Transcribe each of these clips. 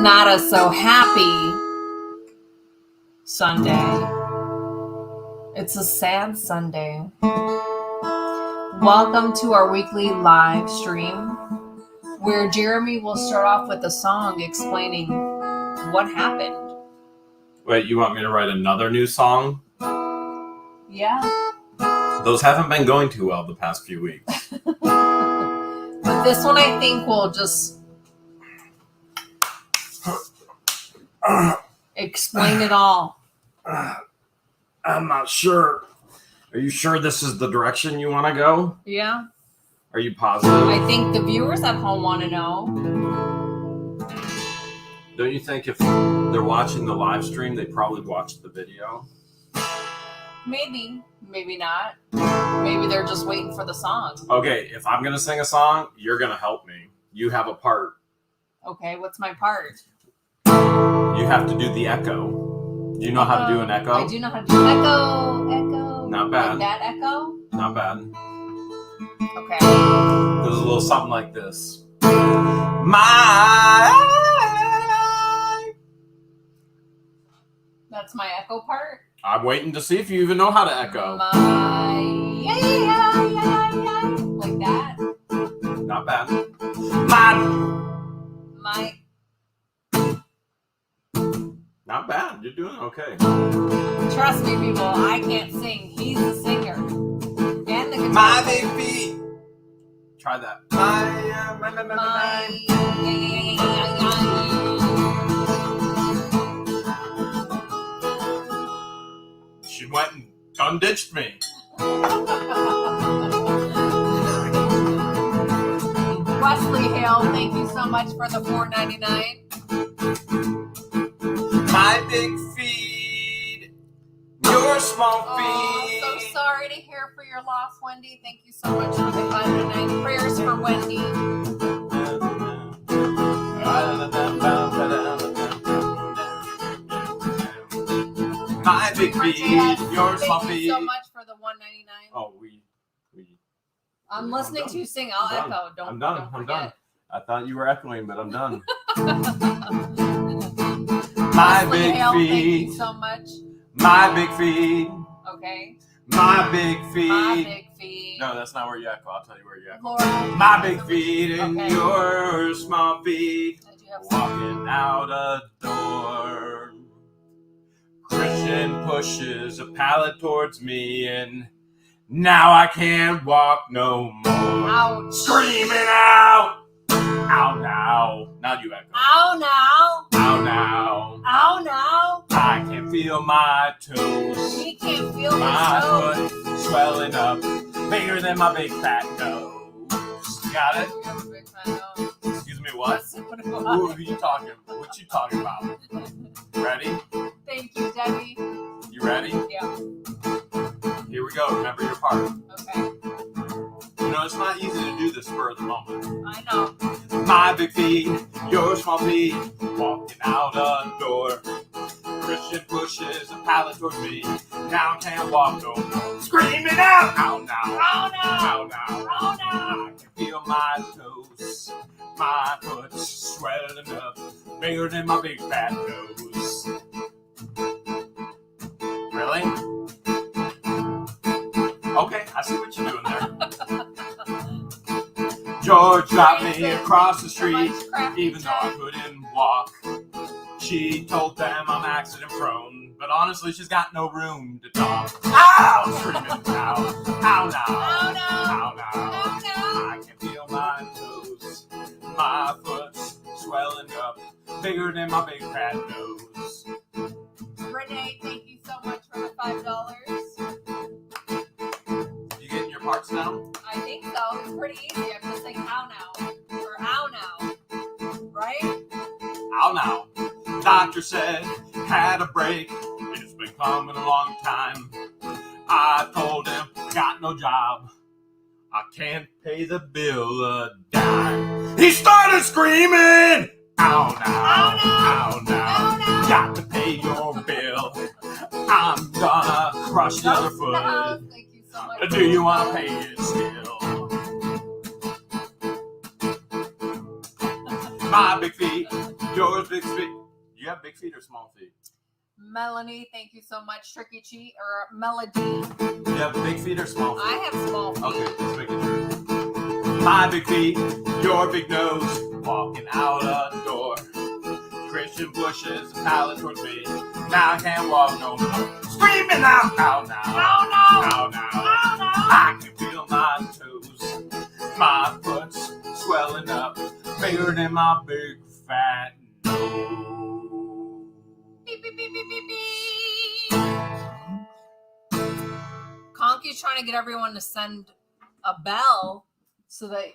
not a so happy Sunday. It's a sad Sunday. Welcome to our weekly live stream where Jeremy will start off with a song explaining what happened. Wait, you want me to write another new song? Yeah. Those haven't been going too well the past few weeks. But this one I think will just explain it all. I'm not sure. Are you sure this is the direction you want to go? Yeah. Are you positive? I think the viewers at home want to know. Don't you think if they're watching the live stream, they probably watched the video? Maybe. Maybe not. Maybe they're just waiting for the song. Okay, if I'm going to sing a song, you're going to help me. You have a part. Okay, what's my part? You have to do the echo. Do you know how to do an echo? I do know how to do echo. Not bad. Like that echo? Not bad. Okay. There's a little something like this. My... That's my echo part? I'm waiting to see if you even know how to echo. Like that? Not bad. My... Not bad. You're doing okay. Trust me, people. I can't sing. He's the singer. And the guitar. My big feet. Try that. She went and unditched me. Wesley Hale, thank you so much for the $4.99. My big feet, your small feet. Oh, so sorry to hear for your loss, Wendy. Thank you so much for the $5.99. Prayers for Wendy. My big feet, your small feet. Thank you so much for the $1.99. Oh, I'm listening to you sing. I'll echo. I'm done. I'm done. I thought you were echoing, but I'm done. My big feet. Thank you so much. My big feet. Okay. My big feet. My big feet. No, that's not where you echo. I'll tell you where you echo. Laura, my big feet and your small feet. Walking out a door. Christian pushes a pallet towards me and now I can't walk no more. Ouch. Screaming out. Ow now. Now you echo. Ow now. Ow now. Ow now. I can feel my toes. He can't feel my his toes. Foot swelling up, bigger than my big fat nose. You got it? You have a big fat nose. Excuse me, what? Who are you talking? What you talking about? Ready? Thank you, Debbie. You ready? Yeah. Here we go. Remember your part. Okay. You know, it's not easy to do this spur of the moment. I know. My big feet, your small feet, walking out a door. Christian pushes a pallet towards me. Now I can't walk no more. Screaming out! Ow now! Ow now! Ow now! Ow now! I can feel my toes. My foot swelling up, bigger than my big fat nose. Really? Okay, I see what you're doing there. George got me across the street, even though I couldn't walk. She told them I'm accident prone, but honestly she's got no room to talk. Ow! Screaming now. Ow now. Ow now. Ow now. Ow now. I can feel my toes. My foot's swelling up, bigger than my big fat nose. Renee, thank you so much for the $5. You getting your parts now? I think so. It's pretty easy. I'm just saying ow now. Or ow now. Right? Ow now. Doctor said, had a break. It's been coming a long time. I told him, got no job. I can't pay the bill a dime. He started screaming, ow now, Ow now. ow now. Ow now. Got to pay your bill. I'm gonna crush the other foot. No, thank you so much. Do you want to pay it still? My big feet, yours big feet. You have big feet or small feet? Melanie, thank you so much. Tricky Cheat or Melody. You have big feet or small feet? I have small feet. Okay, let's make it true. My big feet, your big nose, walking out a door. Christian pushes the pallet towards me. Now I can't walk no more. Screaming out, now, now, now, now. I can feel my toes, my foot's swelling up, bigger than my big fat nose. Beep, beep, beep, beep, beep, beep. Conky's trying to get everyone to send a bell so that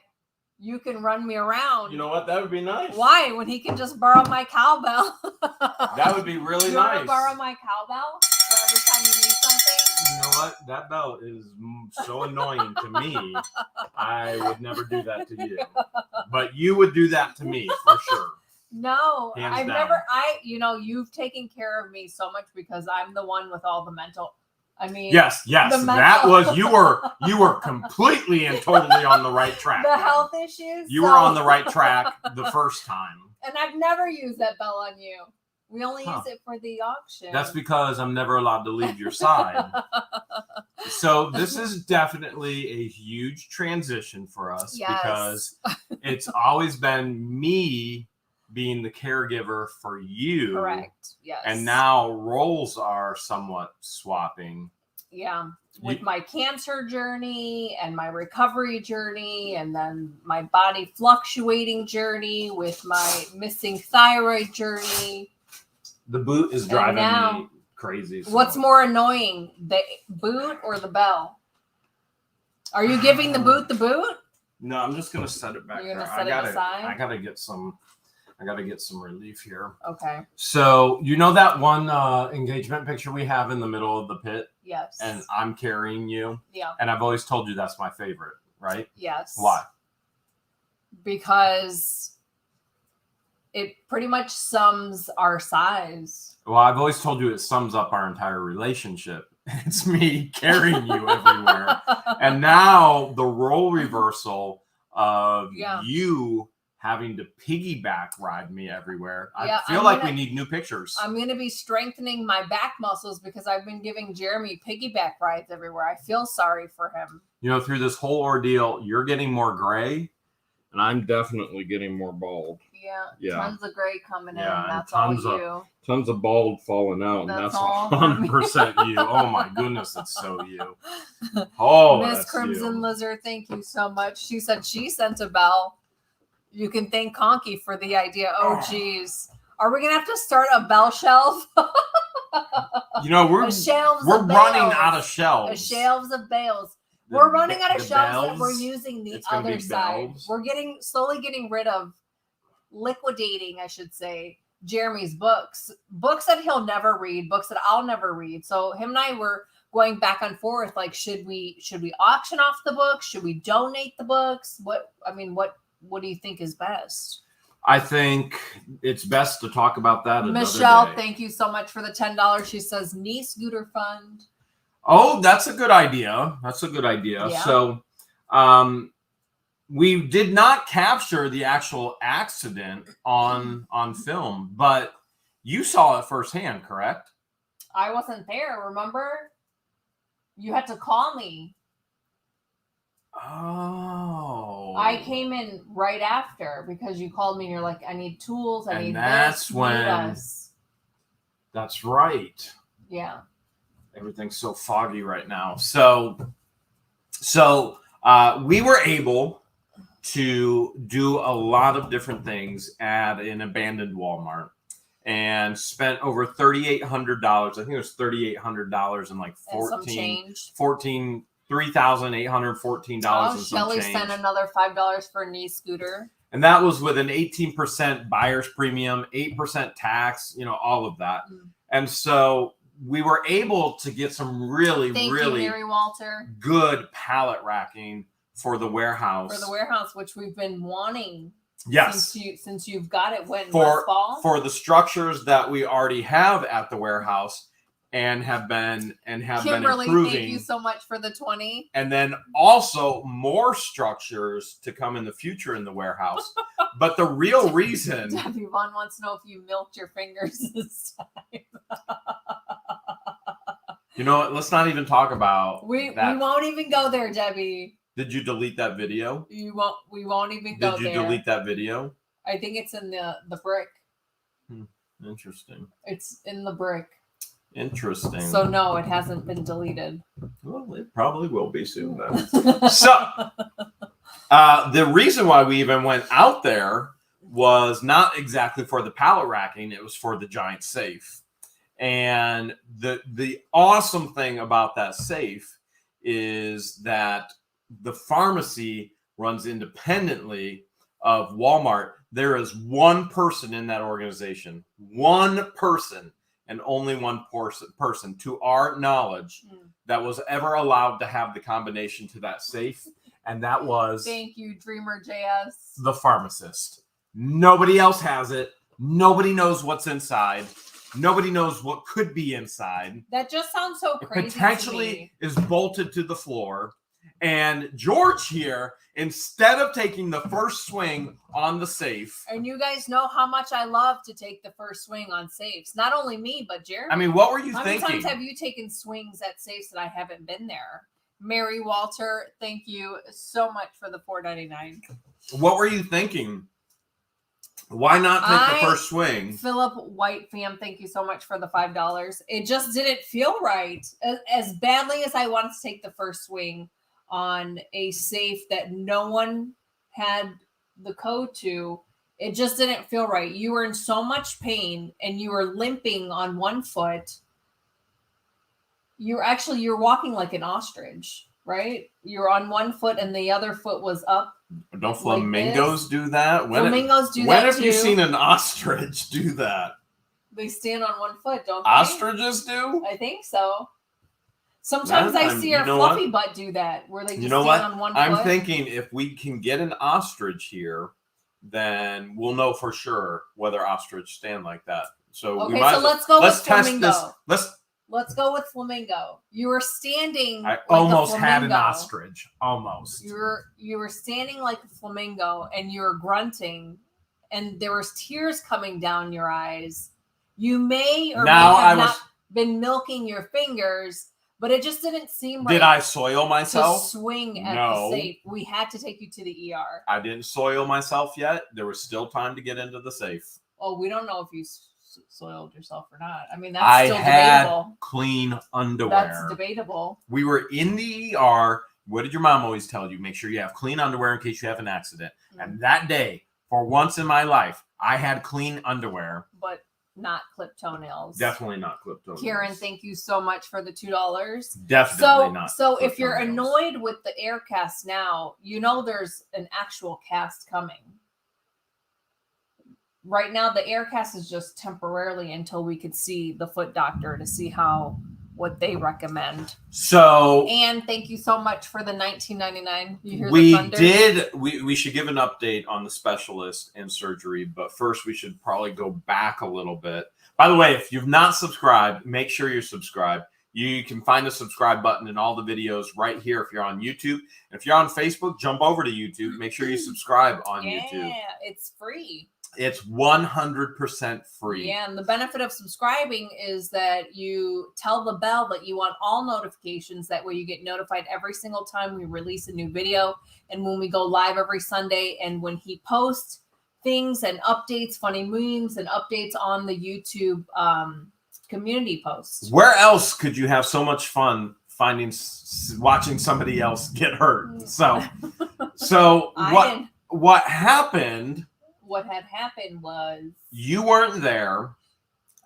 you can run me around. You know what? That would be nice. Why? When he can just borrow my cowbell. That would be really you nice. Want to borrow my cowbell for every time you need something? You know what? That bell is so annoying to me. I would never do that to you. But you would do that to me for sure. No, Hands I've down. never, you've taken care of me so much because I'm the one with all the mental, yes, that was, you were completely and totally on the right track. The health issues. You were on the right track the first time. And I've never used that bell on you. We only use it for the auction. That's because I'm never allowed to leave your side. So this is definitely a huge transition for us because it's always been me being the caregiver for you. Correct. Yes. And now roles are somewhat swapping. Yeah. With my cancer journey and my recovery journey and then my body fluctuating journey with my missing thyroid journey. The boot is driving me crazy. So. What's more annoying, the boot or the bell? Are you giving the boot the boot? No, I'm just gonna set it back. You're gonna there. set it aside? I gotta get some relief here. Okay. So you know that one engagement picture we have in the middle of the pit? Yes. And I'm carrying you? Yeah. And I've always told you that's my favorite, right? Yes. Why? Because it pretty much sums our size. Well, I've always told you it sums up our entire relationship. It's me carrying you everywhere. And now the role reversal of you having to piggyback ride me everywhere. I feel like we need new pictures. I'm going to be strengthening my back muscles because I've been giving Jeremy piggyback rides everywhere. I feel sorry for him. You know, through this whole ordeal, you're getting more gray, and I'm definitely getting more bald. Yeah. Tons of gray coming in. And that's all you. Tons of bald falling out, and that's 100% you. Oh my goodness, it's so you. Oh, Miss Crimson Lizard, thank you so much. She said she sent a bell. You can thank Conky for the idea. Oh, geez. Are we going to have to start a bell shelf? You know, we're running out of shelves. The shelves of bales. We're running out of shelves that we're using the other side. We're slowly getting rid of, liquidating, I should say, Jeremy's books that he'll never read, books that I'll never read. So him and I were going back and forth. Like, should we auction off the books? Should we donate the books? What do you think is best? I think it's best to talk about that another Michelle, day. thank you so much for the $10. She says knee scooter fund. Oh, that's a good idea. Yeah. So, we did not capture the actual accident on film, but you saw it firsthand, correct? I wasn't there, remember? You had to call me. Oh. I came in right after because you called me and you're like, I need tools, I need this. That's right. Yeah. Everything's so foggy right now. So we were able to do a lot of different things at an abandoned Walmart and spent over $3,800. I think it was $3,800 and like $3,814 Oh, and some Shelly change. sent another $5 for a knee scooter. And that was with an 18% buyer's premium, 8% tax, all of that. And so we were able to get some really Mary Walter, good pallet racking for the warehouse. Which we've been wanting. Yes. Since you've got it last fall? For the structures that we already have at the warehouse, and have been Kimberly, improving. thank you so much for the 20. And then also more structures to come in the future in the warehouse. But the real reason... Debbie Vaughn wants to know if you milked your fingers this time. You know what? Let's not even talk about we won't even go there, Debbie. Did you delete that video? We won't even go there. Did you delete that video? I think it's in the brick. Interesting. It's in the brick. Interesting. So no, it hasn't been deleted. Well, it probably will be soon then. So the reason why we even went out there was not exactly for the pallet racking, it was for the giant safe. And the awesome thing about that safe is that the pharmacy runs independently of Walmart. There is one person in that organization, one person, and only one person, to our knowledge, that was ever allowed to have the combination to that safe, and that was... Thank you, Dreamer JS. The pharmacist. Nobody else has it. Nobody knows what's inside. Nobody knows what could be inside. That just sounds so crazy. It potentially is bolted to the floor. And George here, instead of taking the first swing on the safe... And you guys know how much I love to take the first swing on safes. Not only me, but Jeremy. I mean, what were you how thinking? How many times have you taken swings at safes that I haven't been there? Mary Walter, thank you so much for the $4.99. What were you thinking? Why not take the first swing? Philip White fam, thank you so much for the $5. It just didn't feel right. As badly as I wanted to take the first swing on a safe that no one had the code to, it just didn't feel right. You were in so much pain and you were limping on one foot. You're walking like an ostrich, right? You're on one foot and the other foot was up. Don't flamingos do that? Flamingos do that too. When have you seen an ostrich do that? They stand on one foot, don't they? Ostriches do? I think so. Sometimes I see our fluffy butt do that, where they just stand on one foot. I'm thinking if we can get an ostrich here, then we'll know for sure whether ostrich stand like that. So okay, so let's go with flamingo. Let's go with flamingo. You were standing. I almost had an ostrich. Almost. You were standing like a flamingo, and you were grunting, and there was tears coming down your eyes. You may or may have not been milking your fingers. But it just didn't seem right. Did I soil myself? To swing at the safe. We had to take you to the ER. I didn't soil myself yet. There was still time to get into the safe. Oh, we don't know if you soiled yourself or not. I mean, that's still debatable. Had clean underwear. That's debatable. We were in the ER. What did your mom always tell you? Make sure you have clean underwear in case you have an accident. Mm-hmm. And that day, for once in my life, I had clean underwear. But not clipped toenails. Definitely not clipped toenails. Karen, thank you so much for the $2. Definitely not. So if you're annoyed with the air cast now, you know there's an actual cast coming. Right now, the air cast is just temporarily until we could see the foot doctor to see what they recommend. So, and thank you so much for the $19.99. You hear we the thunder? We should give an update on the specialist and surgery, but first we should probably go back a little bit. By the way, if you've not subscribed, make sure you're subscribed. You can find the subscribe button in all the videos right here if you're on YouTube. And if you're on Facebook, jump over to YouTube. Make sure you subscribe on YouTube. Yeah, it's free. It's 100% free. Yeah, and the benefit of subscribing is that you tell the bell that you want all notifications. That way you get notified every single time we release a new video and when we go live every Sunday and when he posts things and updates, funny memes and updates on the YouTube community posts. Where else could you have so much fun watching somebody else get hurt? So what happened... What had happened was... You weren't there.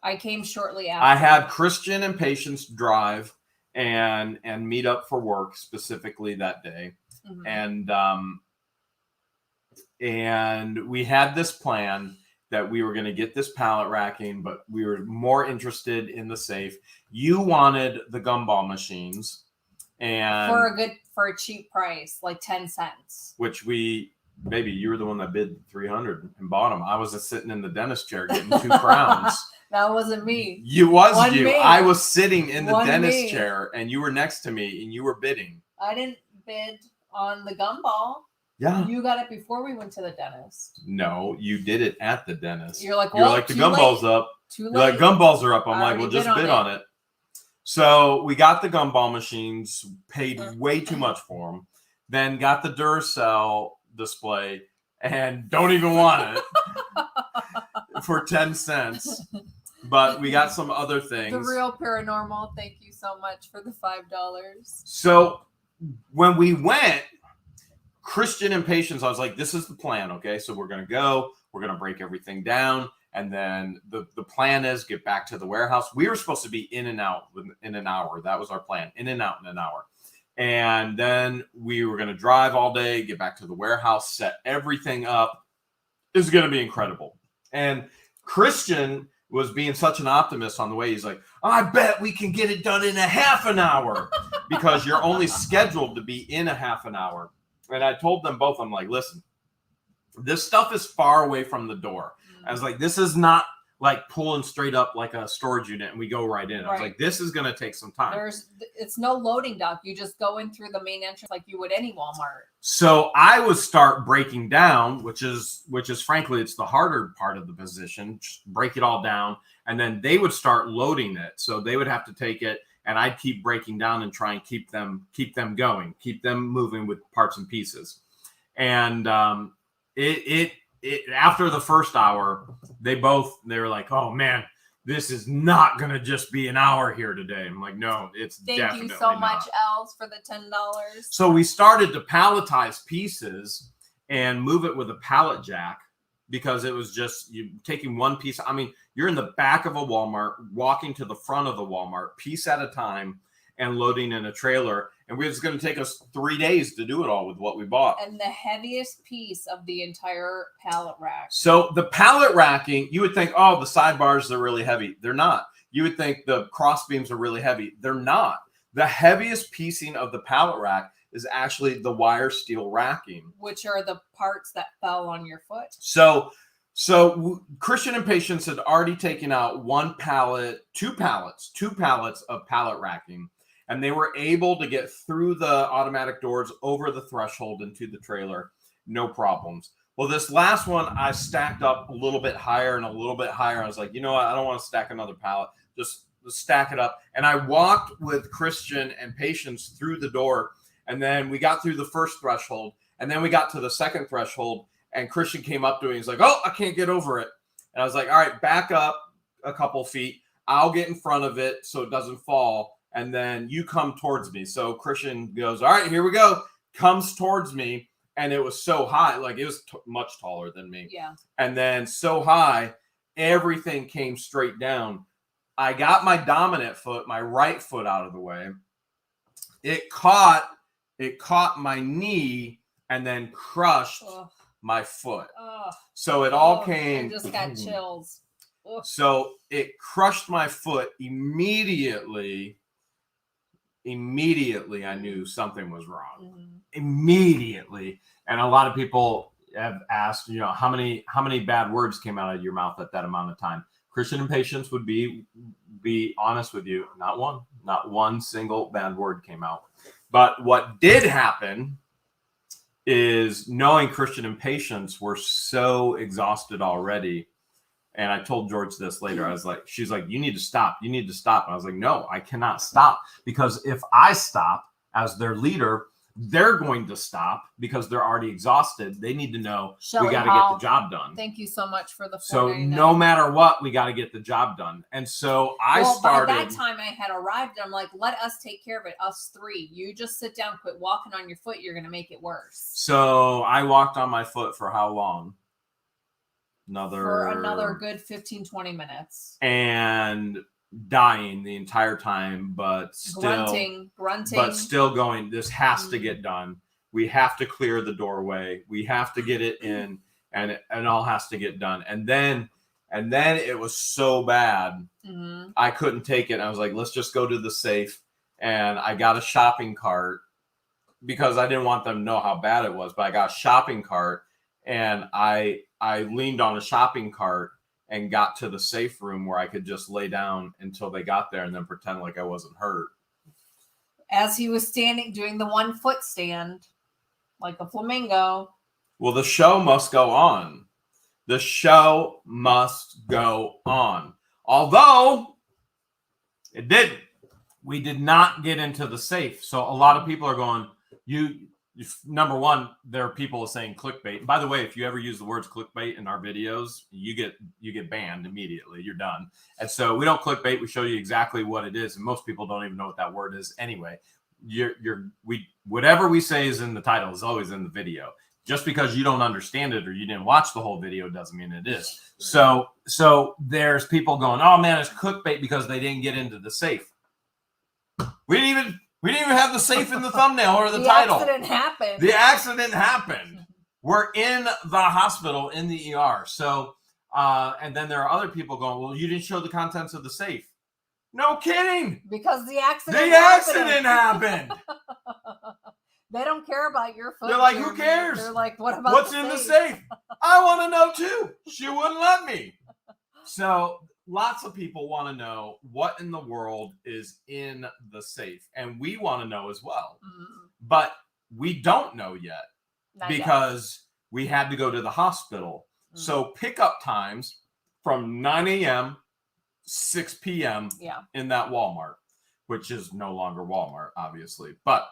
I came shortly after. I had Christian and Patience drive and meet up for work specifically that day. Mm-hmm. And we had this plan that we were going to get this pallet racking, but we were more interested in the safe. You wanted the gumball machines. And for a cheap price, like 10 cents. Which Baby, you were the one that bid $300 and bought them. I was just sitting in the dentist chair getting 2 crowns. That wasn't me. You was One you. me. I was sitting in the One dentist me. chair, and you were next to me, and you were bidding. I didn't bid on the gumball. Yeah. You got it before we went to the dentist. No, you did it at the dentist. You're like, well, the gumball's up. Too late. You're like, gumballs are up. I'm like, well, just bid on it. So we got the gumball machines, paid way too much for them, then got the Duracell display, and don't even want it for 10 cents. But we got some other things. The Real Paranormal, thank you so much for the $5. So when we went, Christian and Patience, I was like, this is the plan, okay? So we're going to go. We're going to break everything down. And then the plan is get back to the warehouse. We were supposed to be in and out in an hour. That was our plan, in and out in an hour. And then we were going to drive all day, get back to the warehouse, set everything up. It was going to be incredible. And Christian was being such an optimist on the way. He's like, I bet we can get it done in a half an hour because you're only scheduled to be in a half an hour. And I told them both, I'm like, listen, this stuff is far away from the door. I was like, this is not like pulling straight up like a storage unit and we go right in. I was like, this is going to take some time. It's no loading dock. You just go in through the main entrance like you would any Walmart. So I would start breaking down, which is frankly, it's the harder part of the position. Just break it all down. And then they would start loading it. So they would have to take it and I'd keep breaking down and try and keep them going, keep them moving with parts and pieces. And after the first hour, they were like, oh man, this is not going to just be an hour here today. I'm like, no, it's definitely Thank you so not. much, Els, for the $10. So we started to palletize pieces and move it with a pallet jack because it was just you taking one piece. I mean, you're in the back of a Walmart, walking to the front of the Walmart, piece at a time, and loading in a trailer. And it's going to take us 3 days to do it all with what we bought. And the heaviest piece of the entire pallet rack. So the pallet racking, you would think, oh, the sidebars are really heavy. They're not. You would think the cross beams are really heavy. They're not. The heaviest piecing of the pallet rack is actually the wire steel racking. Which are the parts that fell on your foot. So Christian and Patience had already taken out two pallets of pallet racking. And they were able to get through the automatic doors over the threshold into the trailer. No problems. Well, this last one, I stacked up a little bit higher and a little bit higher. I was like, you know what? I don't want to stack another pallet. Just stack it up. And I walked with Christian and Patience through the door. And then we got through the first threshold. And then we got to the second threshold. And Christian came up to me. He's like, oh, I can't get over it. And I was like, all right, back up a couple feet. I'll get in front of it so it doesn't fall. And then you come towards me. So Christian goes, all right, here we go. Comes towards me. And it was so high. Like it was much taller than me. Yeah. And then so high, everything came straight down. I got my dominant foot, my right foot out of the way. It caught my knee and then crushed my foot. So it all came. I just got chills. So it crushed my foot immediately. Immediately, I knew something was wrong. Mm-hmm. Immediately. And a lot of people have asked, how many bad words came out of your mouth at that amount of time? Christian and Patience would be honest with you. Not one single bad word came out. But what did happen is knowing Christian and Patience were so exhausted already. And I told George this later. I was like, she's like, you need to stop. You need to stop. And I was like, no, I cannot stop. Because if I stop as their leader, they're going to stop because they're already exhausted. They need to know we got to get the job done. Thank you so much for the So no matter what, we got to get the job done. And so I started. By that time I had arrived. I'm like, let us take care of it. Us three. You just sit down, quit walking on your foot. You're going to make it worse. So I walked on my foot for how long? For another good 15-20 minutes. And dying the entire time, but still grunting, but still going, this has to get done. We have to clear the doorway. We have to get it in, and it all has to get done. And then it was so bad, I couldn't take it. I was like, let's just go to the safe. And I got a shopping cart because I didn't want them to know how bad it was, but I got a shopping cart and I leaned on a shopping cart and got to the safe room where I could just lay down until they got there and then pretend like I wasn't hurt. As he was standing, doing the 1 foot stand, like a flamingo. Well, the show must go on. The show must go on. Although it didn't. We did not get into the safe. So a lot of people are going, number one, there are people saying clickbait. And by the way, if you ever use the words clickbait in our videos, you get banned immediately. You're done. And so we don't clickbait. We show you exactly what it is. And most people don't even know what that word is anyway. Whatever we say is in the title is always in the video. Just because you don't understand it or you didn't watch the whole video doesn't mean it is. So there's people going, oh man, it's clickbait because they didn't get into the safe. We didn't even have the safe in the thumbnail or the title. The accident happened. We're in the hospital in the ER. So, and then there are other people going, well, you didn't show the contents of the safe. No kidding. Because the accident happened. They don't care about your foot. They're like, who cares? They're like, what's in the safe? I want to know too. She wouldn't let me. So lots of people want to know what in the world is in the safe. And we want to know as well. Mm-hmm. But we don't know yet because we had to go to the hospital. Mm-hmm. So pickup times from 9 a.m., 6 p.m. In that Walmart, which is no longer Walmart, obviously. But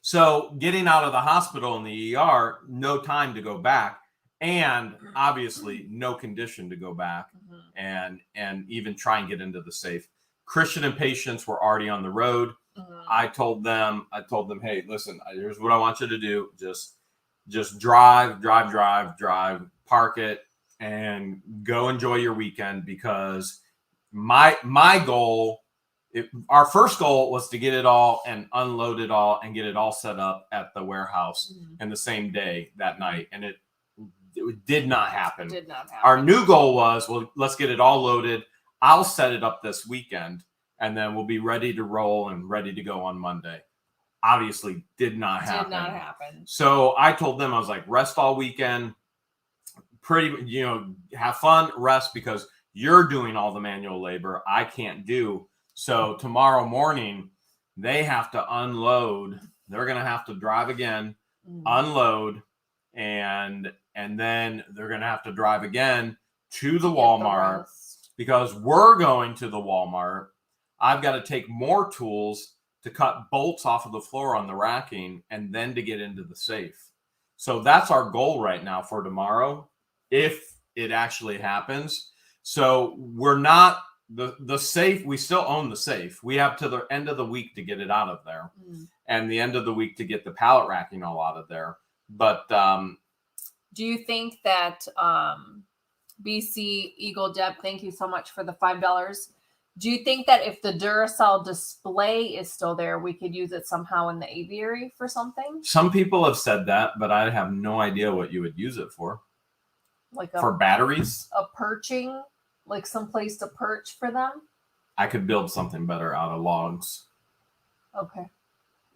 so getting out of the hospital in the ER, no time to go back. And obviously no condition to go back and even try and get into the safe. Christian and patients were already on the road. I told them, hey, listen, here's what I want you to do. Just drive, park it, and go enjoy your weekend, because my goal, our first goal was to get it all and unload it all and get it all set up at the warehouse in the same day that night. And it did not happen. Our new goal was, well, let's get it all loaded. I'll set it up this weekend and then we'll be ready to roll and ready to go on Monday. Obviously did not happen. So I told them, I was like, rest all weekend, have fun, rest, because you're doing all the manual labor I can't do. So tomorrow morning they have to unload. They're going to have to drive again, unload, and then they're going to have to drive again to the Walmart, because we're going to the Walmart. I've got to take more tools to cut bolts off of the floor on the racking and then to get into the safe. So that's our goal right now for tomorrow, if it actually happens. So we're not the safe. We still own the safe. We have to the end of the week to get it out of there and the end of the week to get the pallet racking all out of there. But do you think that BC Eagle Deb, thank you so much for the $5. Do you think that if the Duracell display is still there, we could use it somehow in the aviary for something? Some people have said that, but I have no idea what you would use it for. For batteries? A perching, like some place to perch for them? I could build something better out of logs. Okay.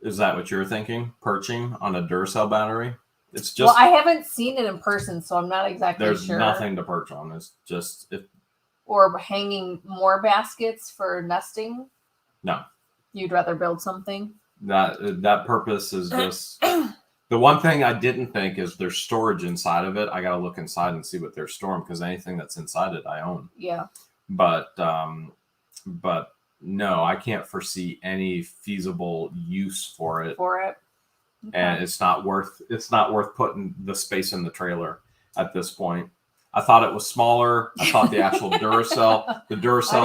Is that what you're thinking? Perching on a Duracell battery? It's just. Well, I haven't seen it in person, so I'm not exactly sure. There's nothing to perch on. It's just. Or hanging more baskets for nesting? No. You'd rather build something? That purpose is just. The one thing I didn't think is there's storage inside of it. I got to look inside and see what they're storing, because anything that's inside it, I own. Yeah. But no, I can't foresee any feasible use for it. Okay. And it's not worth putting the space in the trailer at this point. I thought it was smaller. I thought the actual Duracell,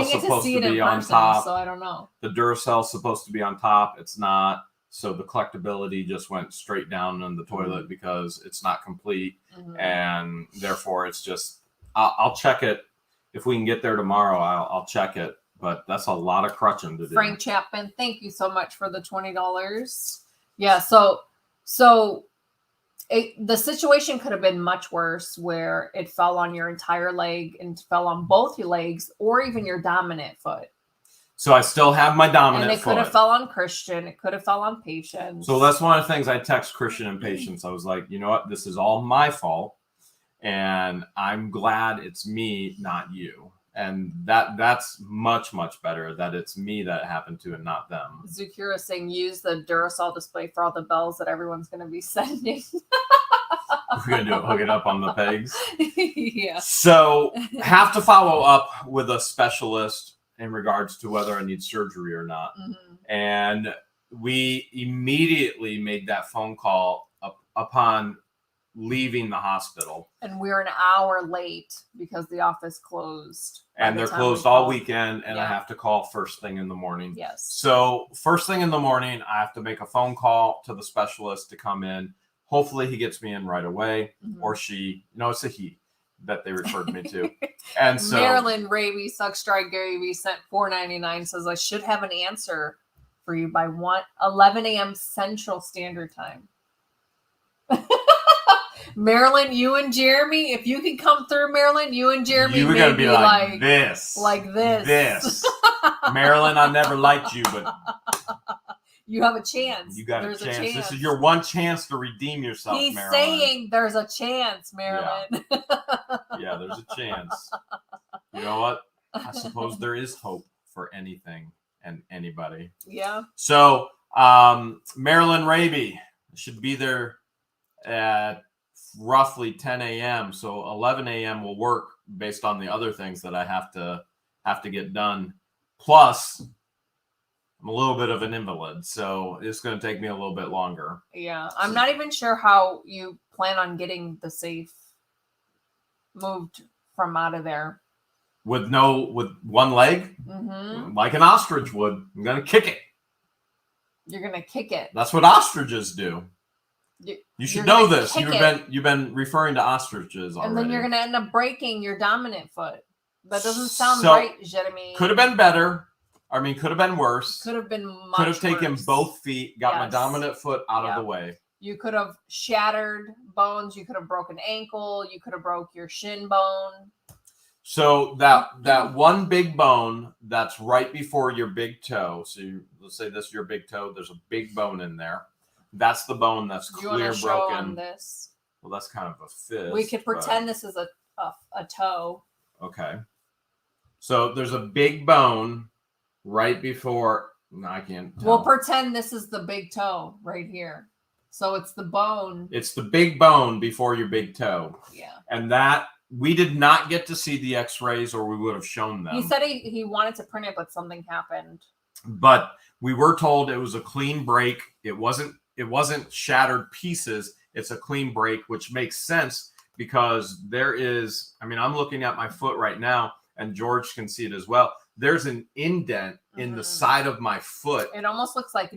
is supposed to be on top. So I don't know. The Duracell is supposed to be on top. It's not. So the collectability just went straight down in the toilet because it's not complete. And therefore it's just, I'll check it. If we can get there tomorrow, I'll check it. But that's a lot of crutching to do. Frank Chapman, thank you so much for the $20. Yeah. So the situation could have been much worse, where it fell on your entire leg and fell on both your legs, or even your dominant foot. So I still have my dominant foot. And it could have fell on Christian. It could have fell on Patience. So that's one of the things I text Christian and Patience. I was like, you know what? This is all my fault. And I'm glad it's me, not you. And that's much, much better that it's me that it happened to and not them. Zakira saying use the Duracell display for all the bells that everyone's going to be sending. We're going to do it, hook it up on the pegs. Yeah. So have to follow up with a specialist in regards to whether I need surgery or not. Mm-hmm. And we immediately made that phone call upon leaving the hospital. And we're an hour late because the office closed. And they're closed all weekend, and I have to call first thing in the morning. Yes. So first thing in the morning, I have to make a phone call to the specialist to come in. Hopefully he gets me in right away, or she. No, it's a he that they referred me to. And so Marilyn Raby, Sucks Dry Gary V sent $4.99, says I should have an answer for you by 11 a.m. Central Standard Time. Marilyn, you and Jeremy, if you can come through, Marilyn, you and Jeremy, you were gonna be like this, like this. Marilyn, I never liked you, but you have a chance. You got a chance. This is your one chance to redeem yourself. He's Marilyn. saying there's a chance, Marilyn. Yeah, there's a chance. You know what? I suppose there is hope for anything and anybody. Yeah. So, Marilyn Raby should be there at roughly 10 a.m. So 11 a.m. will work based on the other things that I have to get done. Plus, I'm a little bit of an invalid, so it's going to take me a little bit longer. Yeah, I'm not even sure how you plan on getting the safe moved from out of there. With one leg, like an ostrich would. I'm going to kick it. You're going to kick it. That's what ostriches do. You should know this. You've been referring to ostriches already. And then you're going to end up breaking your dominant foot. That doesn't sound right, Jeremy. Could have been better. I mean, could have been worse. Could have been much Could have taken worse. Both feet, got my dominant foot out of the way. You could have shattered bones. You could have broken ankle. You could have broke your shin bone. So that one big bone that's right before your big toe. So let's say this is your big toe. There's a big bone in there. That's the bone that's clear broken. On this? Well, that's kind of a fist. We could pretend this is a toe. Okay. So there's a big bone right before. No, I can't tell. We'll pretend this is the big toe right here. So it's the bone. It's the big bone before your big toe. Yeah. And that we did not get to see the x-rays, or we would have shown them. He said he wanted to print it, but something happened. But we were told it was a clean break. It wasn't shattered pieces. It's a clean break, which makes sense because there is, I mean, I'm looking at my foot right now, and George can see it as well. There's an indent in the side of my foot. It almost looks like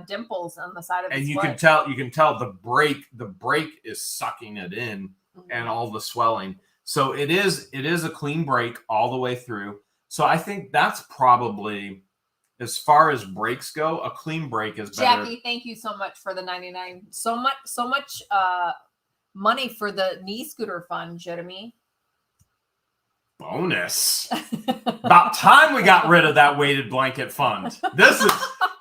dimples on the side of his foot. And you can tell the break is sucking it in, and all the swelling. So it is a clean break all the way through. So I think that's probably, as far as breaks go, a clean break is better. Jackie, thank you so much for the 99. So much money for the knee scooter fund, Jeremy. Bonus. About time we got rid of that weighted blanket fund. This is,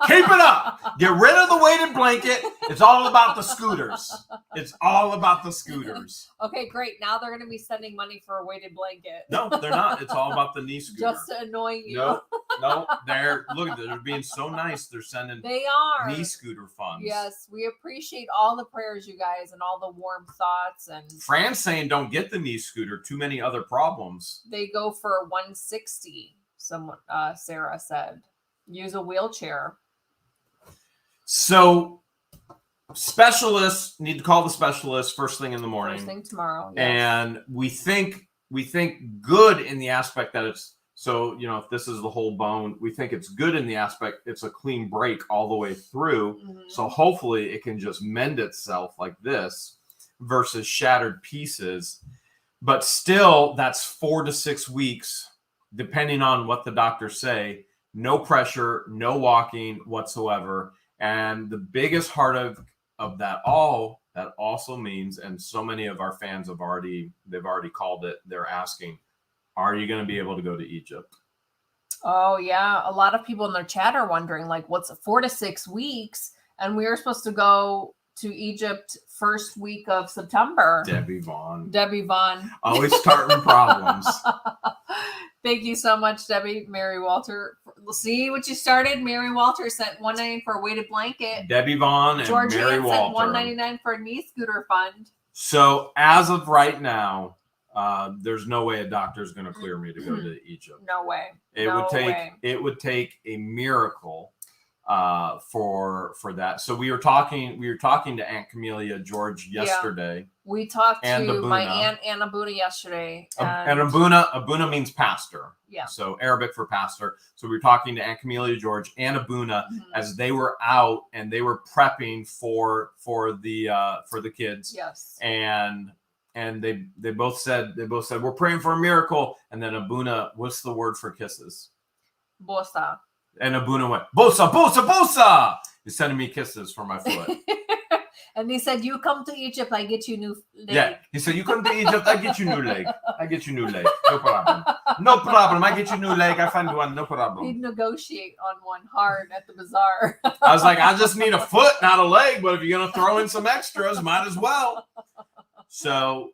keep it up. Get rid of the weighted blanket. It's all about the scooters. It's all about the scooters. Okay, great. Now they're going to be sending money for a weighted blanket. No, they're not. It's all about the knee scooter. Just to annoy you. No, they're being so nice. They're sending knee scooter funds. Yes, we appreciate all the prayers, you guys, and all the warm thoughts. And Fran's saying don't get the knee scooter. Too many other problems. They go for $160. Someone, Sarah said, use a wheelchair. So specialists need to call the specialist first thing in the morning. First thing tomorrow. Yes. And we think good in the aspect that it's, so, you know, if this is the whole bone, we think it's good in the aspect it's a clean break all the way through. So hopefully it can just mend itself like this versus shattered pieces. But still, that's 4 to 6 weeks, depending on what the doctors say. No pressure, no walking whatsoever. And the biggest part of that all, that also means, and so many of our fans they've already called it, they're asking, are you going to be able to go to Egypt? Oh, yeah. A lot of people in their chat are wondering, like, what's 4 to 6 weeks? And we were supposed to go to Egypt first week of September. Debbie Vaughn. Always starting problems. Thank you so much, Debbie. Mary Walter. See what you started? Mary Walter sent $1.99 for a weighted blanket. Debbie Vaughn and George Mary Ann Walter. sent $1.99 for a knee scooter fund. So as of right now, there's no way a doctor is going to clear me to go to Egypt. No way. It would take a miracle for that. So we were talking to Aunt Camelia George yesterday. Yeah. We talked to Abuna. my aunt Anna Abuna yesterday. And Abuna means pastor. Yeah. So Arabic for pastor. So we were talking to Aunt Camelia George and Abuna as they were out and they were prepping for the kids. Yes. And they both said we're praying for a miracle. And then Abuna, what's the word for kisses? Bosa. And Abuna went, Bosa, Bosa, Bosa. He's sending me kisses for my foot. And he said, you come to Egypt, I get you new leg. Yeah, he said, you come to Egypt, I get you new leg. No problem. No problem. I get you new leg. I find one. No problem. He'd negotiate on one hard at the bazaar. I was like, I just need a foot, not a leg. But if you're going to throw in some extras, might as well. So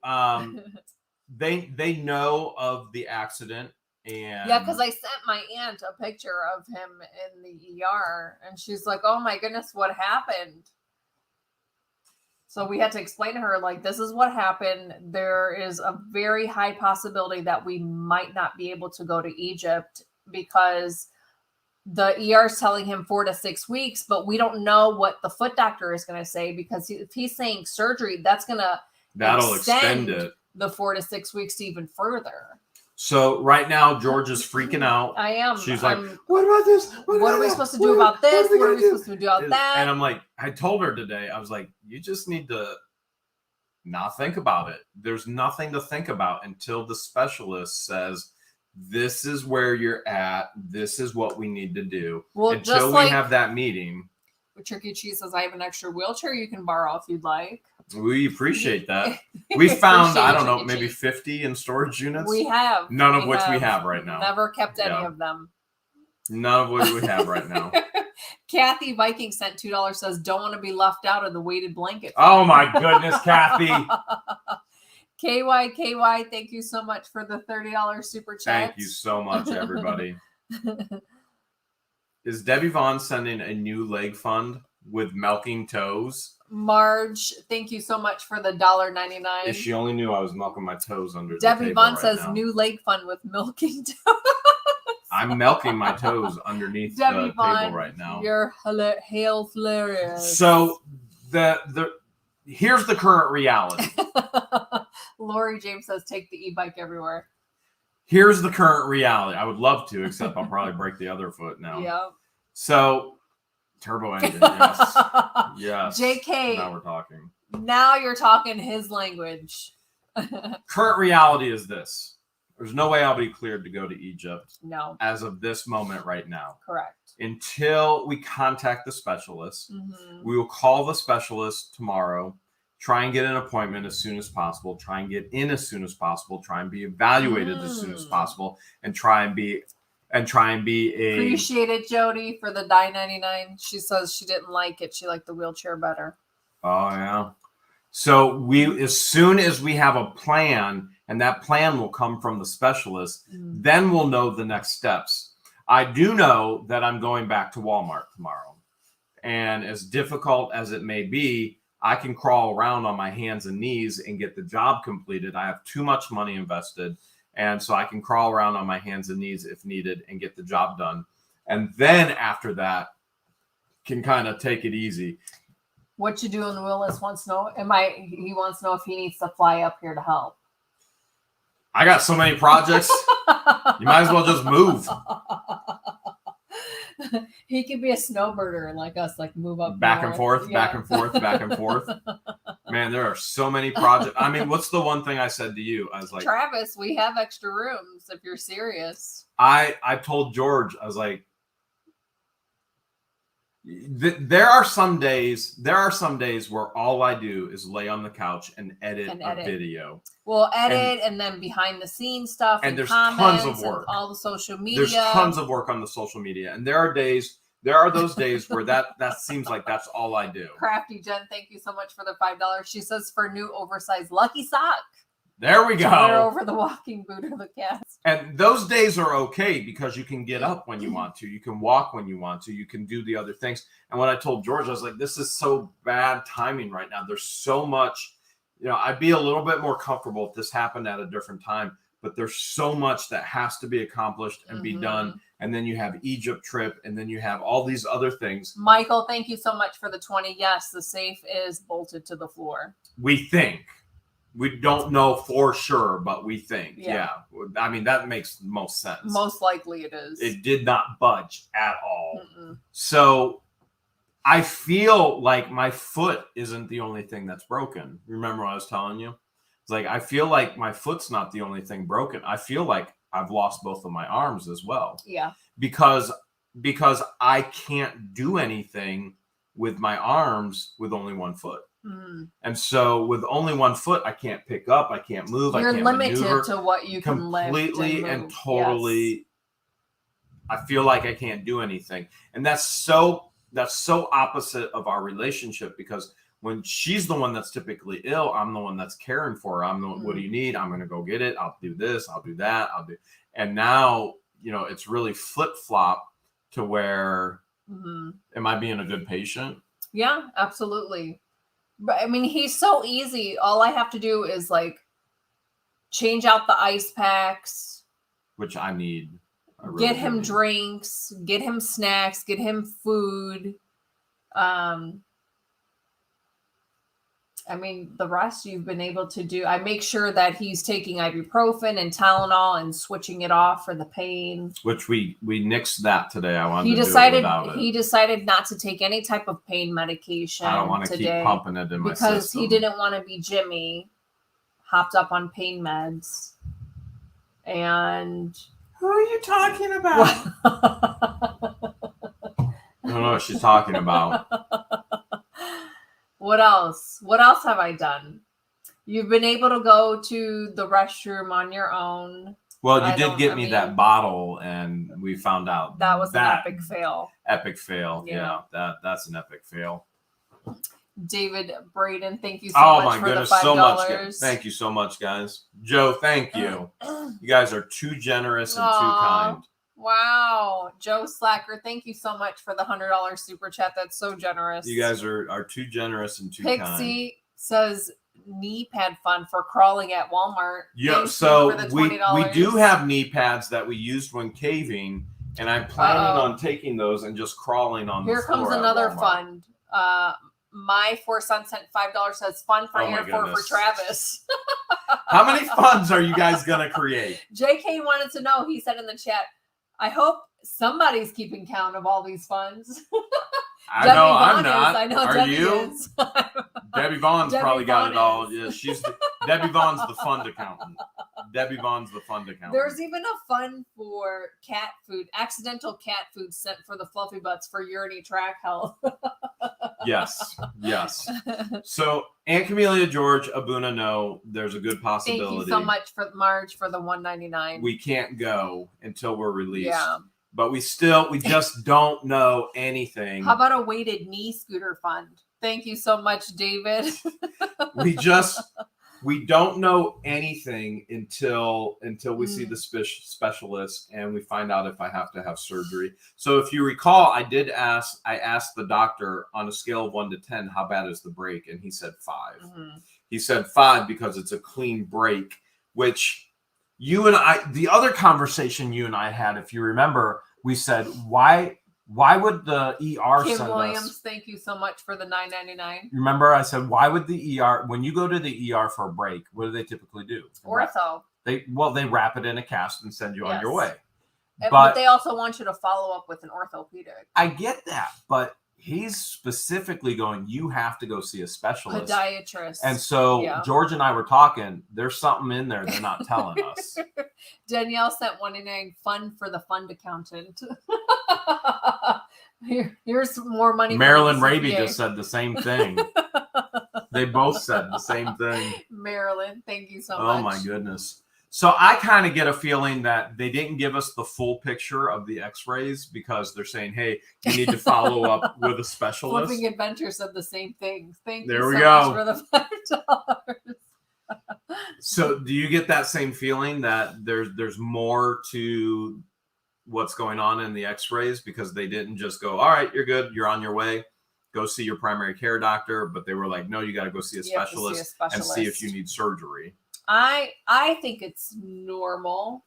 they know of the accident. And yeah, because I sent my aunt a picture of him in the ER. And she's like, oh, my goodness, what happened? So we had to explain to her, like, this is what happened. There is a very high possibility that we might not be able to go to Egypt because the ER is telling him 4 to 6 weeks, but we don't know what the foot doctor is going to say because if he's saying surgery, that'll extend it the 4 to 6 weeks to even further. So right now, George is freaking out. I am. She's like, what about this? What are we supposed to do about this? What are we supposed to do about that? And I'm like, I told her today, I was like, you just need to not think about it. There's nothing to think about until the specialist says, this is where you're at. This is what we need to do. Well, until we have that meeting. Turkey Cheese says, I have an extra wheelchair you can borrow if you'd like. We appreciate that. We found, I don't know, maybe 50 in storage units. We have. None of which we have right now. Never kept any of them. None of which we have right now. Kathy Viking sent $2, says, don't want to be left out of the weighted blanket. Oh my goodness, Kathy. KY, thank you so much for the $30 super chat. Thank you so much, everybody. Is Debbie Vaughn sending a new leg fund with milking toes? Marge, thank you so much for the $1.99. If she only knew I was milking my toes under Debbie the table Vaughn right says now. new leg fund with milking toes. I'm milking my toes underneath Debbie the Vaughn, table right now. You're Hale hilarious. So here's the current reality. Lori James says take the e-bike everywhere. Here's the current reality. I would love to, except I'll probably break the other foot now. Yeah. So turbo engine, yes. Yes. JK. Now we're talking. Now you're talking his language. Current reality is this. There's no way I'll be cleared to go to Egypt. No. As of this moment right now. Correct. Until we contact the specialist. Mm-hmm. We will call the specialist tomorrow. Try and get an appointment as soon as possible. Try and get in as soon as possible. Try and be evaluated as soon as possible. And try and be Appreciate it, Jody, for the $9.99. She says she didn't like it. She liked the wheelchair better. Oh yeah. So as soon as we have a plan, and that plan will come from the specialist, then we'll know the next steps. I do know that I'm going back to Walmart tomorrow. And as difficult as it may be, I can crawl around on my hands and knees and get the job completed. I have too much money invested. And so I can crawl around on my hands and knees if needed and get the job done. And then after that, can kind of take it easy. What you doing, Willis wants to know. He wants to know if he needs to fly up here to help. I got so many projects. You might as well just move. He could be a snowbirder like us, like move up back north. And forth, yeah. back and forth, back and forth. Man, there are so many projects. I mean, what's the one thing I said to you? I was like, Travis, we have extra rooms if you're serious. I told George, I was like, there are some days where all I do is lay on the couch and edit a video. Well, edit and then behind the scenes stuff and there's comments tons of work. And all the social media. There's tons of work on the social media. And there are days There are those days where that seems like that's all I do. Crafty Jen, thank you so much for the $5. She says for new oversized lucky sock. There we go. Wear over the walking boot or the cast. And those days are okay because you can get up when you want to. You can walk when you want to. You can do the other things. And when I told George, I was like, this is so bad timing right now. There's so much, I'd be a little bit more comfortable if this happened at a different time. But there's so much that has to be accomplished and be done. And then you have Egypt trip, and then you have all these other things. Michael, thank you so much for the 20. Yes, the safe is bolted to the floor. We think. We don't know for sure, but we think. Yeah. I mean, that makes most sense. Most likely it is. It did not budge at all. So I feel like my foot isn't the only thing that's broken. Remember what I was telling you? It's like, I feel like my foot's not the only thing broken. I feel like I've lost both of my arms as well. Yeah. Because I can't do anything with my arms with only one foot. And so with only one foot, I can't pick up, I can't move, I can't limited maneuver to what you can lift completely and totally. Yes. I feel like I can't do anything. And that's so opposite of our relationship, because when she's the one that's typically ill, I'm the one that's caring for her. I'm the one, what do you need? I'm going to go get it. I'll do this. I'll do that. And now, it's really flip-flop to where, am I being a good patient? Yeah, absolutely. But I mean, he's so easy. All I have to do is like change out the ice packs, which I need. Get him drinks, get him snacks, get him food. I mean, the rest you've been able to do. I make sure that he's taking ibuprofen and Tylenol and switching it off for the pain. Which we nixed that today. I wanted he to decided, do it without it. He decided not to take any type of pain medication. I don't want to keep pumping it in my system. Because he didn't want to be Jimmy, hopped up on pain meds. And... Who are you talking about? I don't know what she's talking about. What else? What else have I done? You've been able to go to the restroom on your own. Well, you did get me that bottle, and we found out that was an epic fail. Epic fail. Yeah, that's an epic fail. David Braden, thank you so much for the $5. So much. Thank you so much, guys. Joe, thank you. You guys are too generous and too kind. Wow. Joe Slacker, thank you so much for the $100 super chat. That's so generous. You guys are too generous and too kind. Pixie says knee pad fund for crawling at Walmart. Yeah, so we do have knee pads that we used when caving, and I'm planning on taking those and just crawling on the floor. Here comes another fund. My 4 Sons sent $5, says fun for airport for Travis. How many funds are you guys going to create? JK wanted to know, he said in the chat, I hope somebody's keeping count of all these funds. I know I'm not. I know are Debbie you? Is. Debbie Vaughn's probably got it all. Yeah, Debbie Vaughn's the fund accountant. Debbie Vaughn's the fund accountant. There's even a fund for cat food, accidental cat food sent for the fluffy butts for urinary tract health. Yes. So Aunt Camellia, George, Abuna, no, there's a good possibility. Thank you so much for Marge for the $1.99. We can't go until we're released. Yeah. But we just don't know anything. How about a weighted knee scooter fund? Thank you so much, David. we don't know anything until we see the specialist and we find out if I have to have surgery. So if you recall, I asked the doctor on a scale of 1 to 10, how bad is the break? And he said 5. He said 5 because it's a clean break, which you and I, the other conversation you and I had, if you remember, we said, why would the ER Kim send Williams, us? Thank you so much for the $9.99. Remember, I said, why would the ER, when you go to the ER for a break, what do they typically do? Ortho. They wrap it in a cast and send you on your way. But they also want you to follow up with an orthopedic. I get that, but he's specifically going, you have to go see a specialist. Podiatrist. And so George and I were talking, there's something in there they're not telling us. Danielle sent $1.99 fund for the fund accountant. Here's more money. Marilyn Raby just said the same thing. They both said the same thing. Marilyn, thank you so much. Oh my goodness. So I kind of get a feeling that they didn't give us the full picture of the x-rays because they're saying, hey, you need to follow up with a specialist. Flipping Adventure said the same thing. Thank there you we so go. much for the $5. So do you get that same feeling that there's more to what's going on in the x-rays because they didn't just go, all right, you're good, you're on your way, go see your primary care doctor, but they were like, no, you got to go see a specialist and see if you need surgery. I think it's normal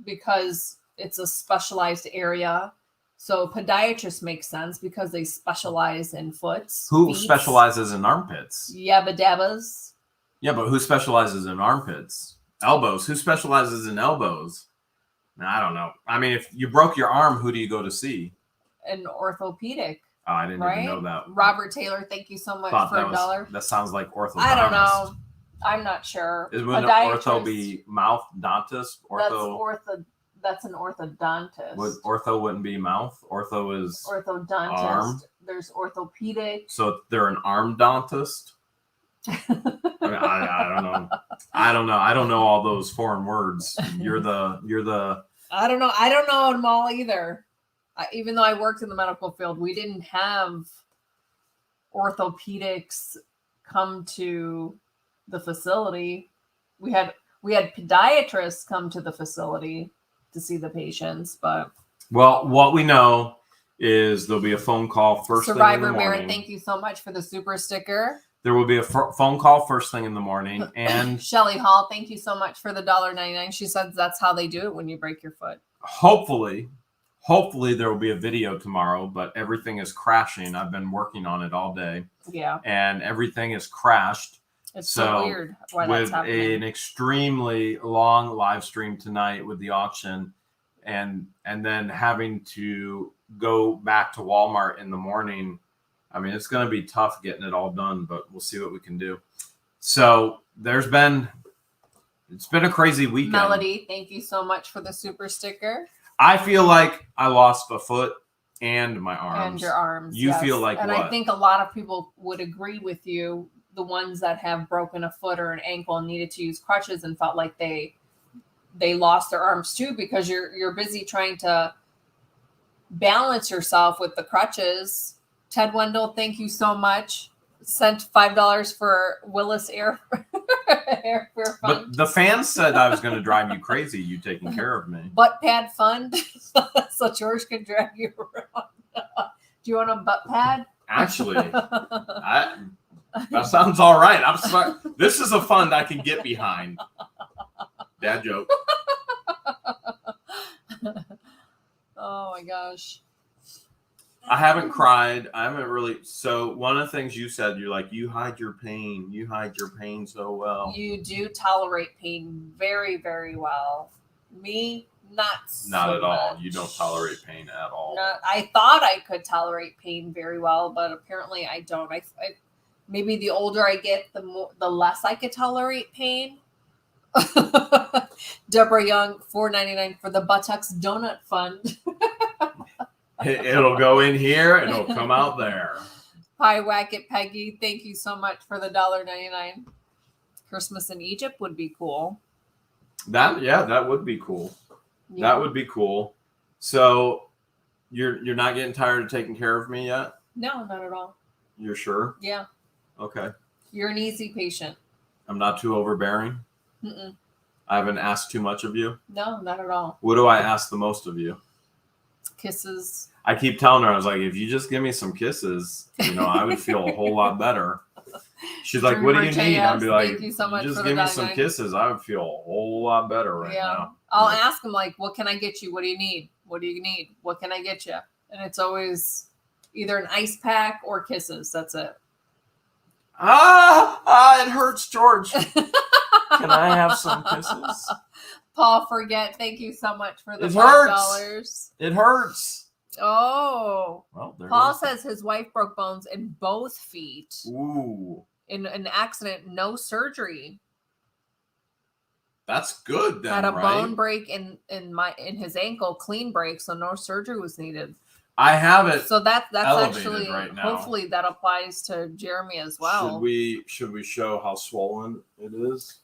because it's a specialized area. So podiatrist makes sense because they specialize in foots. Who feet, specializes in armpits? Yabba dabbas. Yeah, but who specializes in armpits? Elbows. Who specializes in elbows? I don't know. I mean, if you broke your arm, who do you go to see? An orthopedic. Oh, I didn't even know that. Robert Taylor, thank you so much for $1. That sounds like orthodontist. I don't know. I'm not sure. Wouldn't ortho be mouth dentist? That's an orthodontist. Ortho wouldn't be mouth. Ortho is orthodontist. Arm. There's orthopedic. So they're an arm dentist. I don't know. I don't know all those foreign words. You're the. I don't know. I don't know them all either. Even though I worked in the medical field, we didn't have orthopedics come to the facility. We had podiatrists come to the facility to see the patients, but what we know is there'll be a phone call first thing in the morning. Survivor Barrett, thank you so much for the super sticker. There will be a phone call first thing in the morning, and Shelly Hall, thank you so much for the $1.99. She said that's how they do it when you break your foot. Hopefully there will be a video tomorrow, but everything is crashing. I've been working on it all day. Yeah. And everything is crashed. It's so weird why that's happening. With an extremely long live stream tonight with the auction and then having to go back to Walmart in the morning. I mean, it's going to be tough getting it all done, but we'll see what we can do. So it's been a crazy weekend. Melody, thank you so much for the super sticker. I feel like I lost a foot and my arms. And your arms. You feel like and what? I think a lot of people would agree with you. The ones that have broken a foot or an ankle and needed to use crutches and felt like they lost their arms too because you're busy trying to balance yourself with the crutches. Ted Wendell, thank you so much. Sent $5 for Willis Air Fund. But the fans said I was going to drive you crazy, you taking care of me. Butt pad fund, so George can drag you around. Do you want a butt pad? Actually, that sounds all right. I'm sorry. This is a fund I can get behind. Dad joke. Oh my gosh. I haven't cried. I haven't really. So one of the things you said, you're like, you hide your pain. You hide your pain so well. You do tolerate pain very, very well. Me, not at all. much. You don't tolerate pain at all. I thought I could tolerate pain very well, but apparently I don't. I maybe the older I get, the less I could tolerate pain. Deborah Young, $4.99 for the Buttocks Donut Fund. It'll go in here and it'll come out there. Hi, Whack It Peggy. Thank you so much for the $1.99. Christmas in Egypt would be cool. That would be cool. Yeah. That would be cool. So you're not getting tired of taking care of me yet? No, not at all. You're sure? Yeah. Okay. You're an easy patient. I'm not too overbearing? Mm-mm. I haven't asked too much of you? No, not at all. What do I ask the most of you? Kisses. I keep telling her, I was like, if you just give me some kisses, I would feel a whole lot better. She's like, what do you need? I'd be like, thank you so much just for give me some kisses. I would feel a whole lot better right now. I'll ask him, like, what can I get you? What do you need? What do you need? What can I get you? And it's always either an ice pack or kisses. That's it. It hurts, George. Can I have some kisses? Paul Forget, thank you so much for the $5. It hurts. Oh. Well, Paul says his wife broke bones in both feet. Ooh. In an accident, no surgery. That's good then, Had a right? bone break in his ankle, clean break, so no surgery was needed. I have it. So that's actually right now. Hopefully that applies to Jeremy as well. Should we show how swollen it is?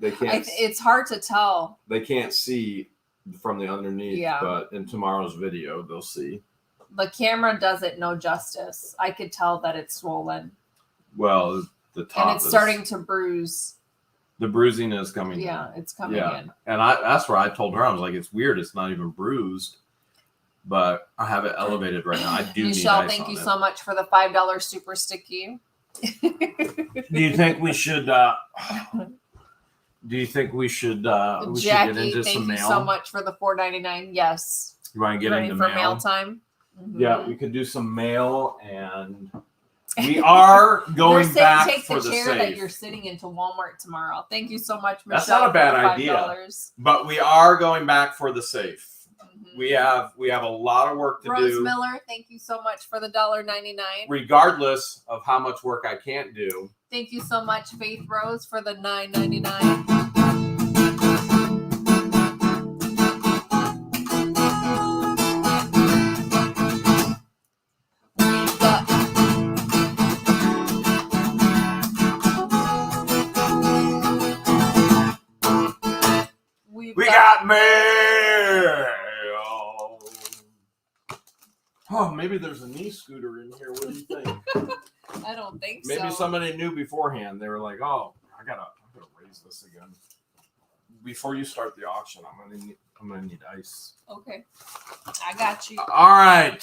They can't. It's hard to tell. They can't see from the underneath, Yeah. but in tomorrow's video, they'll see. The camera does it no justice. I could tell that it's swollen. Well, the top and it's starting to bruise. The bruising is coming. Yeah, it's coming in. And that's where I told her, I was like, it's weird. It's not even bruised, but I have it elevated right now. I do need Michelle, ice thank on you it. so much for the $5 super sticky. Do you think we should? Do you think we should? We Jackie, should get into thank some you mail. so much for the $4.99. Yes. You want to get Ready into for mail? mail time? Mm-hmm. Yeah, we could do some mail, and we are going back take for the the chair safe. that you're sitting into Walmart tomorrow. Thank you so much, Michelle. That's not a bad for the idea. $5. But we are going back for the safe. Mm-hmm. We have a lot of work to Rose do. Miller, thank you so much for the $1.99. Regardless of how much work I can't do. Thank you so much, Faith Rose, for the $9.99. We got mail. Oh, maybe there's a knee scooter in here. What do you think? I don't think so. Maybe somebody knew beforehand. They were like, "Oh, I gotta raise this again." Before you start the auction, I'm gonna need ice. Okay, I got you. All right.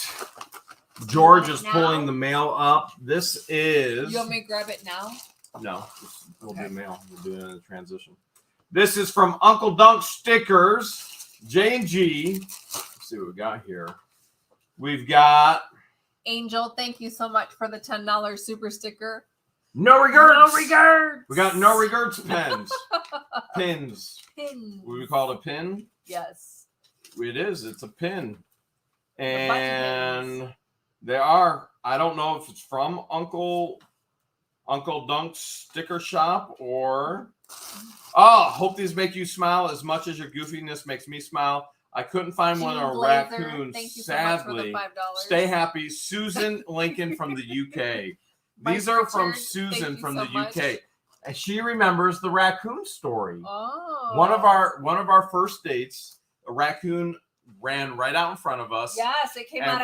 George is Now? pulling the mail up. This is. You want me to grab it now? No, we'll Okay. do mail. We'll do it in the transition. This is from Uncle Dunk Stickers, J&G. Let's see what we got here. We've got Angel, thank you so much for the $10 super sticker. No Regrets. No regrets. We got No Regrets pins. Pins. Pin. Would we call it a pin? Yes. It is. It's a pin. The And they are. I don't know if it's from Uncle Dunk's sticker shop or. Oh, hope these make you smile as much as your goofiness makes me smile. I couldn't find one Jean of Glazer, raccoons. thank you so much for the Sadly, $5. stay happy. Susan Lincoln from the UK. Mike These are from Richard, Susan thank you from so the much. UK. And she remembers the raccoon story. Oh. One of our first dates, a raccoon ran right out in front of us. Yes, it came out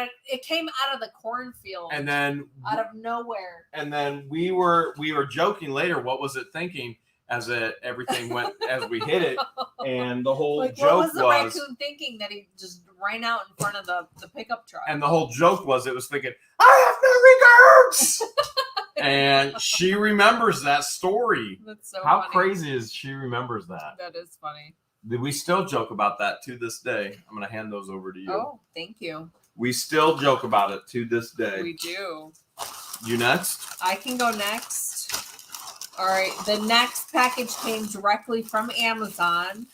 of the cornfield. And then out of nowhere. And then we were joking later. What was it thinking as everything went as we hit it? And the whole Like, joke what was the raccoon thinking that he just ran out in front of the pickup truck? And the whole joke was it was thinking, I have no regrets. And she remembers that story. That's so How funny. crazy is she remembers that? That is funny. We still joke about that to this day. I'm going to hand those over to you. Oh, thank you. We still joke about it to this day. We do. You next? I can go next. All right. The next package came directly from Amazon.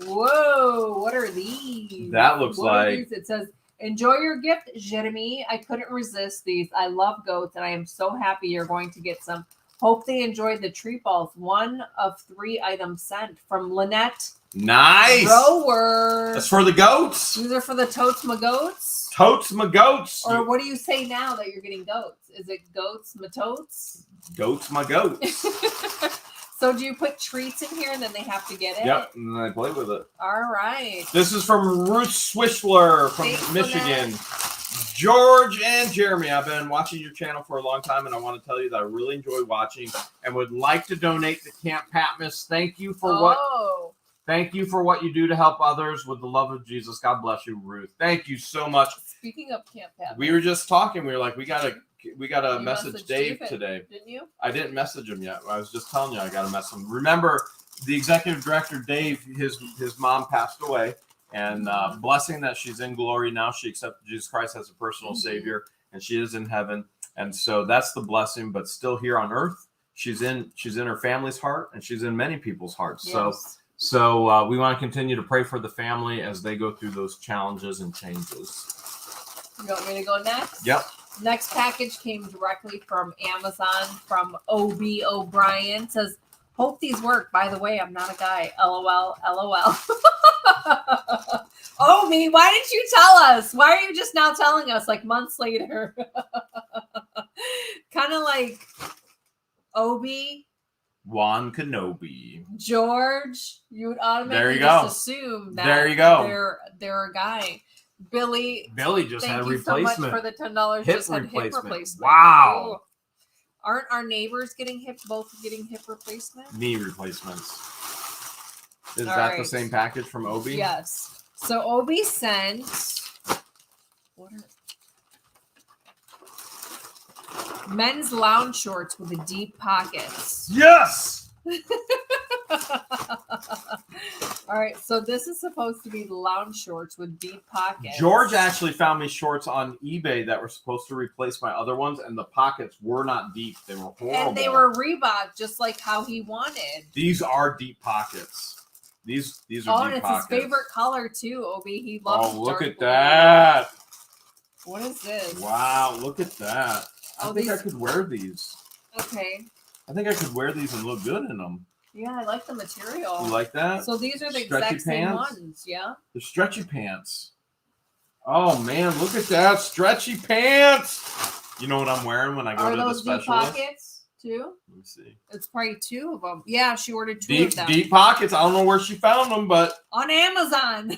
Whoa. What are these? That looks What are like... these? It says, enjoy your gift, Jeremy. I couldn't resist these. I love goats, and I am so happy you're going to get some. Hope they enjoyed the treat balls. 1 of 3 items sent from Lynette Nice. Rower. That's for the goats. These are for the Totes Ma Goats. Totes ma goats. Or what do you say now that you're getting goats? Is it goats ma totes? Goats my goats. So do you put treats in here and then they have to get it? Yep, and then I play with it. All right. This is from Ruth Swishler from Thanks, Michigan. George and Jeremy, I've been watching your channel for a long time, and I want to tell you that I really enjoy watching and would like to donate to Camp Patmos. Thank you for what you do to help others with the love of Jesus. God bless you, Ruth. Thank you so much. Speaking of Camp Patmos, We were just talking. We were like, we gotta You message messaged Dave David, today. didn't you? I didn't message him yet. I was just telling you I got to message him. Remember, the executive director, Dave, his mom passed away. And blessing that she's in glory now. She accepted Jesus Christ as a personal Savior, and she is in heaven. And so that's the blessing. But still here on earth, she's in her family's heart, and she's in many people's hearts. Yes. So we want to continue to pray for the family as they go through those challenges and changes. You want me to go next? Yep. Next package came directly from Amazon from O.B. O'Brien. It says, hope these work. By the way, I'm not a guy. LOL. LOL. Obi, why didn't you tell us? Why are you just now telling us like months later? Kind of like Obi, Juan Kenobi. George, you would automatically assume that they're a guy. Billy just had a replacement. Thank you so much for the $10. Hip just had replacement. Hip replacement. Wow. Ooh. Aren't our neighbors both getting hip replacement? Knee replacements. Is that the same package from Obi? Yes. So Obi sent men's lounge shorts with the deep pockets. Yes. All right, so this is supposed to be lounge shorts with deep pockets. George actually found me shorts on eBay that were supposed to replace my other ones, and the pockets were not deep. They were horrible. And they were Reebok, just like how he wanted. These are deep pockets. These are deep pockets. And it's his favorite color too, Obi. He loves look at blue. that. What is this? Wow, look at that. I think I could wear these. Okay. I think I could wear these and look good in them. Yeah, I like the material. You like that? So these are the stretchy exact same pants? ones, yeah? The stretchy pants. Oh, man, look at that. Stretchy pants. You know what I'm wearing when I go to the specialist? Are those deep pockets, too? Let me see. It's probably 2 of them. Yeah, she ordered 2 of them. Deep pockets. I don't know where she found them, but... On Amazon.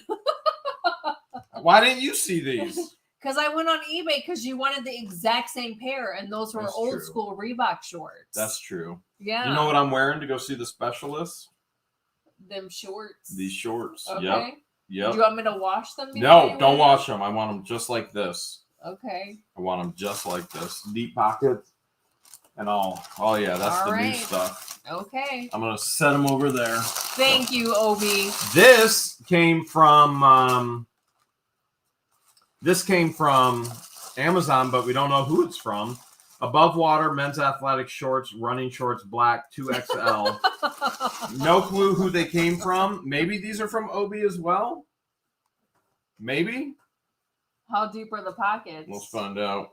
Why didn't you see these? Because I went on eBay because you wanted the exact same pair, and those were old school Reebok shorts. That's true. Yeah. You know what I'm wearing to go see the specialist? Them shorts. These shorts. Okay. Yep. Do you want me to wash them? No, don't wash them. I want them just like this. Okay. I want them just like this. Deep pockets. And all. Oh, yeah, that's the new stuff. Okay. I'm going to set them over there. Thank you, Obi. This came from Amazon, but we don't know who it's from. Above Water men's athletic shorts, running shorts, black, 2XL. No clue who they came from. Maybe these are from Obi as well. Maybe. How deep are the pockets? Let's find out.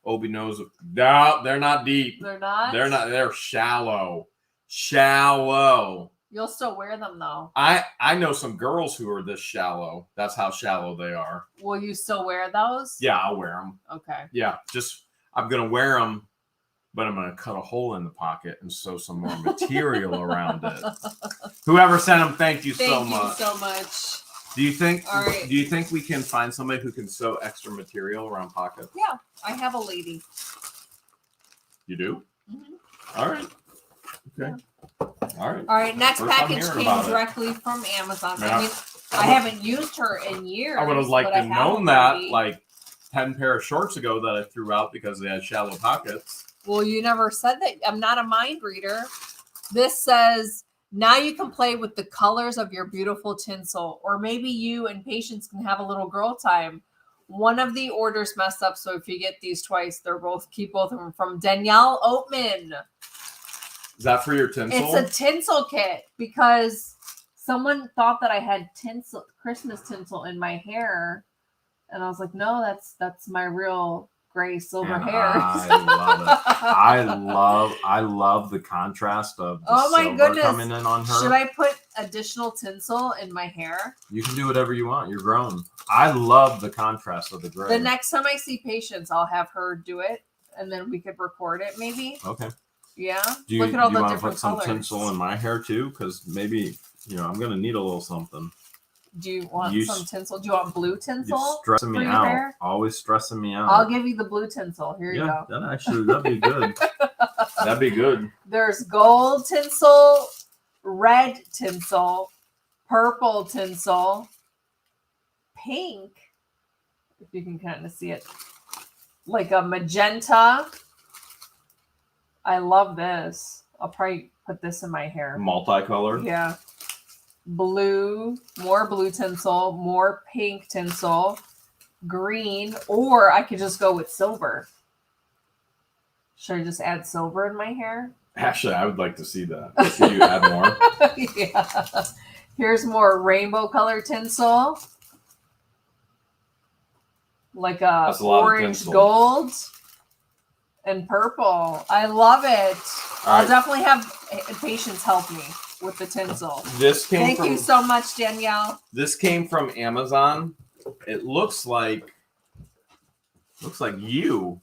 Obi knows. No, they're not deep. They're not? They're not. They're shallow. Shallow. You'll still wear them, though. I know some girls who are this shallow. That's how shallow they are. Will you still wear those? Yeah, I'll wear them. Okay. Yeah, I'm going to wear them, but I'm going to cut a hole in the pocket and sew some more material around it. Whoever sent them, thank you so much. Thank you so much. Do you think we can find somebody who can sew extra material around pockets? Yeah, I have a lady. You do? Mm-hmm. All right. Okay. Yeah. All right. Next package came directly from Amazon. Yeah. I mean, I haven't used her in years. I would have liked to have known that like 10 pair of shorts ago that I threw out because they had shallow pockets. Well, you never said that. I'm not a mind reader. This says, now you can play with the colors of your beautiful tinsel, or maybe you and Patience can have a little girl time. One of the orders messed up, so if you get these twice, keep both of them from Danielle Oatman. Is that for your tinsel? It's a tinsel kit because someone thought that I had Christmas tinsel in my hair, and I was like, no, that's my real gray silver hair. I love it. I love the contrast of the silver coming in on her. Should I put additional tinsel in my hair? You can do whatever you want. You're grown. I love the contrast of the gray. The next time I see Patience, I'll have her do it, and then we could record it maybe. Okay. Yeah. Look at all the different colors. Do you want to put some tinsel in my hair too? Because maybe, I'm going to need a little something. Do you want some tinsel? Do you want blue tinsel? You're stressing me out. Hair? Always stressing me out. I'll give you the blue tinsel. Here you go. That'd be good. That'd be good. There's gold tinsel, red tinsel, purple tinsel, pink, if you can kind of see it, like a magenta. I love this. I'll probably put this in my hair. Multicolored? Yeah. Blue, more blue tinsel, more pink tinsel, green, or I could just go with silver. Should I just add silver in my hair? Actually, I would like to see that. See you add more. Yeah. Here's more rainbow color tinsel. Like a orange gold. And purple. I love it. I'll definitely have Patience help me with the tinsel. Thank you so much, Danielle. This came from Amazon. It looks like you.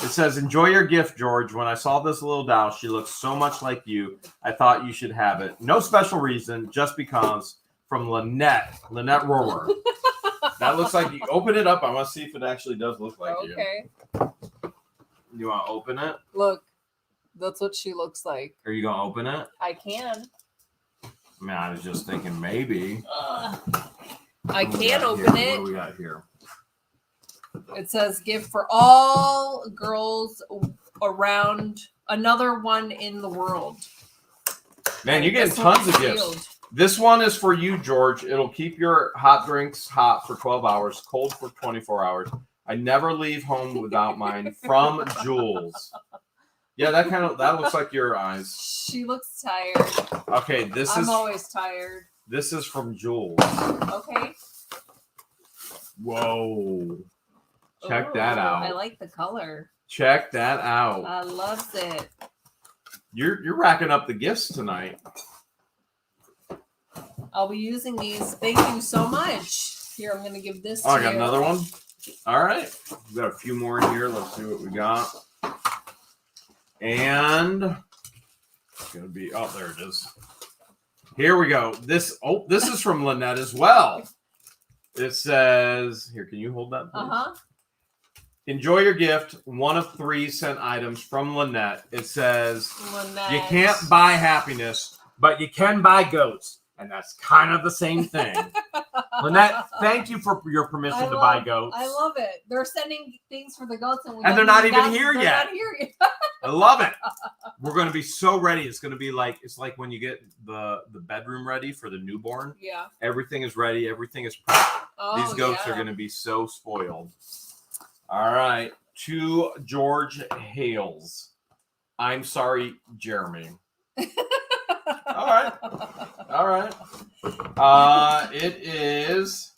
It says, enjoy your gift, George. When I saw this little doll, she looks so much like you. I thought you should have it. No special reason, just because. From Lynette Rower. That looks like you open it up. I want to see if it actually does look like you. Okay. You want to open it? Look, that's what she looks like. Are you going to open it? I can. I mean, I was just thinking maybe. I can't open it. What do we got here? It says gift for all girls around another one in the world. Man, you're getting tons of gifts. This one is for you, George. It'll keep your hot drinks hot for 12 hours, cold for 24 hours. I never leave home without mine. From Jules. Yeah, that looks like your eyes. She looks tired. Okay, I'm always tired. This is from Jules. Okay. Whoa. Check that out. I like the color. Check that out. I love it. You're racking up the gifts tonight. I'll be using these. Thank you so much. Here, I'm going to give this to you. I got another one. All right. We've got a few more in here. Let's see what we got. And it's going to be, there it is. Here we go. This is from Lynette as well. It says, here, can you hold that, please? Uh-huh. Enjoy your gift. One of 3 sent items from Lynette. It says, Lynette. You can't buy happiness, but you can buy goats. And that's kind of the same thing. Lynette, thank you for your permission to buy goats. I love it. They're sending things for the goats. And they're not even here yet. Not here yet. I love it. We're going to be so ready. It's going to be like, it's like when you get the bedroom ready for the newborn. Yeah. Everything is ready. Everything is prepped. These goats are going to be so spoiled. All right. To George Hales. I'm sorry, Jeremy. All right. It is.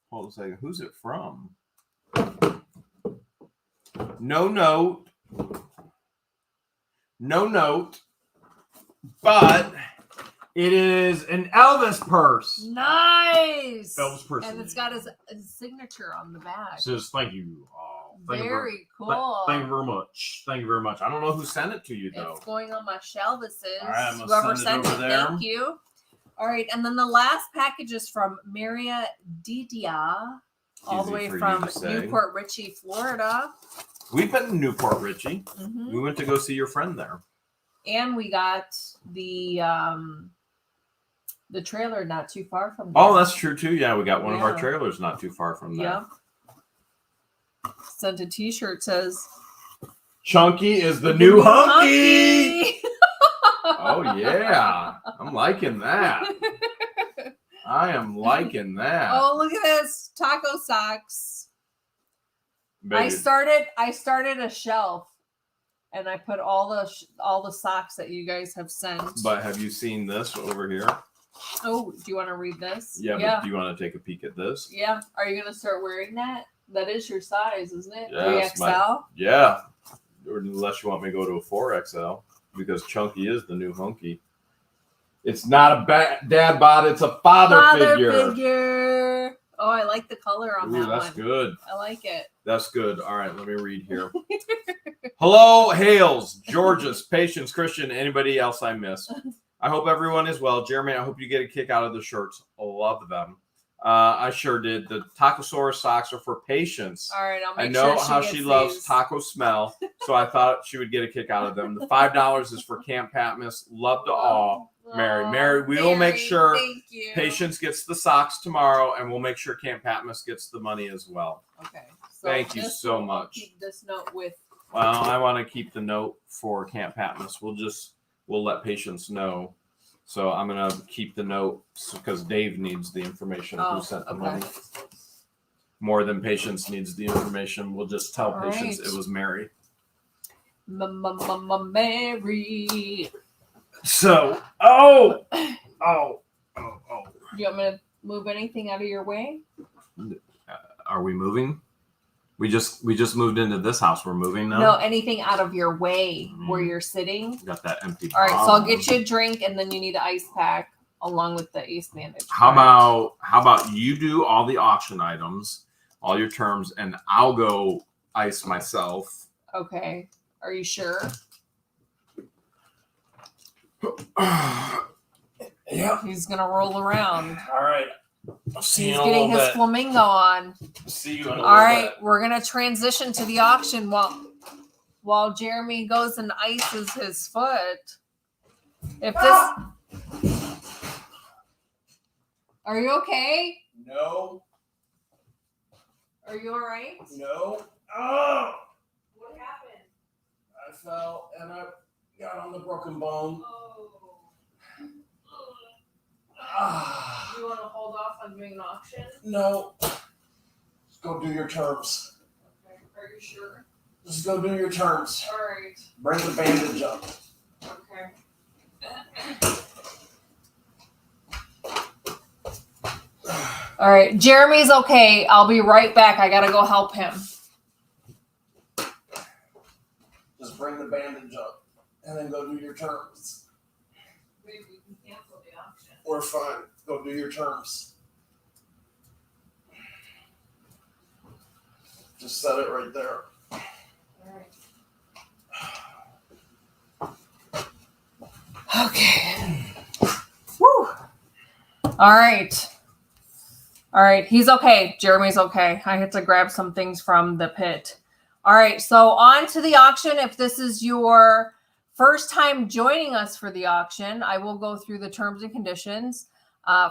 Hold on a second. Who's it from? No note. But it is an Elvis purse. Nice. Elvis purse. And it's got his signature on the back. It says thank you. Very cool. Thank you very much. Thank you very much. I don't know who sent it to you, though. It's going on my shelves. All right, I'm Whoever send it sent over it, there. thank you. All right, and then the last package is from Maria Didia, all the way from Newport Richey, Florida. We've been to Newport Richey. Mm-hmm. We went to go see your friend there. And we got the trailer not too far from there. Oh, that's true, too. Yeah, we got one of our trailers not too far from there. Yeah. Sent a t-shirt, says Chunky is the new hunky. Oh yeah, I'm liking that. I am liking that. Oh, look at this taco socks. Baby. I started a shelf, and I put all the socks that you guys have sent. But have you seen this over here? Oh, do you want to read this? Yeah. But do you want to take a peek at this? Yeah. Are you gonna start wearing that? That is your size, isn't it? Yeah, 3XL? Yeah. Or unless you want me to go to a 4XL, because Chunky is the new hunky. It's not a dad bod, it's a father figure. Oh, I like the color on that one. That's good. I like it. That's good. All right, let me read here. Hello, Hales, Georges, Patience, Christian, anybody else I missed. I hope everyone is well. Jeremy, I hope you get a kick out of the shirts. I love them. I sure did. The Tacosaurus socks are for Patience. All right, I'll make I know sure how she loves taco smell, so I thought she would get a kick out of them. The $5 is for Camp Patmos. Love to all. Mary, we will make sure Patience gets the socks tomorrow, and we'll make sure Camp Patmos gets the money as well. Okay. So thank you so much. I'll keep this note with. Well, I want to keep the note for Camp Patmos. We'll let Patience know. So I'm going to keep the note because Dave needs the information of who sent the money. More than Patience needs the information. We'll just tell Patience it was Mary. Mary. So, Do you want me to move anything out of your way? Are we moving? We just moved into this house. We're moving now. No, anything out of your way where you're sitting. Got that empty. All right, so I'll get you a drink, and then you need an ice pack along with the ace bandage. How about you do all the auction items, all your terms, and I'll go ice myself. Okay. Are you sure? Yeah. He's gonna roll around. All right. I'll see He's you in getting a little his bit. flamingo on. See you in a little All right, bit. we're gonna transition to the auction while Jeremy goes and ices his foot. If this, are you okay? No. Are you all right? No. Oh! What happened? I fell and I got on the broken bone. Oh. Ah. Do you want to hold off on doing an auction? No. Just go do your terms. Okay. Are you sure? Just go do your terms. All right. Bring the bandage up. Okay. All right. Jeremy's okay. I'll be right back. I gotta go help him. Just bring the bandage up and then go do your terms. Maybe we can cancel the auction. We're fine. Go do your terms. Just set it right there. Okay. Woo. All right. All right. He's okay. Jeremy's okay. I had to grab some things from the pit. All right. So on to the auction. If this is your first time joining us for the auction, I will go through the terms and conditions.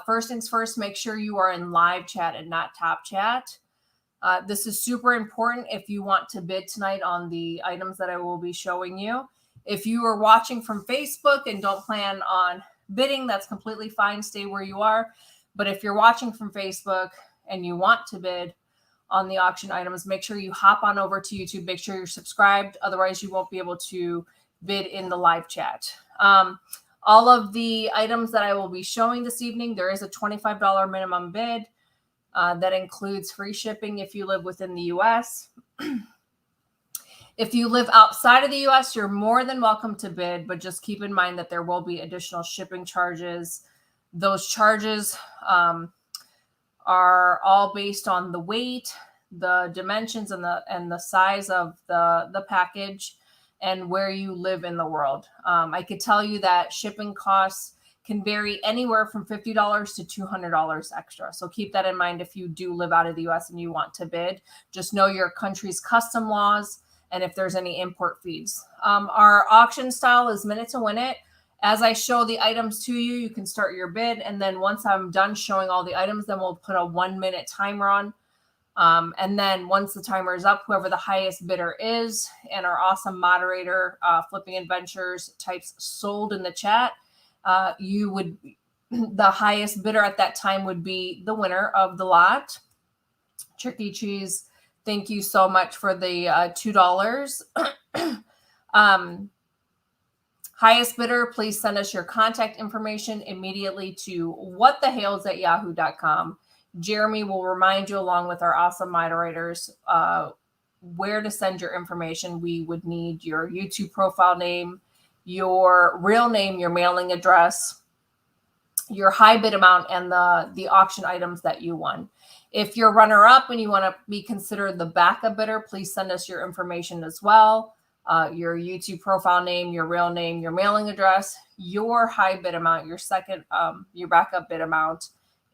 First things first, make sure you are in live chat and not top chat. This is super important if you want to bid tonight on the items that I will be showing you. If you are watching from Facebook and don't plan on bidding, that's completely fine. Stay where you are. But if you're watching from Facebook and you want to bid on the auction items, make sure you hop on over to YouTube. Make sure you're subscribed. Otherwise, you won't be able to bid in the live chat. All of the items that I will be showing this evening, there is a $25 minimum bid. That includes free shipping if you live within the U.S. If you live outside of the U.S., you're more than welcome to bid, but just keep in mind that there will be additional shipping charges. Those charges are all based on the weight, the dimensions, and the size of the package and where you live in the world. I could tell you that shipping costs can vary anywhere from $50 to $200 extra. So keep that in mind if you do live out of the U.S. and you want to bid. Just know your country's custom laws and if there's any import fees. Our auction style is minute to win it. As I show the items to you, you can start your bid. And then once I'm done showing all the items, then we'll put a 1-minute timer on. And then once the timer is up, whoever the highest bidder is and our awesome moderator, Flipping Adventures, types sold in the chat, the highest bidder at that time would be the winner of the lot. Tricky Cheese, thank you so much for the $2. Highest bidder, please send us your contact information immediately to whatthehales@yahoo.com. Jeremy will remind you, along with our awesome moderators, where to send your information. We would need your YouTube profile name, your real name, your mailing address, your high bid amount, and the auction items that you won. If you're runner-up and you want to be considered the backup bidder, please send us your information as well. Your YouTube profile name, your real name, your mailing address, your high bid amount, your backup bid amount,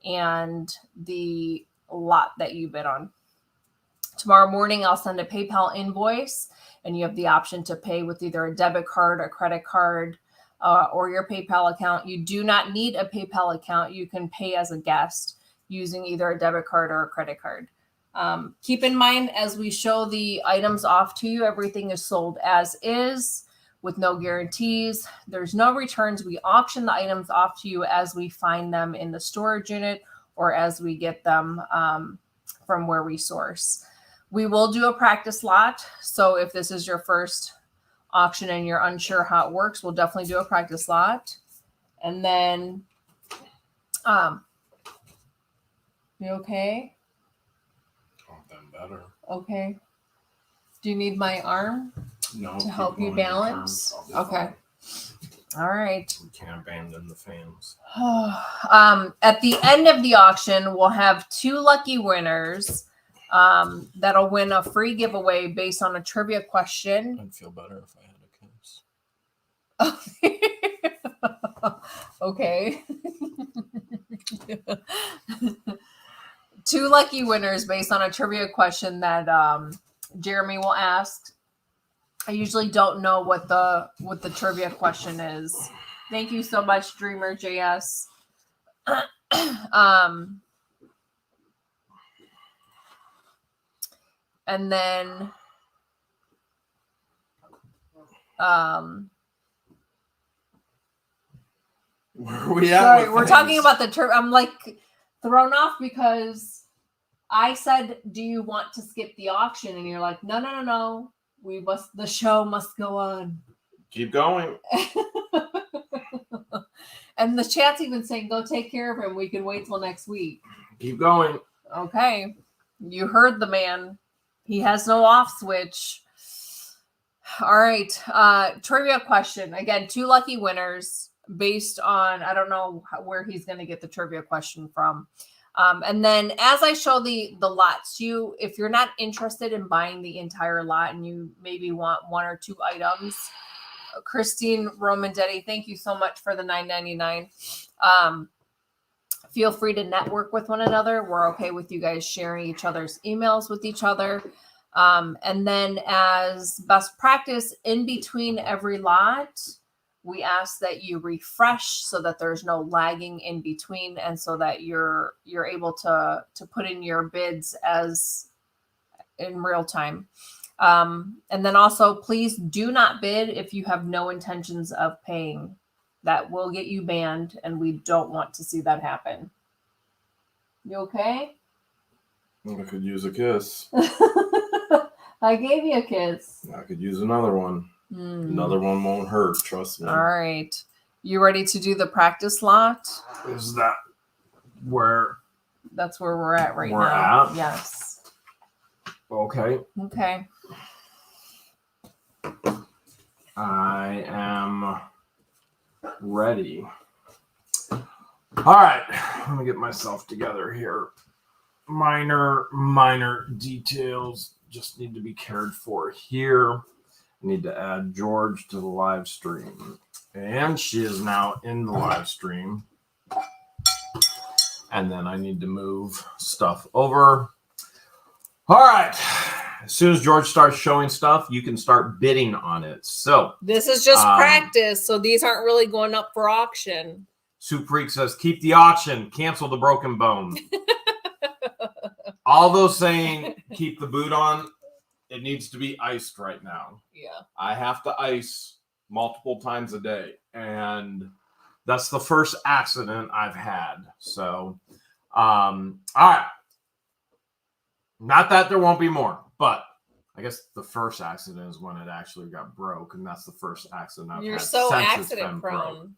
and the lot that you bid on. Tomorrow morning, I'll send a PayPal invoice, and you have the option to pay with either a debit card, a credit card, or your PayPal account. You do not need a PayPal account. You can pay as a guest using either a debit card or a credit card. Keep in mind, as we show the items off to you, everything is sold as is with no guarantees. There's no returns. We auction the items off to you as we find them in the storage unit or as we get them from where we source. We will do a practice lot. So if this is your first auction and you're unsure how it works, we'll definitely do a practice lot. And then, you okay? Something better. Okay. Do you need my arm to help you balance? Okay. All right. We can't abandon the fans. At the end of the auction, we'll have 2 lucky winners. that'll win a free giveaway based on a trivia question. I'd feel better if I had a kiss. Okay. 2 lucky winners based on a trivia question that Jeremy will ask. I usually don't know what the trivia question is. Thank you so much, Dreamer JS. And then where are we at? Sorry, we're talking about the I'm like thrown off because I said, "Do you want to skip the auction?" And you're like, "No. The show must go on." Keep going. And the chat's even saying, "Go take care of him. We can wait till next week." Keep going. Okay. You heard the man. He has no off switch. All right. Trivia question. Again, 2 lucky winners based on, I don't know where he's going to get the trivia question from. And then as I show the lots, if you're not interested in buying the entire lot and you maybe want 1 or 2 items, Christine Romandetti, thank you so much for the $9.99. Feel free to network with one another. We're okay with you guys sharing each other's emails with each other. And then as best practice, in between every lot, we ask that you refresh so that there's no lagging in between and so that you're able to put in your bids as in real time. And then also, please do not bid if you have no intentions of paying. That will get you banned, and we don't want to see that happen. You okay? I could use a kiss. I gave you a kiss. I could use another one. Another one won't hurt, trust me. All right. You ready to do the practice lot? Is that where? That's where we're at right now. We're at? Yes. Okay. Okay. I am ready. All right. Let me get myself together here. Minor details just need to be cared for here. I need to add George to the live stream. And she is now in the live stream. And then I need to move stuff over. All right. As soon as George starts showing stuff, you can start bidding on it. So this is just practice. So these aren't really going up for auction. Soup Freak says, keep the auction, cancel the broken bone. All those saying keep the boot on, it needs to be iced right now. Yeah. I have to ice multiple times a day. And that's the first accident I've had. So, all right. Not that there won't be more, but I guess the first accident is when it actually got broke. And that's the first accident I've had. You're so since accident prone.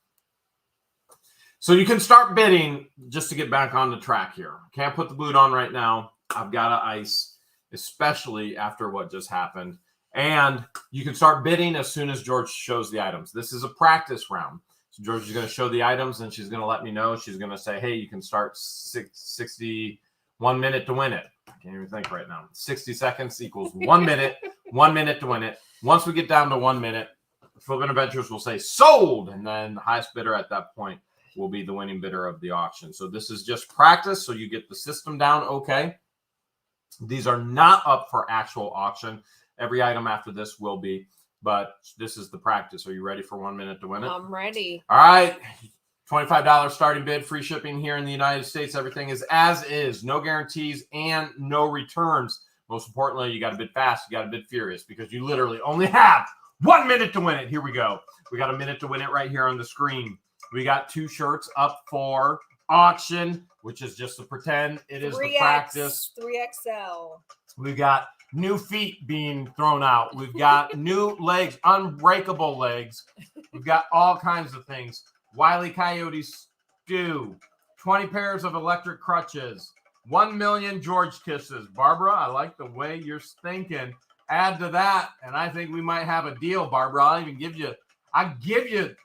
So you can start bidding just to get back on the track here. Can't put the boot on right now. I've got to ice, especially after what just happened. And you can start bidding as soon as George shows the items. This is a practice round. So George is going to show the items, and she's going to let me know. She's going to say, hey, you can start 61 minute to win it. I can't even think right now. 60 seconds equals 1 minute, 1 minute to win it. Once we get down to 1 minute, Flippin' Adventures will say sold, and then the highest bidder at that point will be the winning bidder of the auction. So this is just practice, so you get the system down okay. These are not up for actual auction. Every item after this will be, but this is the practice. Are you ready for 1 minute to win it? I'm ready. All right. $25 starting bid, free shipping here in the United States. Everything is as is, no guarantees and no returns. Most importantly, you got to bid fast. You got to bid furious because you literally only have 1 minute to win it. Here we go. We got a minute to win it right here on the screen. We got 2 shirts up for auction, which is just to pretend it is the practice. 3XL. We've got new feet being thrown out. We've got new legs, unbreakable legs. We've got all kinds of things. Wile E. Coyote stew, 20 pairs of electric crutches, 1 million George kisses. Barbara, I like the way you're thinking. Add to that, and I think we might have a deal, Barbara. I'll give you,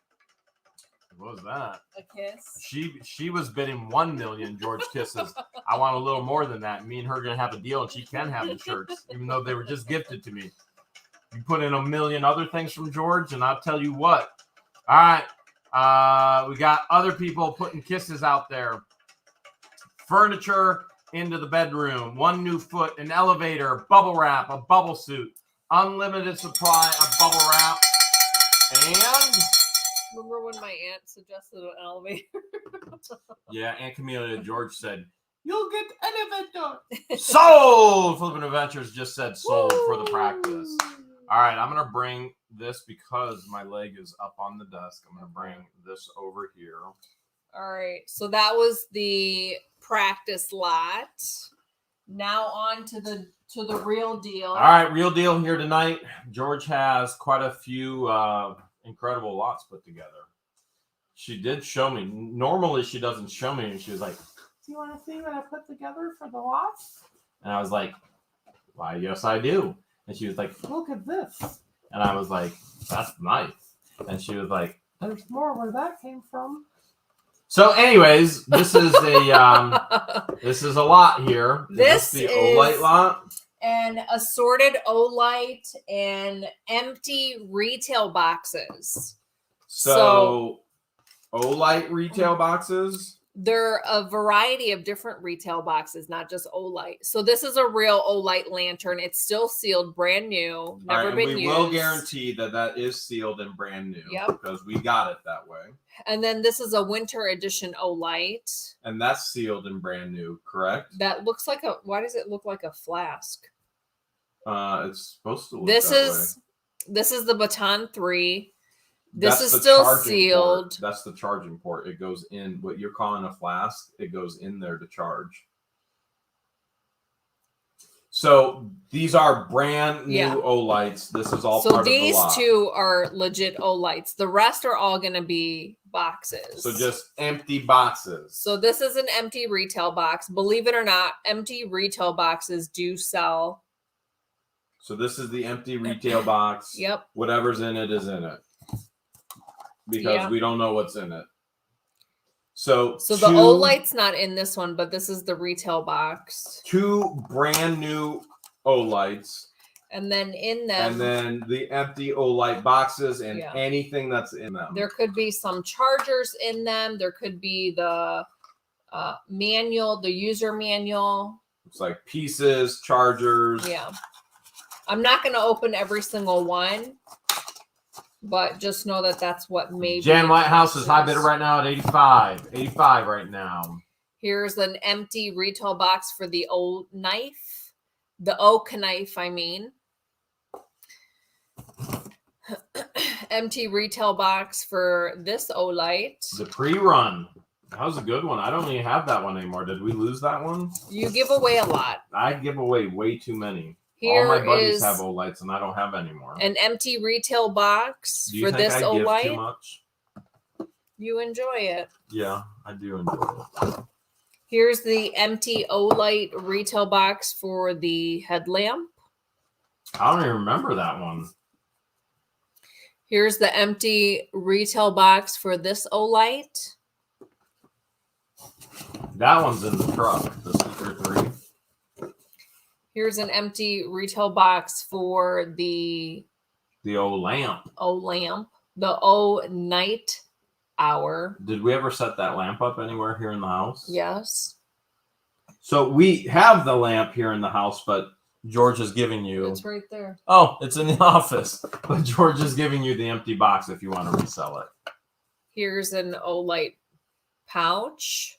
what was that? A kiss. She was bidding 1 million George kisses. I want a little more than that. Me and her are going to have a deal, and she can have the shirts, even though they were just gifted to me. You put in a million other things from George, and I'll tell you what. All right. We got other people putting kisses out there. Furniture into the bedroom. 1 new foot, an elevator, bubble wrap, a bubble suit, unlimited supply of bubble wrap, and... Remember when my aunt suggested an elevator? Yeah, Aunt Camelia George said, "You'll get elevator." Sold! Flippin' Adventures just said sold for the practice. All right, I'm going to bring this because my leg is up on the desk. I'm going to bring this over here. All right, so that was the practice lot. Now on to the real deal. All right, real deal here tonight. George has quite a few incredible lots put together. She did show me. Normally, she doesn't show me, and she was like, "Do you want to see what I put together for the lots?" And I was like, "Why, yes, I do." And she was like, "Look at this." And I was like, "That's nice." And she was like, "There's more where that came from." So, anyways, this is a this is a lot here. This is the OLIGHT lot. And assorted OLIGHT and empty retail boxes. So OLIGHT retail boxes. They're a variety of different retail boxes, not just OLIGHT. So this is a real OLIGHT lantern. It's still sealed, brand new, never been used. We will guarantee that is sealed and brand new. Yep. Because we got it that way. And then this is a winter edition OLIGHT. And that's sealed and brand new, correct? That looks like why does it look like a flask? It's supposed to look that way. This is the Baton 3. This is still sealed. Port. That's the charging port. It goes in. What you're calling a flask, it goes in there to charge. So these are brand new OLIGHTs. This is all part of the lot. So these two are legit OLIGHTs. The rest are all going to be boxes. So just empty boxes. So this is an empty retail box. Believe it or not, empty retail boxes do sell. So this is the empty retail box. Yep. Whatever's in it is in it. Because we don't know what's in it. So the OLIGHT's not in this one, but this is the retail box. 2 brand new OLIGHTs. And then in them. And then the empty OLIGHT boxes and anything that's in them. There could be some chargers in them. There could be the manual, the user manual. It's like pieces, chargers. Yeah. I'm not going to open every single one. But just know that that's what maybe. Jan Whitehouse is high bidder right now at 85. 85 right now. Here's an empty retail box for the old knife. The oak knife, I mean. Empty retail box for this OLIGHT. The pre-run. That was a good one. I don't even have that one anymore. Did we lose that one? You give away a lot. I give away way too many. Here all my buddies have OLIGHTs and I don't have any more. An empty retail box for this OLIGHT. Too much? You enjoy it. Yeah, I do enjoy it. Here's the empty OLIGHT retail box for the headlamp. I don't even remember that one. Here's the empty retail box for this OLIGHT. That one's in the truck, the Seeker 3. Here's an empty retail box for the O lamp. O lamp. The O night hour. Did we ever set that lamp up anywhere here in the house? Yes. So we have the lamp here in the house, but George is giving you... It's right there. Oh, it's in the office. But George is giving you the empty box if you want to resell it. Here's an OLIGHT pouch.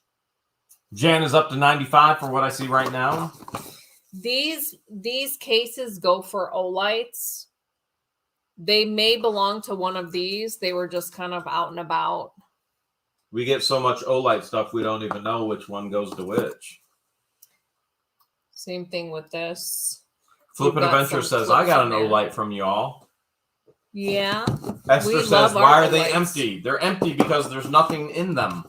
Jan is up to 95 for what I see right now. These cases go for OLIGHTs. They may belong to one of these. They were just kind of out and about. We get so much OLIGHT stuff, we don't even know which one goes to which. Same thing with this. Flippin' Adventure says, I got an OLIGHT from y'all. Yeah. Esther says, why are they empty? They're empty because there's nothing in them.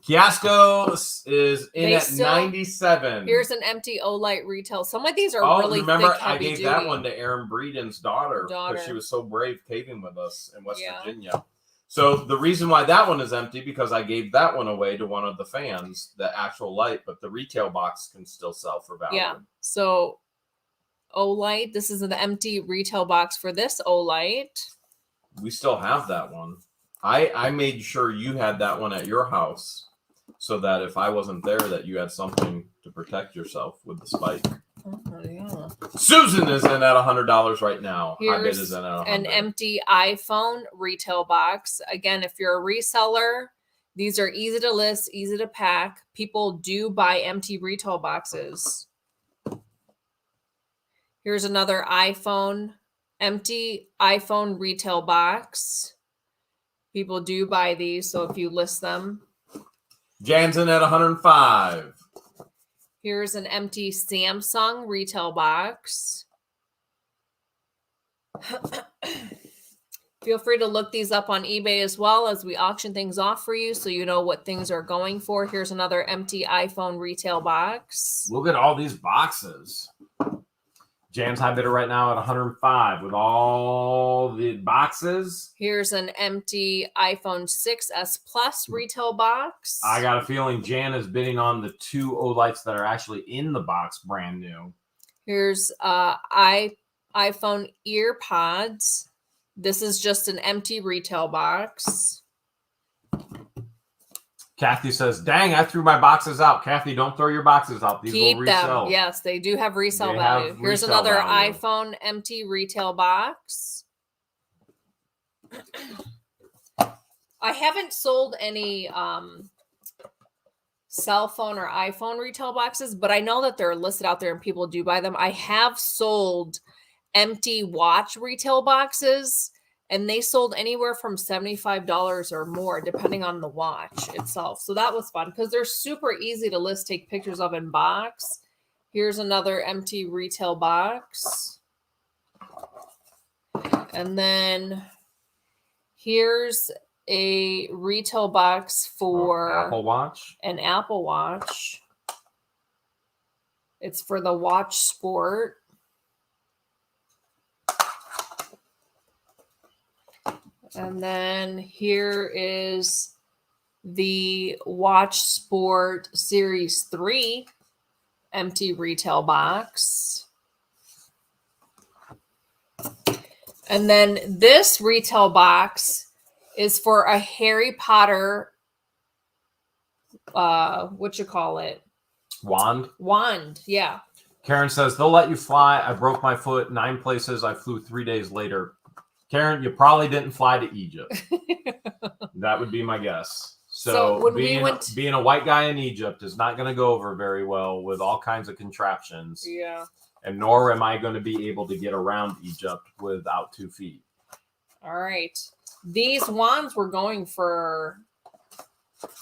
Kiosco is in at 97. Here's an empty OLIGHT retail. Some of these are really remember, thick, heavy I gave duty. that one to Aaron Breeden's daughter because she was so brave caving with us in West Virginia. So the reason why that one is empty, because I gave that one away to one of the fans, the actual light, but the retail box can still sell for value. Yeah. So OLIGHT, this is an empty retail box for this OLIGHT. We still have that one. I made sure you had that one at your house so that if I wasn't there, that you had something to protect yourself with the spike. Oh, yeah. Susan is in at $100 right now. High bid Here's is in at $100. an empty iPhone retail box. Again, if you're a reseller, these are easy to list, easy to pack. People do buy empty retail boxes. Here's another empty iPhone retail box. People do buy these, so if you list them. Jan's in at 105. Here's an empty Samsung retail box. Feel free to look these up on eBay as well as we auction things off for you so you know what things are going for. Here's another empty iPhone retail box. Look at all these boxes. Jan's high bidder right now at 105 with all the boxes. Here's an empty iPhone 6s Plus retail box. I got a feeling Jan is bidding on the 2 OLights that are actually in the box brand new. Here's iPhone ear pods. This is just an empty retail box. Kathy says, dang, I threw my boxes out. Kathy, don't throw your boxes out. These Keep will resell. them. Yes, they do have resale They value. have Here's resale another value. iPhone empty retail box. I haven't sold any cell phone or iPhone retail boxes, but I know that they're listed out there and people do buy them. I have sold empty watch retail boxes, and they sold anywhere from $75 or more, depending on the watch itself. So that was fun because they're super easy to list, take pictures of, in box. Here's another empty retail box. And then here's a retail box for Apple Watch. an Apple Watch. It's for the Watch Sport. And then here is the Watch Sport Series 3 empty retail box. And then this retail box is for a Harry Potter, what you call it? Wand. Wand, yeah. Karen says, they'll let you fly. I broke my foot 9 places. I flew 3 days later. Karen, you probably didn't fly to Egypt. That would be my guess. So when being a white guy in Egypt is not going to go over very well with all kinds of contraptions. Yeah. And nor am I going to be able to get around Egypt without 2 feet. All right. These wands were going for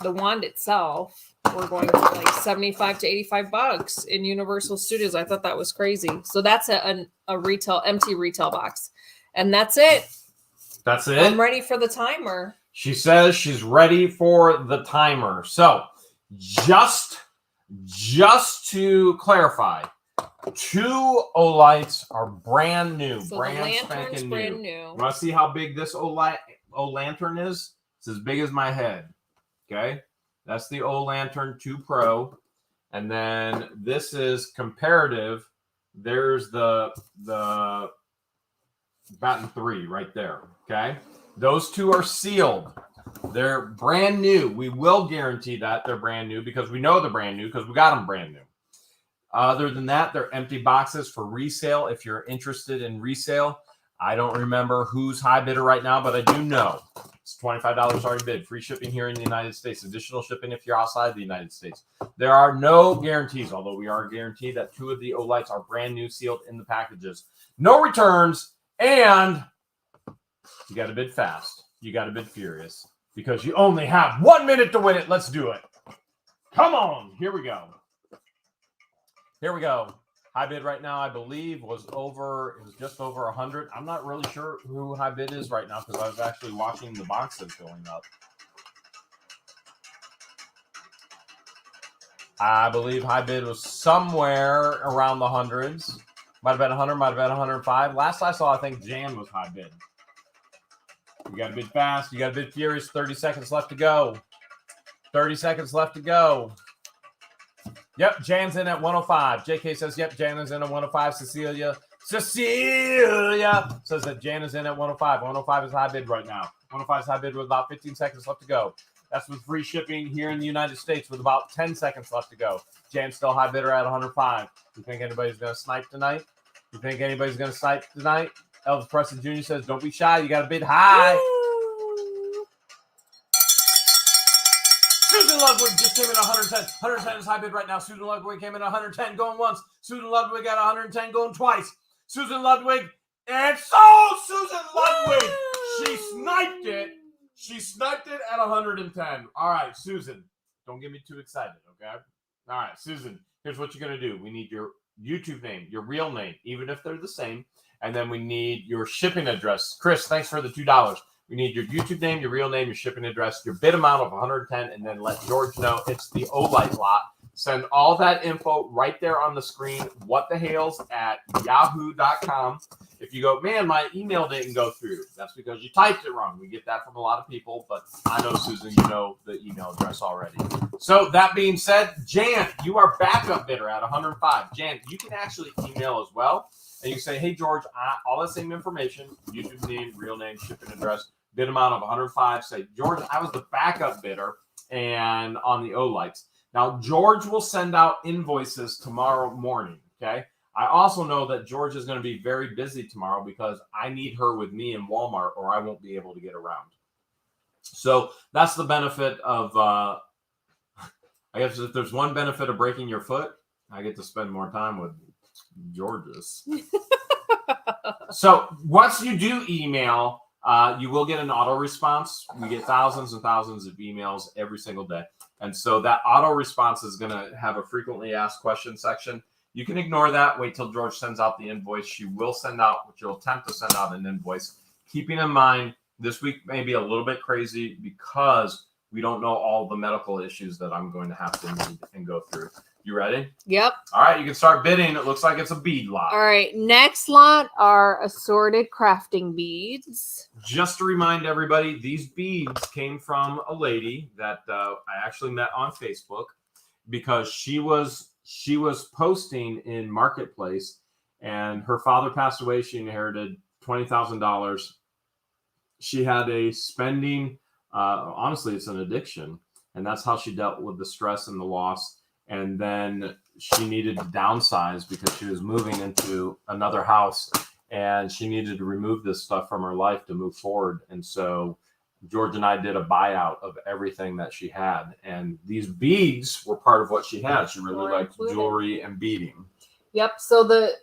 the wand itself. We're going for like $75 to $85 in Universal Studios. I thought that was crazy. So that's a empty retail box. And that's it. That's it. I'm ready for the timer. She says she's ready for the timer. So just to clarify, 2 OLights are brand new. So brand the lantern's spanking brand new. new. You want to see how big this O-lantern is? It's as big as my head. Okay. That's the O-Lantern 2 Pro. And then this is comparative. There's the Baton 3 right there. Okay. Those 2 are sealed. They're brand new. We will guarantee that they're brand new because we know they're brand new because we got them brand new. Other than that, they're empty boxes for resale. If you're interested in resale, I don't remember who's high bidder right now, but I do know it's $25 already bid. Free shipping here in the United States. Additional shipping if you're outside the United States. There are no guarantees, although we are guaranteed that 2 of the OLights are brand new, sealed in the packages. No returns, and you got to bid fast. You got to bid furious because you only have 1 minute to win it. Let's do it. Come on. Here we go. Here we go. High bid right now, I believe, was just over 100. I'm not really sure who high bid is right now because I was actually watching the boxes going up. I believe high bid was somewhere around the hundreds. Might have been 100, might have been 105. Last I saw, I think Jan was high bid. You got to bid fast. You got to bid furious. 30 seconds left to go. 30 seconds left to go. Yep, Jan's in at 105. JK says, yep, Jan is in at 105. Cecilia says that Jan is in at 105. 105 is high bid right now. 105 is high bid with about 15 seconds left to go. That's with free shipping here in the United States with about 10 seconds left to go. Jan's still high bidder at 105. You think anybody's going to snipe tonight? You think anybody's going to snipe tonight? Elvis Preston Jr. says, don't be shy. You got to bid high. Susan Ludwig just came in at 110. 110 is high bid right now. Susan Ludwig came in at 110 going once. Susan Ludwig at 110 going twice. Susan Ludwig. And sold Susan Ludwig. She sniped it. She sniped it at 110. All right, Susan. Don't get me too excited, okay? All right, Susan, here's what you're going to do. We need your YouTube name, your real name, even if they're the same. And then we need your shipping address. Chris, thanks for the $2. We need your YouTube name, your real name, your shipping address, your bid amount of 110, and then let George know it's the OLIGHT lot. Send all that info right there on the screen, whatthehales@yahoo.com. If you go, man, my email didn't go through, that's because you typed it wrong. We get that from a lot of people, but I know, Susan, you know the email address already. So that being said, Jan, you are backup bidder at 105. Jan, you can actually email as well. And you say, hey, George, all the same information, YouTube name, real name, shipping address, bid amount of 105. Say, George, I was the backup bidder and on the OLIGHTs. Now, George will send out invoices tomorrow morning, okay? I also know that George is going to be very busy tomorrow because I need her with me in Walmart or I won't be able to get around. So that's the benefit of, I guess if there's one benefit of breaking your foot, I get to spend more time with George's. So once you do email, you will get an auto response. We get thousands and thousands of emails every single day. And so that auto response is going to have a frequently asked questions section. You can ignore that. Wait till George sends out the invoice. She will send out, she'll attempt to send out an invoice. Keeping in mind, this week may be a little bit crazy because we don't know all the medical issues that I'm going to have to need and go through. You ready? Yep. All right, you can start bidding. It looks like it's a bead lot. All right, next lot are assorted crafting beads. Just to remind everybody, these beads came from a lady that I actually met on Facebook because she was posting in Marketplace, and her father passed away. She inherited $20,000. She had a spending, honestly, it's an addiction, and that's how she dealt with the stress and the loss. And then she needed to downsize because she was moving into another house and she needed to remove this stuff from her life to move forward. And so George and I did a buyout of everything that she had. And these beads were part of what she had. She really liked jewelry and beading. Yep. So the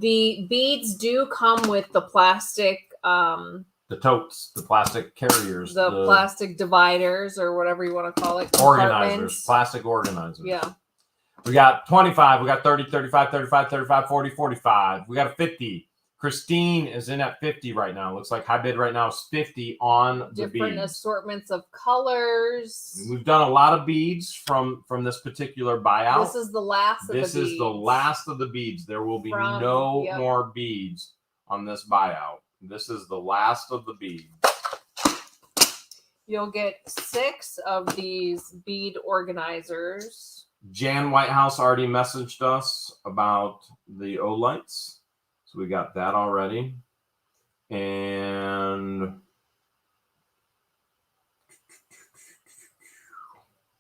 beads do come with the plastic, the totes, the plastic carriers, the plastic dividers, or whatever you want to call it. Organizers, plastic organizers. Yeah. We got 25, we got 30, 35, 35, 35, 40, 45. We got a 50. Christine is in at 50 right now. Looks like high bid right now is 50 on the beads. Different assortments of colors. We've done a lot of beads from this particular buyout. This is the last of the beads. This is the last of the beads. There will be no more beads on this buyout. This is the last of the beads. You'll get 6 of these bead organizers. Jan Whitehouse already messaged us about the OLIGHTs. So we got that already. And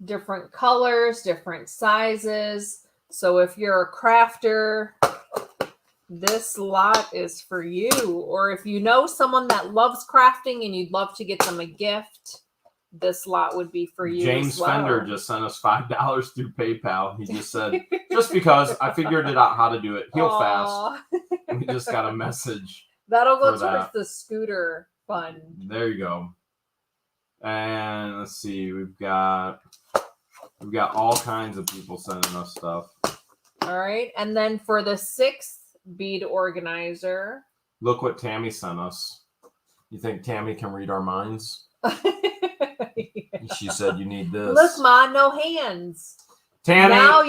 different colors, different sizes. So if you're a crafter, this lot is for you. Or if you know someone that loves crafting and you'd love to get them a gift, this lot would be for you. James as well. Fender just sent us $5 through PayPal. He just said, just because I figured it out how to do it. Heal fast. We just got a message. That'll go towards the scooter fund. There you go. And let's see, we've got all kinds of people sending us stuff. All right. And then for the 6th bead organizer. Look what Tammy sent us. You think Tammy can read our minds? Yeah. She said you need this. Look, Ma, no hands. Tammy, now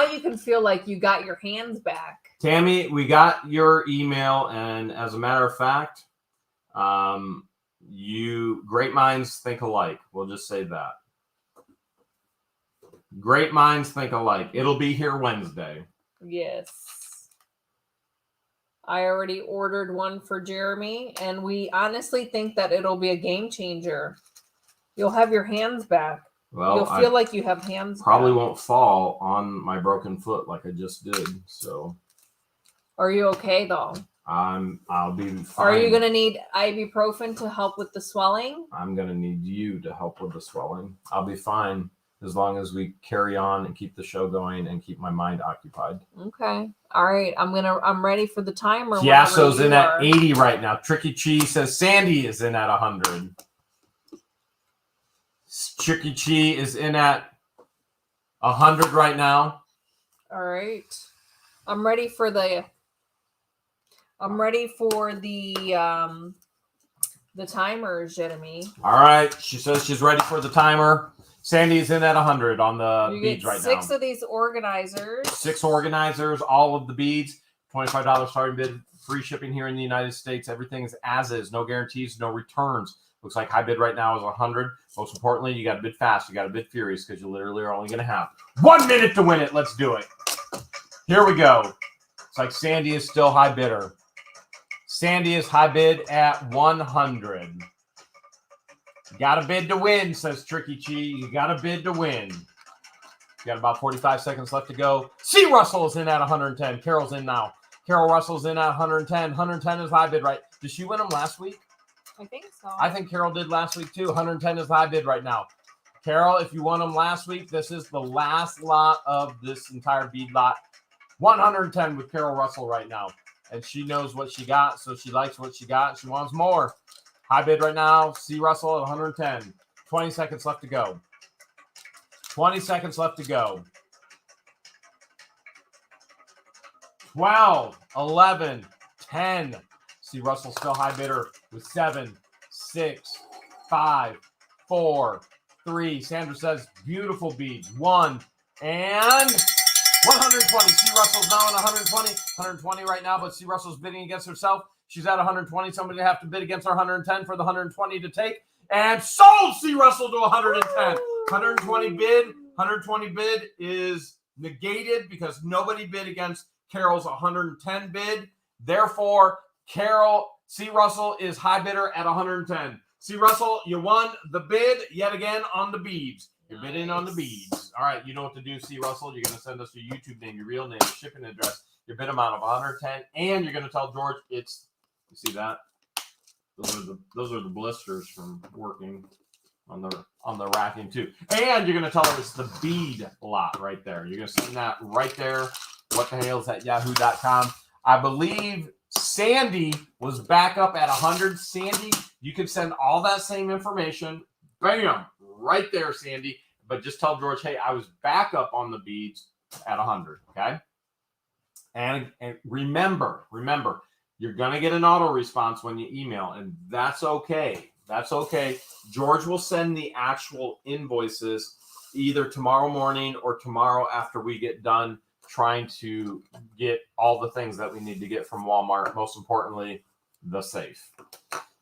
you can feel like you got your hands back. Tammy, we got your email, and as a matter of fact, Great minds think alike. We'll just say that. Great minds think alike. It'll be here Wednesday. Yes. I already ordered one for Jeremy, and we honestly think that it'll be a game changer. You'll have your hands back. Well, you'll feel like you have hands probably back. won't fall on my broken foot like I just did. So, are you okay though? I'll be fine. Are you gonna need ibuprofen to help with the swelling? I'm gonna need you to help with the swelling. I'll be fine as long as we carry on and keep the show going and keep my mind occupied. Okay. All right. I'm ready for the timer. Kiaso's in at 80 right now. Tricky Chi says Sandy is in at 100. Tricky Chi is in at 100 right now. All right. I'm ready for the timer, Jeremy. All right. She says she's ready for the timer. Sandy's in at 100 on the beads right now. 6 of these organizers. 6 organizers, all of the beads. $25 starting bid. Free shipping here in the United States. Everything is as is. No guarantees, no returns. Looks like high bid right now is 100. Most importantly, you got to bid fast. You got to bid furious because you literally are only going to have 1 minute to win it. Let's do it. Here we go. It's like Sandy is still high bidder. Sandy is high bid at 100. You got to bid to win, says Tricky Chi. You got to bid to win. You got about 45 seconds left to go. C. Russell is in at 110. Carol's in now. Carol Russell's in at 110. 110 is high bid, right? Did she win them last week? I think so. I think Carol did last week too. 110 is high bid right now. Carol, if you won them last week, this is the last lot of this entire bead lot. 110 with Carol Russell right now. And she knows what she got, so she likes what she got. She wants more. High bid right now. C. Russell at 110. 20 seconds left to go. 20 seconds left to go. 12, 11, 10. C. Russell still high bidder with 7, 6, 5, 4, 3. Sandra says beautiful beads. 1 and 120. C. Russell's now on 120. 120 right now, but C. Russell's bidding against herself. She's at 120. Somebody have to bid against her 110 for the 120 to take. And sold C. Russell to 110. 120 bid. 120 bid is negated because nobody bid against Carol's 110 bid. Therefore, C. Russell is high bidder at 110. C. Russell, you won the bid yet again on the beads. You're bidding on the beads. All right, you know what to do, C. Russell. You're going to send us your YouTube name, your real name, your shipping address, your bid amount of 110, and you're going to tell George it's. You see that? Those are the blisters from working on the racking too. And you're going to tell her it's the bead lot right there. You're going to send that right there. whatthehales@yahoo.com. I believe Sandy was back up at 100. Sandy, you can send all that same information. Bam! Right there, Sandy. But just tell George, hey, I was back up on the beads at 100. Okay? And remember, you're going to get an auto response when you email, and that's okay. That's okay. George will send the actual invoices either tomorrow morning or tomorrow after we get done trying to get all the things that we need to get from Walmart. Most importantly, the safe.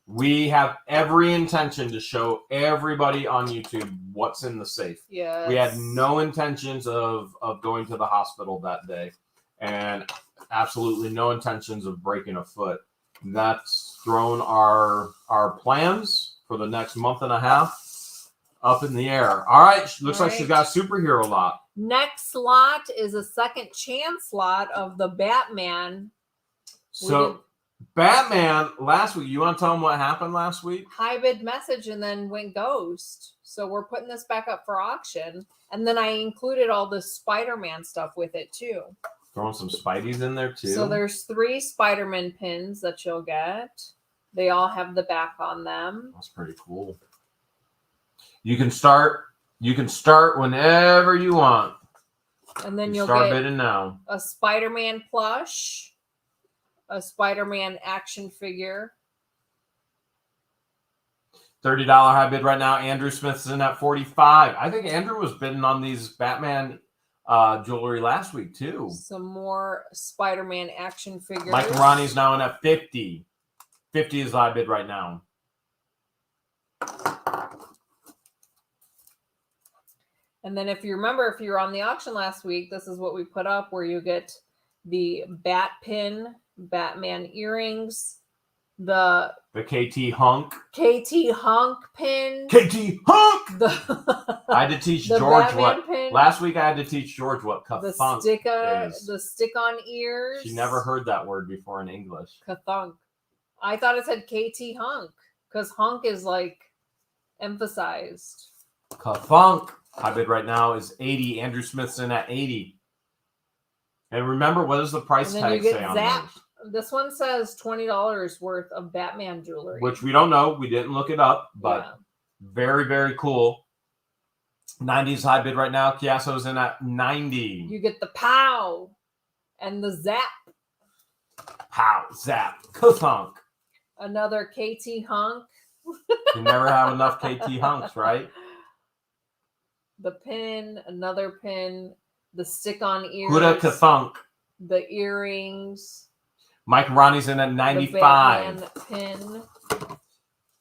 We have every intention to show everybody on YouTube what's in the safe. Yes. We had no intentions of going to the hospital that day, and absolutely no intentions of breaking a foot. That's thrown our plans for the next month and a half up in the air. All right, looks like she's got a superhero lot. Next lot is a second chance lot of the Batman. So Batman last week, you want to tell them what happened last week? High bid message and then went ghost. So we're putting this back up for auction. And then I included all the Spider-Man stuff with it too. Throwing some Spideys in there too. So there's 3 Spider-Man pins that you'll get. They all have the back on them. That's pretty cool. You can start whenever you want. And then you'll start get bidding now. A Spider-Man plush, a Spider-Man action figure. $30 high bid right now. Andrew Smith's in at 45. I think Andrew was bidding on these Batman jewelry last week too. Some more Spider-Man action figures. Mike Ronnie's now in at 50. 50 is high bid right now. And then if you remember, if you were on the auction last week, this is what we put up, where you get the bat pin, Batman earrings, the KT Hunk. KT Hunk pin. KT Hunk! The I had to teach the George Batman what. pin, Last week I had to teach George what the kathunk is. the stick on ears. She never heard that word before in English. Kathunk. I thought it said KT Hunk because hunk is like emphasized. Kathunk. High bid right now is 80. Andrew Smith's in at 80. And remember, what does the price tag say on those? This one says $20 worth of Batman jewelry. Which we don't know. We didn't look it up, but very, very cool. 90's high bid right now. Chiasso's in at 90. You get the pow and the zap. Pow, zap, kathunk. Another KT Hunk. You never have enough KT Hunks, right? The pin, another pin, the stick on ears. Huda kathunk. The earrings. Mike Ronnie's in at 95. The Batman pin.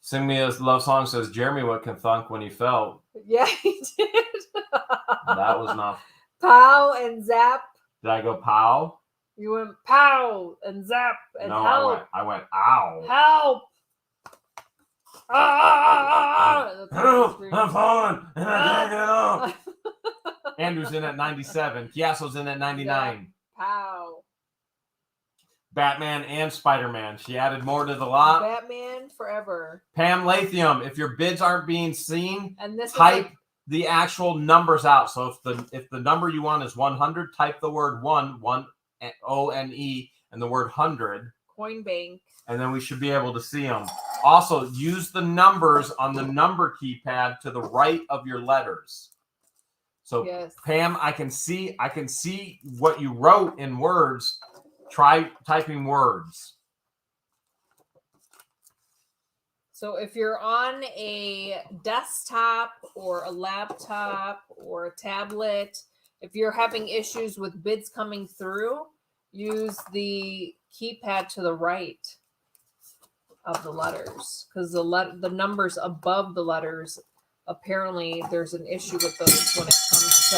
Sing Me a Love Song says Jeremy went kathunk when he fell. Yeah, he did. That was not. Pow and zap. Did I go pow? You went pow and zap and no, help. I went ow. Help. Help! I'm falling and I can't get up. Andrew's in at 97. Chiasso's in at 99. Pow. Batman and Spider-Man. She added more to the lot. Batman forever. Pam Lathium. If your bids aren't being seen, and this type the actual numbers out. So if the number you want is 100, type the word one O-N-E, and the word 100. Coin bank. And then we should be able to see them. Also, use the numbers on the number keypad to the right of your letters. So, yes. Pam, I can see what you wrote in words. Try typing words. So if you're on a desktop or a laptop or a tablet, if you're having issues with bids coming through, use the keypad to the right of the letters, because the numbers above the letters, apparently there's an issue with those when it comes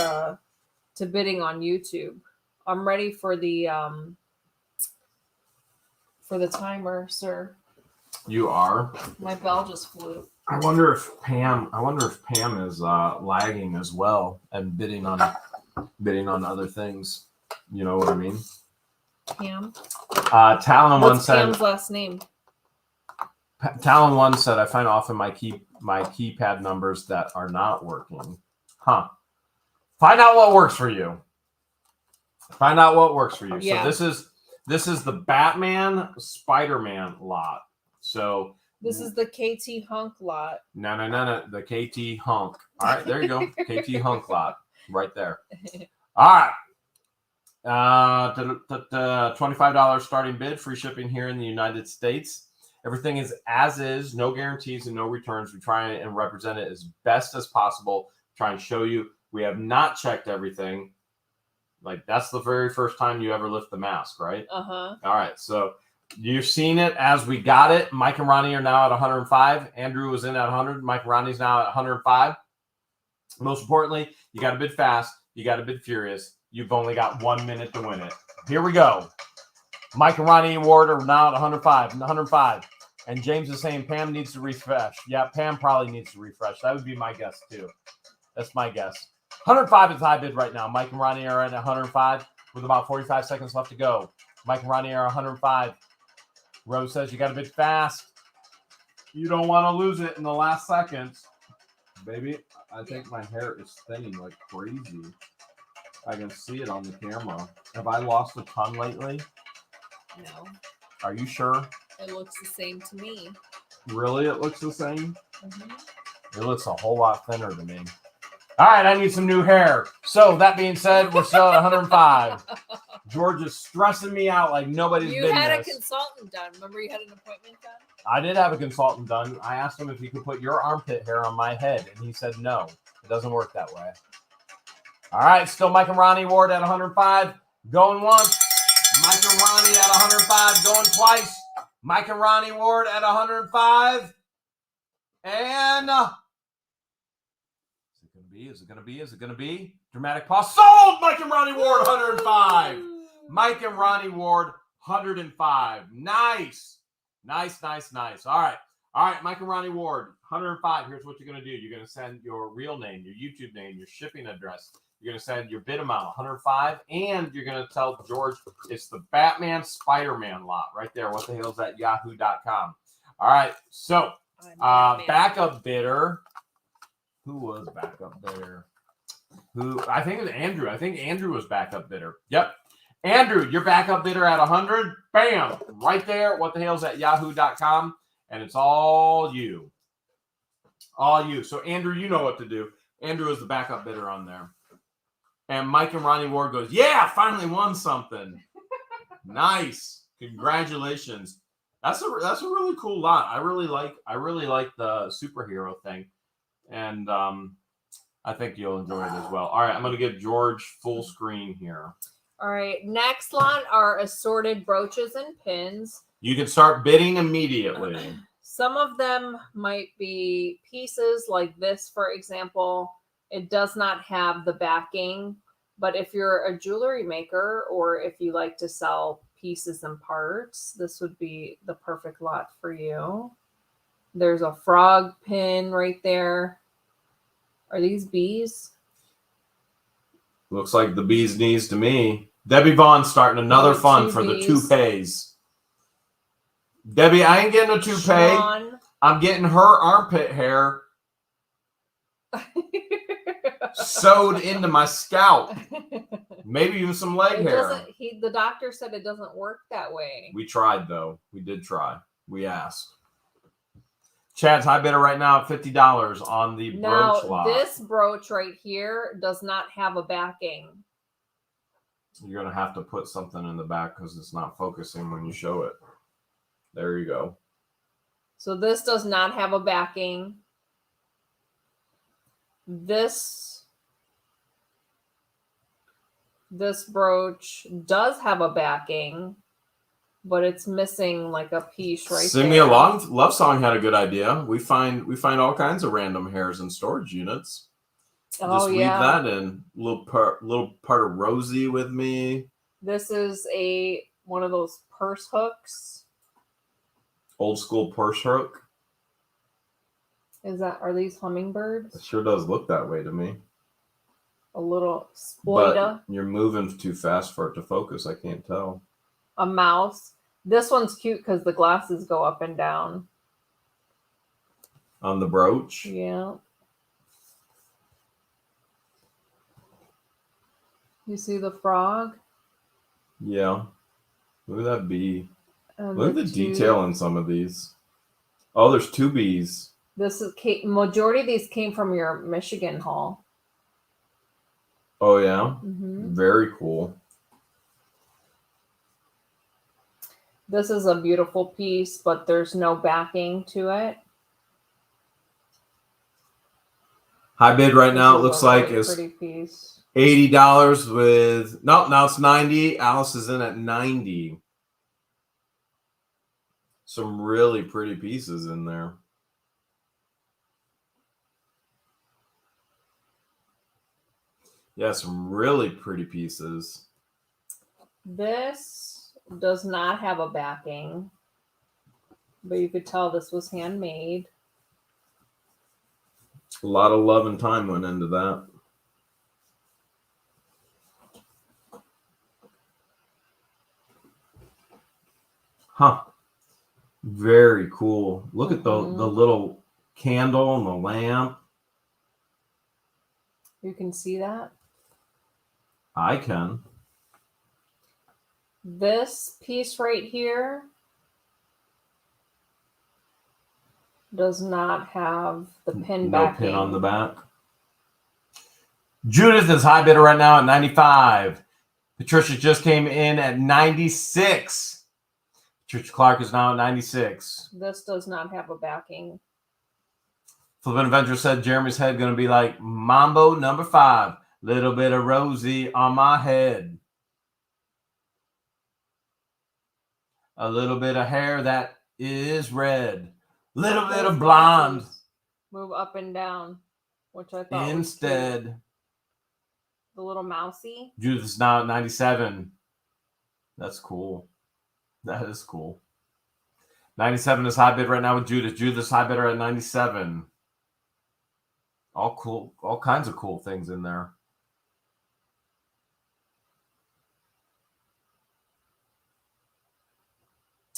to bidding on YouTube. I'm ready for the timer, sir. You are? My bell just flew. I wonder if Pam is lagging as well and bidding on other things. You know what I mean? Pam. Talon What's Pam's last name? Talon 1 said, I find often my keypad numbers that are not working. Huh. Find out what works for you. Find out what works for you. Yeah. So this is the Batman Spider-Man lot. So this is the KT Hunk lot. No. The KT Hunk. All right, there you go. KT Hunk lot. Right there. All right. $25 starting bid, free shipping here in the United States. Everything is as is, no guarantees and no returns. We try and represent it as best as possible. Try and show you we have not checked everything. Like, that's the very first time you ever lift the mask, right? Uh-huh. All right, so you've seen it as we got it. Mike and Ronnie are now at 105. Andrew was in at 100. Mike and Ronnie's now at 105. Most importantly, you got to bid fast. You got to bid furious. You've only got 1 minute to win it. Here we go. Mike and Ronnie Ward are now at 105. And James is saying Pam needs to refresh. Yeah, Pam probably needs to refresh. That would be my guess, too. That's my guess. 105 is high bid right now. Mike and Ronnie are at 105 with about 45 seconds left to go. Mike and Ronnie are 105. Rose says you got to bid fast. You don't want to lose it in the last seconds. Baby, I think my hair is thinning like crazy. I can see it on the camera. Have I lost a ton lately? No. Are you sure? It looks the same to me. Really? It looks the same? Mm-hmm. It looks a whole lot thinner to me. All right, I need some new hair. So that being said, we're still at 105. George is stressing me out like nobody's business. You had a consultant done. Remember you had an appointment done? I did have a consultant done. I asked him if he could put your armpit hair on my head, and he said no. It doesn't work that way. All right, still Mike and Ronnie Ward at 105. Going once. Mike and Ronnie at 105. Going twice. Mike and Ronnie Ward at 105. And is it going to be? Is it going to be? Is it going to be? Dramatic pause. Sold! Mike and Ronnie Ward, 105. Mike and Ronnie Ward, 105. Nice. Nice, nice, nice. All right. All right, Mike and Ronnie Ward, 105. Here's what you're going to do. You're going to send your real name, your YouTube name, your shipping address. You're going to send your bid amount, 105. And you're going to tell George it's the Batman Spider-Man lot right there. What the hell is that? Yahoo.com. All right. So, backup bidder. Who was backup bidder? I think it was Andrew. I think Andrew was backup bidder. Yep. Andrew, your backup bidder at 100. Bam. Right there. What the hell is that? Yahoo.com. And it's all you. All you. So, Andrew, you know what to do. Andrew is the backup bidder on there. And Mike and Ronnie Ward goes, yeah, finally won something. Nice. Congratulations. That's a really cool lot. I really like the superhero thing. And I think you'll enjoy it as well. All right, I'm going to give George full screen here. All right, next lot are assorted brooches and pins. You can start bidding immediately. Some of them might be pieces like this, for example. It does not have the backing, but if you're a jewelry maker or if you like to sell pieces and parts, this would be the perfect lot for you. There's a frog pin right there. Are these bees? Looks like the bee's knees to me. Debbie Vaughn's starting another fund for the toupees. Debbie, I ain't getting a toupee. Sean. I'm getting her armpit hair sewed into my scalp. Maybe even some leg hair. The doctor said it doesn't work that way. We tried, though. We did try. We asked. Chad's high bidder right now at $50 on the brooch lot. This brooch right here does not have a backing. You're going to have to put something in the back because it's not focusing when you show it. There you go. So this does not have a backing. This brooch does have a backing, but it's missing like a piece right there. Sing Me a Love Song had a good idea. We find all kinds of random hairs in storage units. Just weave that in. Little part of Rosie with me. This is one of those purse hooks. Old school purse hook. Are these hummingbirds? It sure does look that way to me. A little spoida. But you're moving too fast for it to focus. I can't tell. A mouse. This one's cute because the glasses go up and down. On the brooch? Yeah. You see the frog? Yeah. Look at that bee. And look at the detail in some of these. Oh, there's two bees. Majority of these came from your Michigan haul. Oh, yeah? Mm-hmm. Very cool. This is a beautiful piece, but there's no backing to it. High bid right now, it looks like it's $80 with... No, now it's $90. Alice is in at $90. Some really pretty pieces in there. Yeah, some really pretty pieces. This does not have a backing, but you could tell this was handmade. A lot of love and time went into that. Huh. Very cool. Look at the little candle and the lamp. You can see that? I can. This piece right here does not have the pin backing. No pin on the back. Judith is high bidder right now at 95. Patricia just came in at 96. Patricia Clark is now at 96. This does not have a backing. Flippin' Adventure said Jeremy's head going to be like Mambo number 5. Little bit of Rosie on my head. A little bit of hair that is red. Little bit of blonde Move up and down, which I thought Instead, was cute. The little mousy. Judith is now at 97. That's cool. That is cool. 97 is high bid right now with Judith. Judith's high bidder at 97. All cool, all kinds of cool things in there.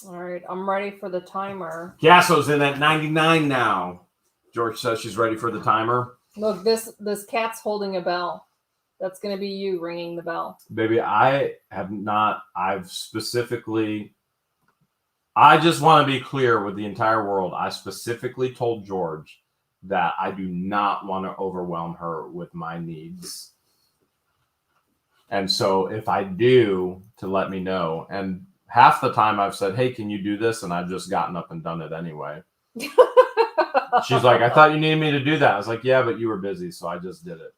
All right, I'm ready for the timer. Gasso's in at 99 now. George says she's ready for the timer. Look, this cat's holding a bell. That's going to be you ringing the bell. Baby, I have not. I've specifically. I just want to be clear with the entire world. I specifically told George that I do not want to overwhelm her with my needs. And so if I do, to let me know. And half the time I've said, hey, can you do this? And I've just gotten up and done it anyway. She's like, I thought you needed me to do that. I was like, yeah, but you were busy, so I just did it.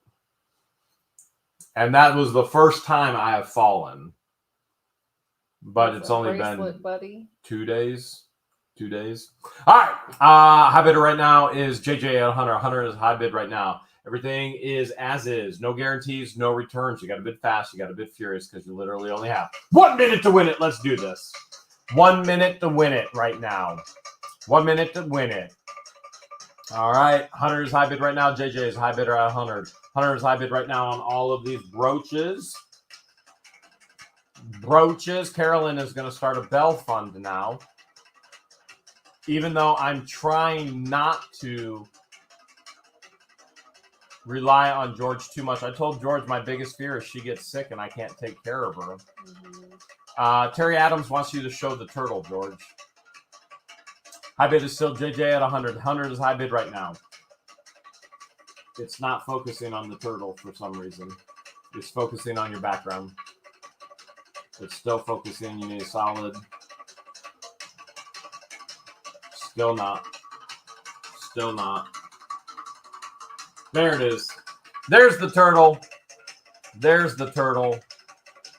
And that was the first time I have fallen. But it's only been buddy. 2 days. 2 days. All right. High bidder right now is JJ at 100. 100 is high bid right now. Everything is as is. No guarantees, no returns. You got to bid fast. You got to bid furious because you literally only have 1 minute to win it. Let's do this. 1 minute to win it right now. 1 minute to win it. All right. 100 is high bid right now. JJ is high bidder at 100. 100 is high bid right now on all of these brooches. Brooches. Carolyn is going to start a bell fund now. Even though I'm trying not to rely on George too much. I told George my biggest fear is she gets sick and I can't take care of her. Mm-hmm. Terry Adams wants you to show the turtle, George. High bid is still JJ at 100. 100 is high bid right now. It's not focusing on the turtle for some reason. It's focusing on your background. It's still focusing. You need a solid. Still not. Still not. There it is. There's the turtle. There's the turtle.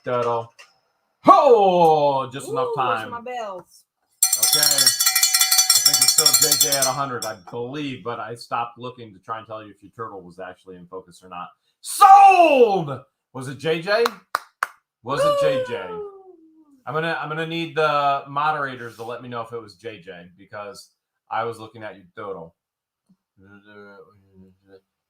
Turtle. Oh, just enough time. Where's my bells? Okay. I think it's still JJ at 100, I believe, but I stopped looking to try and tell you if your turtle was actually in focus or not. Sold! Was it JJ? Was it JJ? I'm gonna need the moderators to let me know if it was JJ because I was looking at your turtle.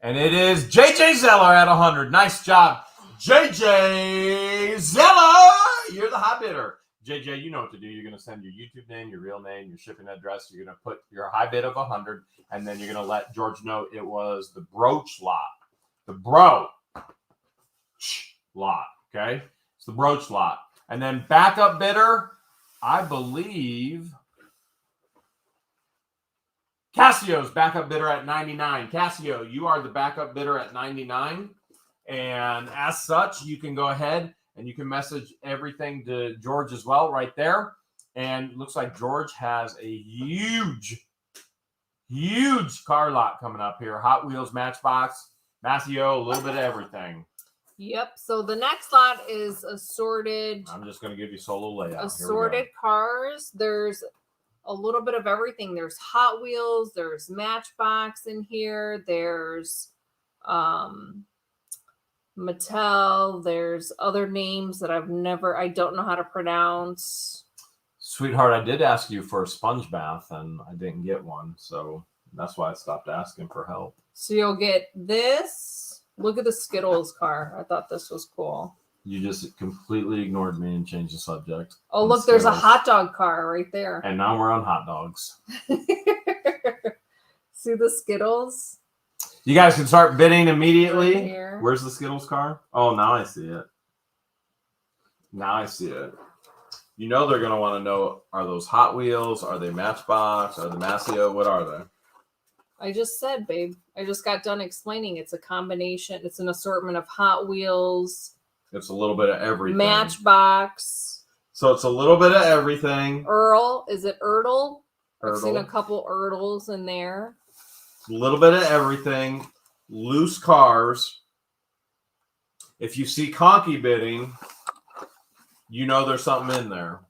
And it is JJ Zeller at 100. Nice job, JJ Zeller. You're the high bidder. JJ, you know what to do. You're going to send your YouTube name, your real name, your shipping address. You're going to put your high bid of 100, and then you're going to let George know it was the brooch lot. The brooch lot, okay? It's the brooch lot. And then backup bidder, I believe Cassio's backup bidder at 99. Cassio, you are the backup bidder at 99. And as such, you can go ahead and you can message everything to George as well right there. And it looks like George has a huge car lot coming up here. Hot Wheels, Matchbox, Massio, a little bit of everything. Yep. So the next lot is assorted. I'm just going to give you solo layout. Assorted cars. There's a little bit of everything. There's Hot Wheels. There's Matchbox in here. There's Mattel. There's other names that I don't know how to pronounce. Sweetheart, I did ask you for a sponge bath and I didn't get one. So that's why I stopped asking for help. So you'll get this. Look at the Skittles car. I thought this was cool. You just completely ignored me and changed the subject. Oh, look, there's a hot dog car right there. And now we're on hot dogs. See the Skittles? You guys can start bidding immediately. Right here. Where's the Skittles car? Oh, now I see it. Now I see it. You know they're going to want to know, are those Hot Wheels? Are they Matchbox? Are they Massio? What are they? I just said, babe. I just got done explaining. It's a combination. It's an assortment of Hot Wheels. It's a little bit of everything. Matchbox. So it's a little bit of everything. Earl. Is it Ertl? Ertl. I've seen a couple Ertls in there. A little bit of everything. Loose cars. If you see Conky bidding, you know there's something in there.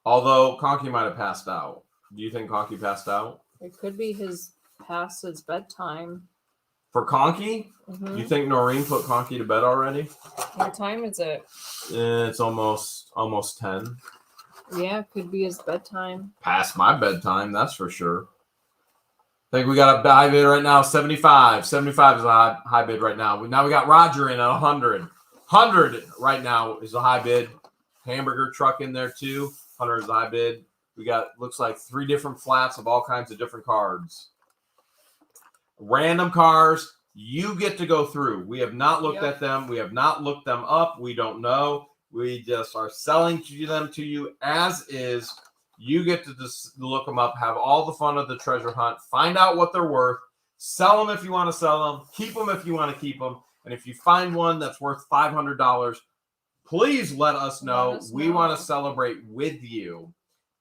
Although Conky might have passed out. Do you think Conky passed out? It could be his past his bedtime. For Conky? Mm-hmm. You think Noreen put Conky to bed already? What time is it? It's almost 10. Yeah, it could be his bedtime. Past my bedtime, that's for sure. I think we got a high bid right now, 75. 75 is a high bid right now. Now we got Roger in at 100. 100 right now is a high bid. Hamburger truck in there too. 100 is a high bid. We got, looks like 3 different flats of all kinds of different cards. Random cars, you get to go through. We have not looked at them. We have not looked them up. We don't know. We just are selling them to you as is. You get to just look them up, have all the fun of the treasure hunt, find out what they're worth, sell them if you want to sell them, keep them if you want to keep them. And if you find one that's worth $500, please let us know. We want to celebrate with you.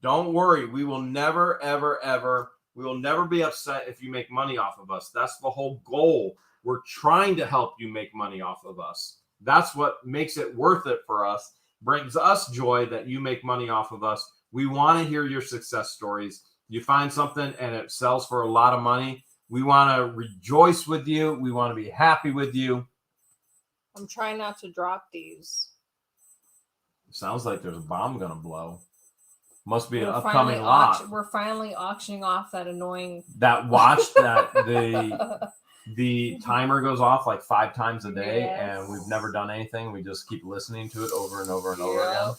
Don't worry. We will never, ever, ever. We will never be upset if you make money off of us. That's the whole goal. We're trying to help you make money off of us. That's what makes it worth it for us. Brings us joy that you make money off of us. We want to hear your success stories. You find something and it sells for a lot of money. We want to rejoice with you. We want to be happy with you. I'm trying not to drop these. Sounds like there's a bomb going to blow. Must be an upcoming lot. We're finally auctioning off that annoying... That watch that the timer goes off like 5 times a day, and we've never done anything. We just keep listening to it over and over and over again.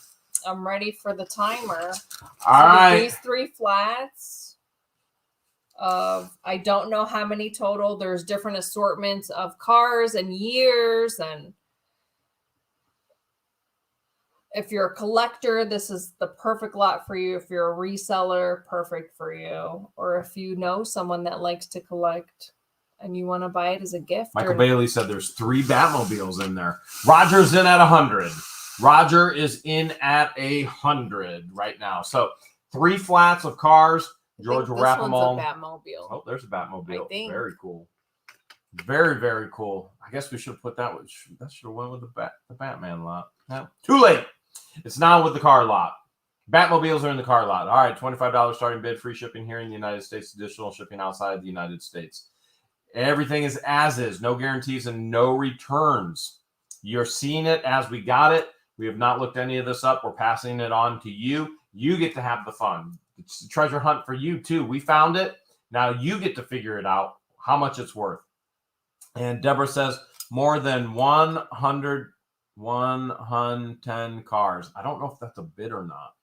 I'm ready for the timer. All right. These 3 flats of, I don't know how many total. There's different assortments of cars and years, and if you're a collector, this is the perfect lot for you. If you're a reseller, perfect for you. Or if you know someone that likes to collect and you want to buy it as a gift. Michael Bailey said there's 3 Batmobiles in there. Roger's in at 100. Roger is in at 100 right now. So 3 flats of cars. George will wrap them all. This one's a Batmobile. Oh, there's a Batmobile. I think. Very cool. Very, very cool. I guess we should have put that. That should have went with the Batman lot. No, too late. It's now with the car lot. Batmobiles are in the car lot. All right, $25 starting bid, free shipping here in the United States, additional shipping outside the United States. Everything is as is, no guarantees and no returns. You're seeing it as we got it. We have not looked any of this up. We're passing it on to you. You get to have the fun. It's a treasure hunt for you too. We found it. Now you get to figure it out, how much it's worth. And Deborah says more than 110 cars. I don't know if that's a bid or not.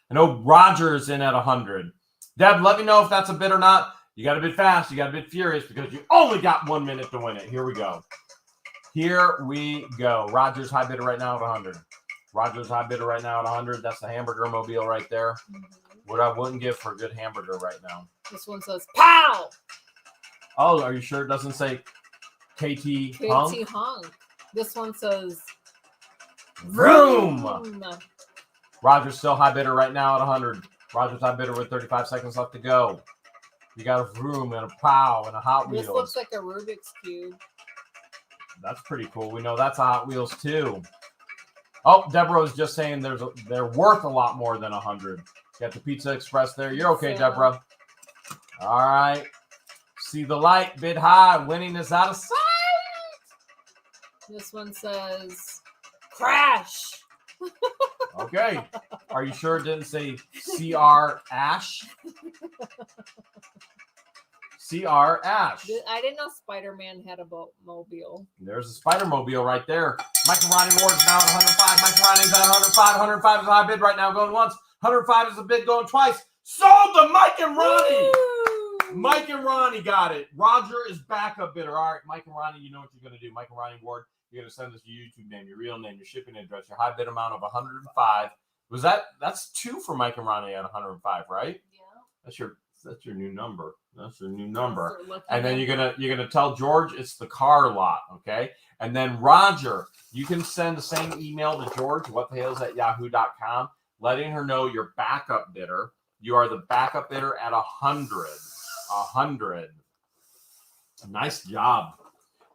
I know Roger's in at 100. Deb, let me know if that's a bid or not. You got to bid fast. You got to bid furious because you only got 1 minute to win it. Here we go. Here we go. Roger's high bidder right now at 100. Roger's high bidder right now at 100. That's the hamburger mobile right there. What I wouldn't give for a good hamburger right now. This one says pow. Oh, are you sure it doesn't say KT Hunk? KT Hunk. This one says vroom. Roger's still high bidder right now at 100. Roger's high bidder with 35 seconds left to go. You got a vroom and a pow and a Hot Wheels. This looks like a Rubik's Cube. That's pretty cool. We know that's a Hot Wheels too. Oh, Deborah was just saying they're worth a lot more than 100. Got the Pizza Express there. You're okay, Deborah. All right. See the light, bid high. Winning is out of sight. This one says crash. Okay. Are you sure it didn't say CR Ash? CR Ash. I didn't know Spider-Man had a mobile. There's a Spider-Mobile right there. Mike and Ronnie Ward's now at 105. Mike and Ronnie's at 105. 105 is a high bid right now, going once. 105 is a bid going twice. Sold to Mike and Ronnie. Woo! Mike and Ronnie got it. Roger is backup bidder. All right, Mike and Ronnie, you know what you're going to do. Mike and Ronnie Ward, you're going to send us your YouTube name, your real name, your shipping address, your high bid amount of 105. That's 2 for Mike and Ronnie at 105, right? Yeah. That's your new number. That's your new number. And then you're gonna tell George it's the car lot, okay? And then Roger, you can send the same email to George, whatthehales@yahoo.com, letting her know your backup bidder. You are the backup bidder at 100. 100. Nice job.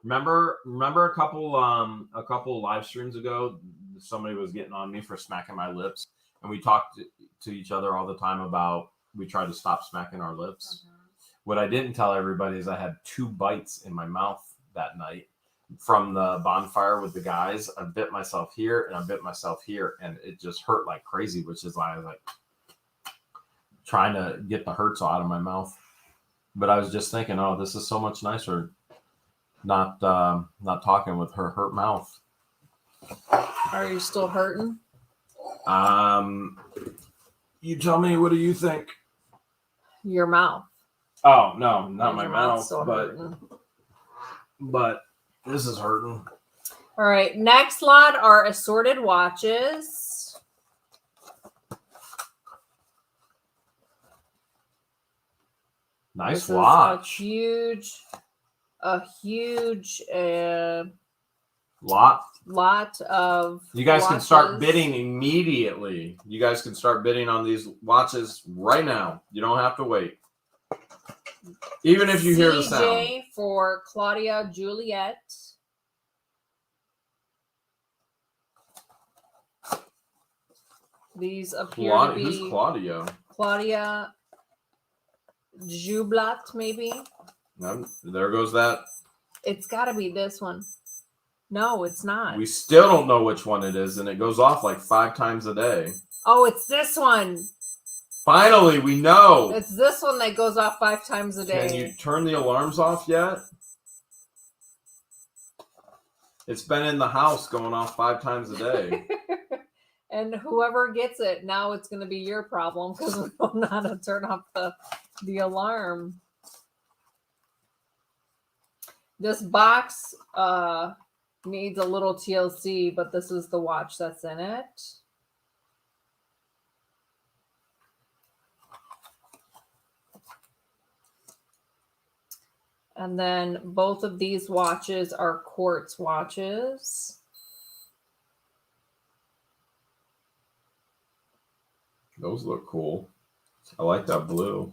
Remember a couple live streams ago, somebody was getting on me for smacking my lips, and we talked to each other all the time about we try to stop smacking our lips. What I didn't tell everybody is I had 2 bites in my mouth that night from the bonfire with the guys. I bit myself here and I bit myself here, and it just hurt like crazy, which is why I was like trying to get the hurts out of my mouth. But I was just thinking, oh, this is so much nicer not talking with her hurt mouth. Are you still hurting? You tell me, what do you think? Your mouth. Oh, no, not my Your mouth, still hurting. but this is hurting. All right, next lot are assorted watches. Nice this watch. A huge lot of You guys watches. can start bidding immediately. You guys can start bidding on these watches right now. You don't have to wait. Even if you hear the sound. CJ for Claudia Juliet. These appear to be... Who's Claudia? Claudia Jublat, maybe? There goes that. It's got to be this one. No, it's not. We still don't know which one it is, and it goes off like 5 times a day. Oh, it's this one. Finally, we know. It's this one that goes off 5 times a day. Can you turn the alarms off yet? It's been in the house going off 5 times a day. And whoever gets it, now it's going to be your problem because we don't know how to turn off the alarm. This box needs a little TLC, but this is the watch that's in it. And then both of these watches are quartz watches. Those look cool. I like that blue.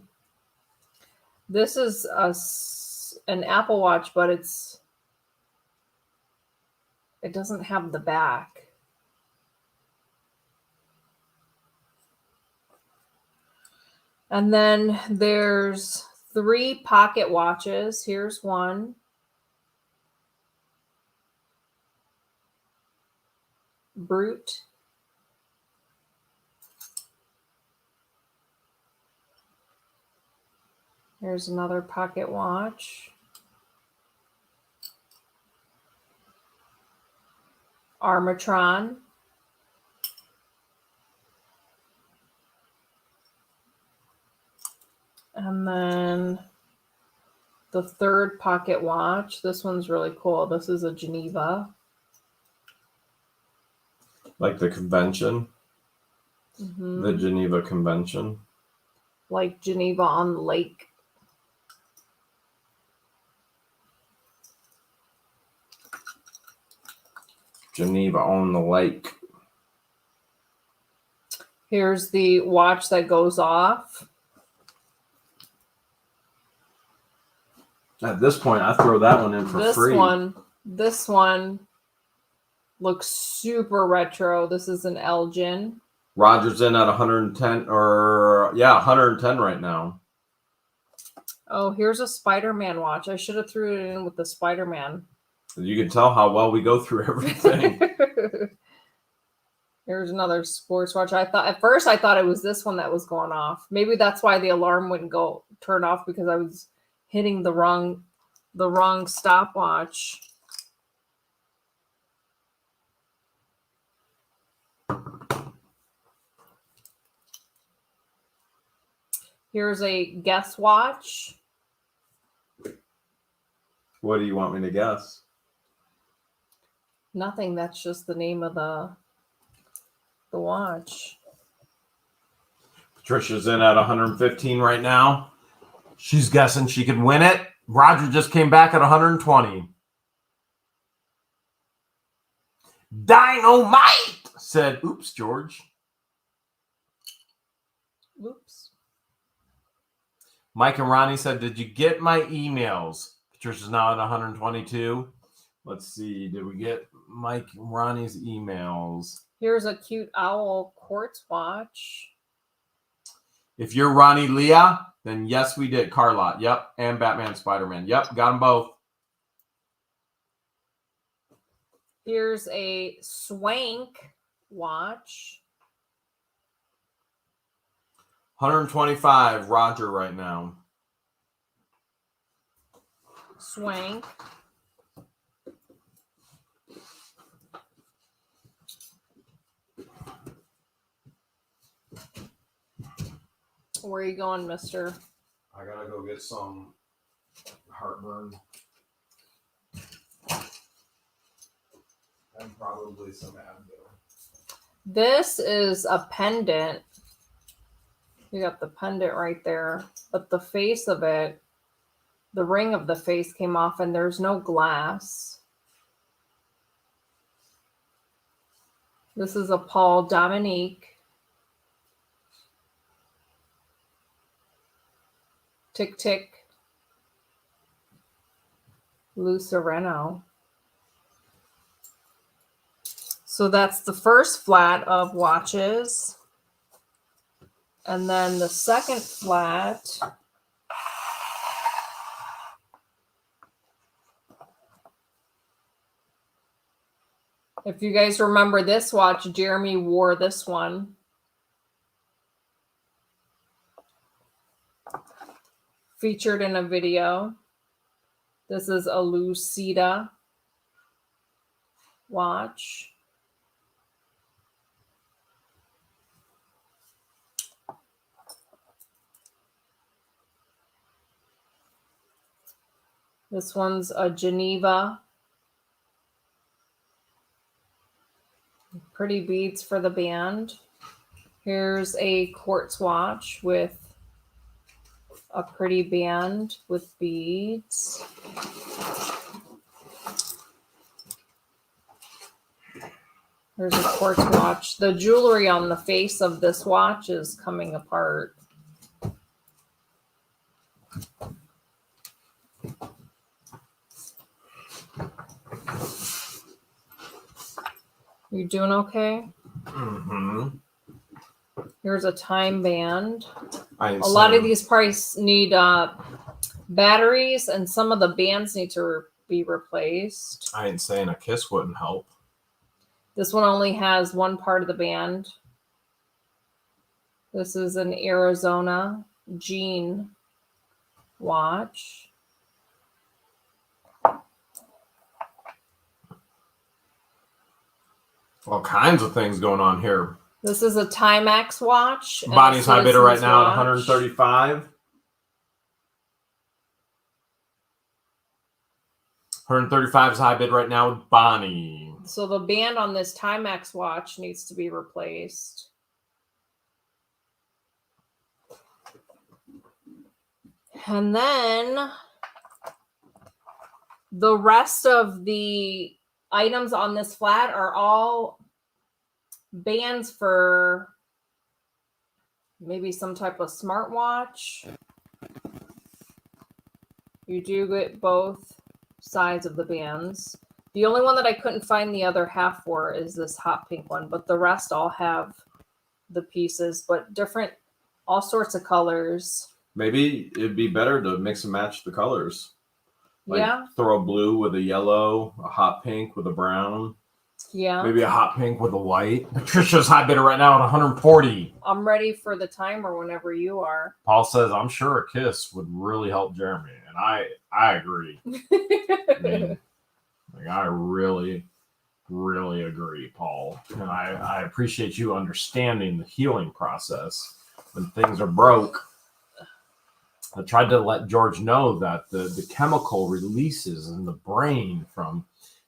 This is an Apple Watch, but it doesn't have the back. And then there's 3 pocket watches. Here's one. Brute. Here's another pocket watch. Armatron. And then the 3rd pocket watch. This one's really cool. This is a Geneva. Like the convention? Mm-hmm. The Geneva Convention? Like Geneva on the lake. Geneva on the lake. Here's the watch that goes off. At this point, I throw that one in for free. This one looks super retro. This is an Elgin. Roger's in at 110, 110 right now. Oh, here's a Spider-Man watch. I should have threw it in with the Spider-Man. You can tell how well we go through everything. Here's another sports watch. At first I thought it was this one that was going off. Maybe that's why the alarm wouldn't turn off, because I was hitting the wrong stopwatch. Here's a guess watch. What do you want me to guess? Nothing. That's just the name of the watch. Patricia's in at 115 right now. She's guessing she could win it. Roger just came back at 120. Dynamite, said, oops, George. Oops. Mike and Ronnie said, did you get my emails? Patricia's now at 122. Let's see. Did we get Mike and Ronnie's emails? Here's a cute owl quartz watch. If you're Ronnie Leah, then yes, we did. Car lot. Yep. And Batman, Spider-Man. Yep. Got them both. Here's a Swank watch. 125 Roger right now. Swank. Where are you going, mister? I gotta go get some heartburn. And probably some Advil. This is a pendant. You got the pendant right there, but the face of it, the ring of the face came off and there's no glass. This is a Paul Dominique. Tick Tick. Lou Sereno. So that's the first flat of watches. And then the second flat. If you guys remember this watch, Jeremy wore this one. Featured in a video. This is a Lucida watch. This one's a Geneva. Pretty beads for the band. Here's a quartz watch with a pretty band with beads. There's a quartz watch. The jewelry on the face of this watch is coming apart. You doing okay? Mm-hmm. Here's a time band. A lot of these probably need batteries, and some of the bands need to be replaced. I ain't saying a kiss wouldn't help. This one only has one part of the band. This is an Arizona jean watch. All kinds of things going on here. This is a Timex watch. Bonnie's high bidder right now at 135. 135 is high bid right now with Bonnie. So the band on this Timex watch needs to be replaced. And then the rest of the items on this flat are all bands for maybe some type of smartwatch. You do get both sides of the bands. The only one that I couldn't find the other half for is this hot pink one, but the rest all have the pieces, but different, all sorts of colors. Maybe it'd be better to mix and match the colors. Like yeah. Throw a blue with a yellow, a hot pink with a brown. Yeah. Maybe a hot pink with a white. Patricia's high bidder right now at 140. I'm ready for the timer whenever you are. Paul says, I'm sure a kiss would really help Jeremy. And I agree. I mean, like, I really, really agree, Paul. And I appreciate you understanding the healing process when things are broke. I tried to let George know that the chemical releases in the brain from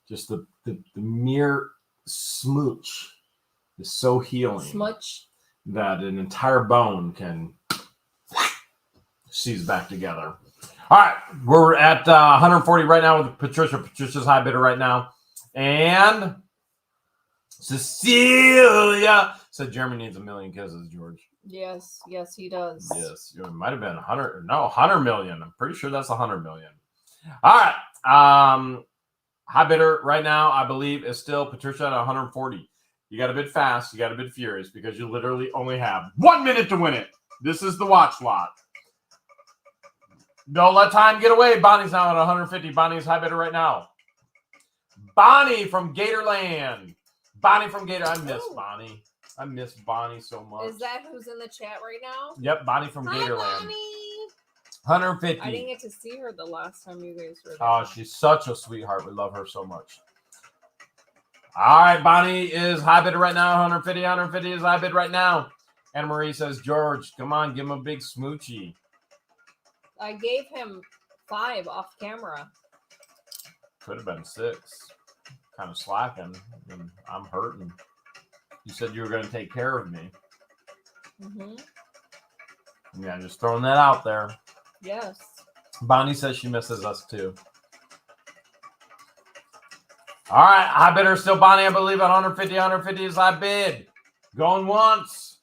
just the mere smooch is so healing. Smooch. That an entire bone can seize back together. All right, we're at 140 right now with Patricia. Patricia's high bidder right now. And Cecilia said Jeremy needs 1 million kisses, George. Yes, yes, he does. Yes, it might have been 100 million. I'm pretty sure that's 100 million. All right. High bidder right now, I believe, is still Patricia at 140. You got to bid fast. You got to bid furious because you literally only have 1 minute to win it. This is the watch lot. Don't let time get away. Bonnie's now at 150. Bonnie's high bidder right now. Bonnie from Gatorland. Bonnie from Gator. I miss Bonnie. I miss Bonnie so much. Is that who's in the chat right now? Yep, Bonnie from Gatorland. Bonnie. 150. I didn't get to see her the last time you guys were there. Oh, she's such a sweetheart. We love her so much. All right, Bonnie is high bid right now. 150, 150 is high bid right now. Anna Marie says, George, come on, give him a big smoochie. I gave him 5 off camera. Could have been 6. Kind of slacking. And I'm hurting. You said you were going to take care of me. Mm-hmm. Yeah, just throwing that out there. Yes. Bonnie says she misses us too. All right, high bidder still Bonnie, I believe, at 150. 150 is high bid. Going once.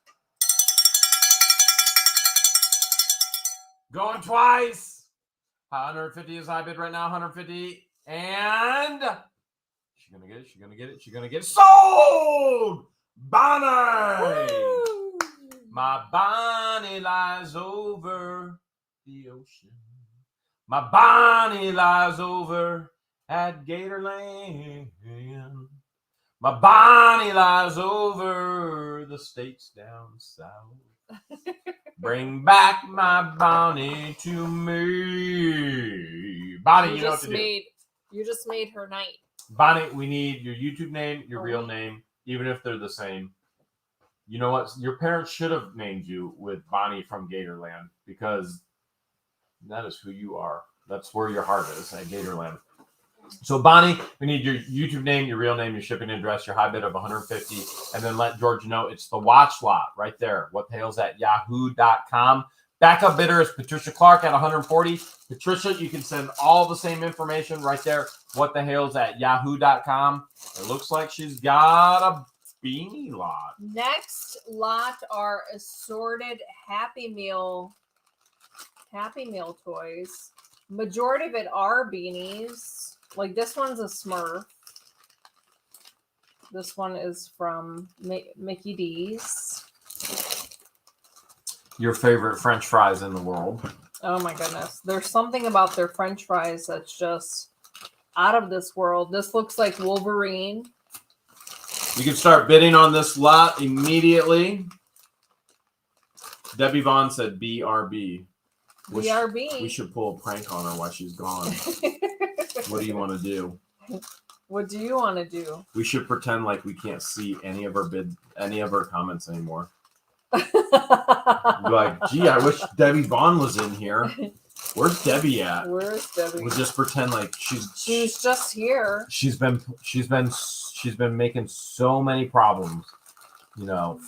Going twice. 150 is high bid right now. 150. And she's going to get it. She's going to get it. She's going to get it. Sold! Bonnie! Woo! My Bonnie lies over the ocean. My Bonnie lies over at Gatorland. My Bonnie lies over the states down south. Bring back my Bonnie to me. Bonnie, you know what to do. You just made her night. Bonnie, we need your YouTube name, your real name, even if they're the same. You know what? Your parents should have named you with Bonnie from Gatorland because that is who you are. That's where your heart is, at Gatorland. So, Bonnie, we need your YouTube name, your real name, your shipping address, your high bid of 150, and then let George know it's the watch lot right there. What the hell's at yahoo.com. Backup bidder is Patricia Clark at 140. Patricia, you can send all the same information right there. What the hell's at yahoo.com. It looks like she's got a beanie lot. Next lot are assorted Happy Meal toys. Majority of it are beanies. Like this one's a Smurf. This one is from Mickey D's. Your favorite French fries in the world. Oh my goodness. There's something about their French fries that's just out of this world. This looks like Wolverine. You can start bidding on this lot immediately. Debbie Vaughn said BRB. BRB. We should pull a prank on her while she's gone. What do you want to do? What do you want to do? We should pretend like we can't see any of her comments anymore. Be like, gee, I wish Debbie Vaughn was in here. Where's Debbie at? Where's Debbie? We'll just pretend like she's just here. She's been making so many problems,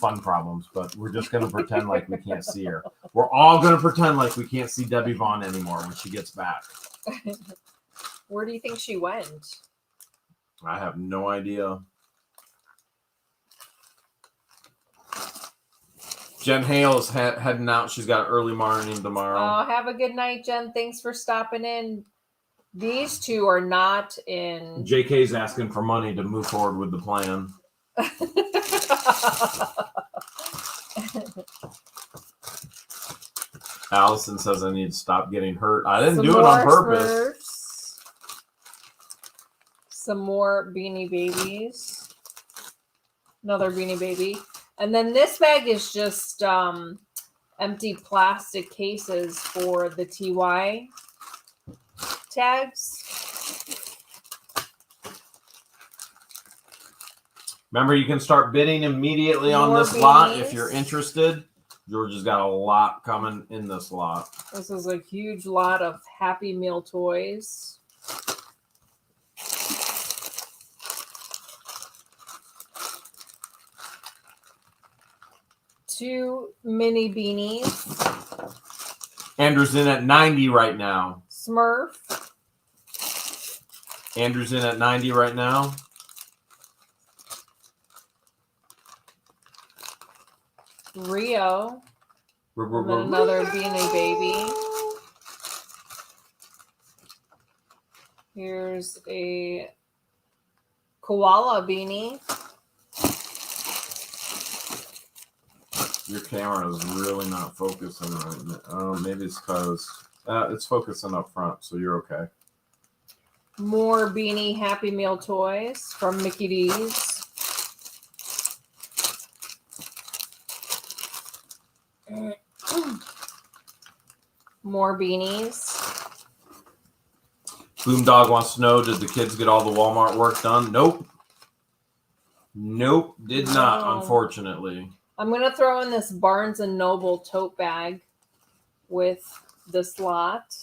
fun problems, but we're just gonna pretend like we can't see her. We're all gonna pretend like we can't see Debbie Vaughn anymore when she gets back. Where do you think she went? I have no idea. Jen Hale is heading out. She's got early morning tomorrow. Oh, have a good night, Jen. Thanks for stopping in. These two are not in. JK's asking for money to move forward with the plan. Allison says I need to stop getting hurt. I didn't do it on purpose. Smurfs. Some more Beanie Babies. Another Beanie Baby. And then this bag is just empty plastic cases for the TY tags. Remember, you can start bidding immediately on this lot if you're interested. George has got a lot coming in this lot. This is a huge lot of Happy Meal toys. Two mini beanies. Andrew's in at 90 right now. Smurf. Andrew's in at 90 right now. Rio. And then another Beanie Baby. Here's a koala beanie. Your camera is really not focusing right now. Oh, maybe it's because it's focusing up front, so you're okay. More Beanie Happy Meal toys from Mickey D's. More beanies. Boomdog wants to know, did the kids get all the Walmart work done? Nope. Nope, did not, unfortunately. I'm going to throw in this Barnes & Noble tote bag with this lot.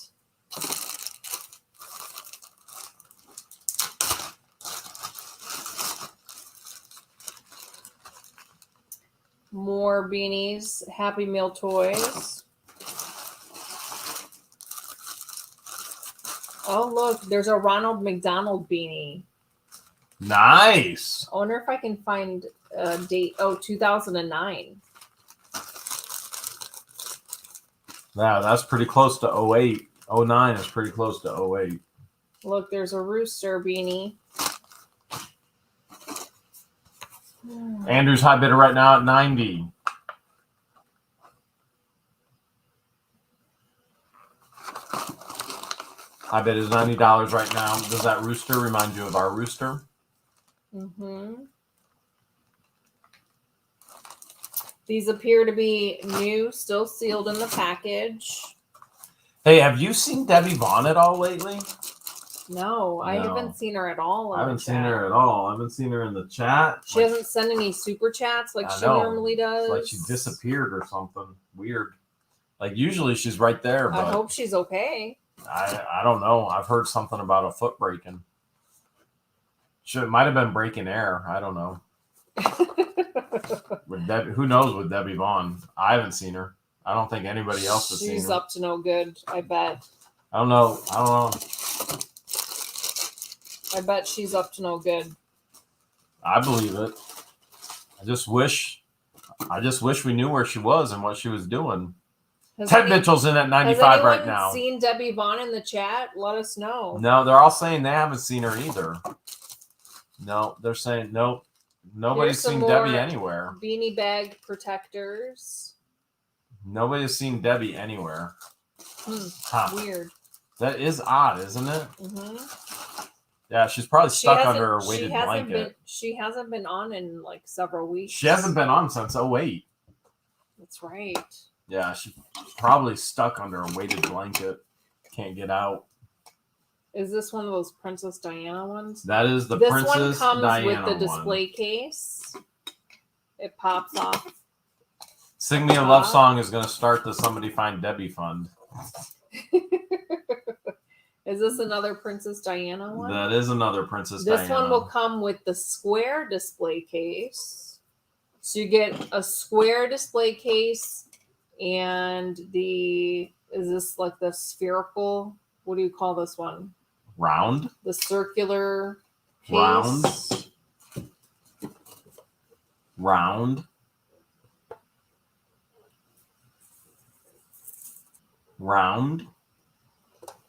More beanies, Happy Meal toys. Oh, look, there's a Ronald McDonald beanie. Nice. I wonder if I can find a date. Oh, 2009. Wow, that's pretty close to 08. 09 is pretty close to 08. Look, there's a Wooster beanie. Andrew's high bidder right now at 90. High bid is $90 right now. Does that rooster remind you of our rooster? Mm-hmm. These appear to be new, still sealed in the package. Hey, have you seen Debbie Vaughn at all lately? No, I haven't seen her at all. I haven't seen her at all. I haven't seen her in the chat. She hasn't sent any super chats like she normally does. It's like she disappeared or something. Weird. Like usually she's right there. But I hope she's okay. I don't know. I've heard something about a foot breaking. It might have been breaking air. I don't know. Who knows with Debbie Vaughn? I haven't seen her. I don't think anybody else has seen her. She's up to no good, I bet. I don't know. I bet she's up to no good. I believe it. I just wish we knew where she was and what she was doing. Ted Mitchell's in at 95 right now. Has anyone seen Debbie Vaughn in the chat? Let us know. No, they're all saying they haven't seen her either. No, they're saying nope. Nobody's seen Debbie anywhere. Beanie bag protectors. Nobody's seen Debbie anywhere. Weird. That is odd, isn't it? Mm-hmm. Yeah, she's probably stuck under a weighted blanket. She hasn't been on in like several weeks. She hasn't been on since 08. That's right. Yeah, she's probably stuck under a weighted blanket. Can't get out. Is this one of those Princess Diana ones? That is the Princess Diana one. This one comes with the display case. It pops off. Sing Me a Love Song is going to start the Somebody Find Debbie Fund. Is this another Princess Diana one? That is another Princess Diana. This one will come with the square display case. So you get a square display case and is this like the spherical, what do you call this one? Round? The circular case. Round.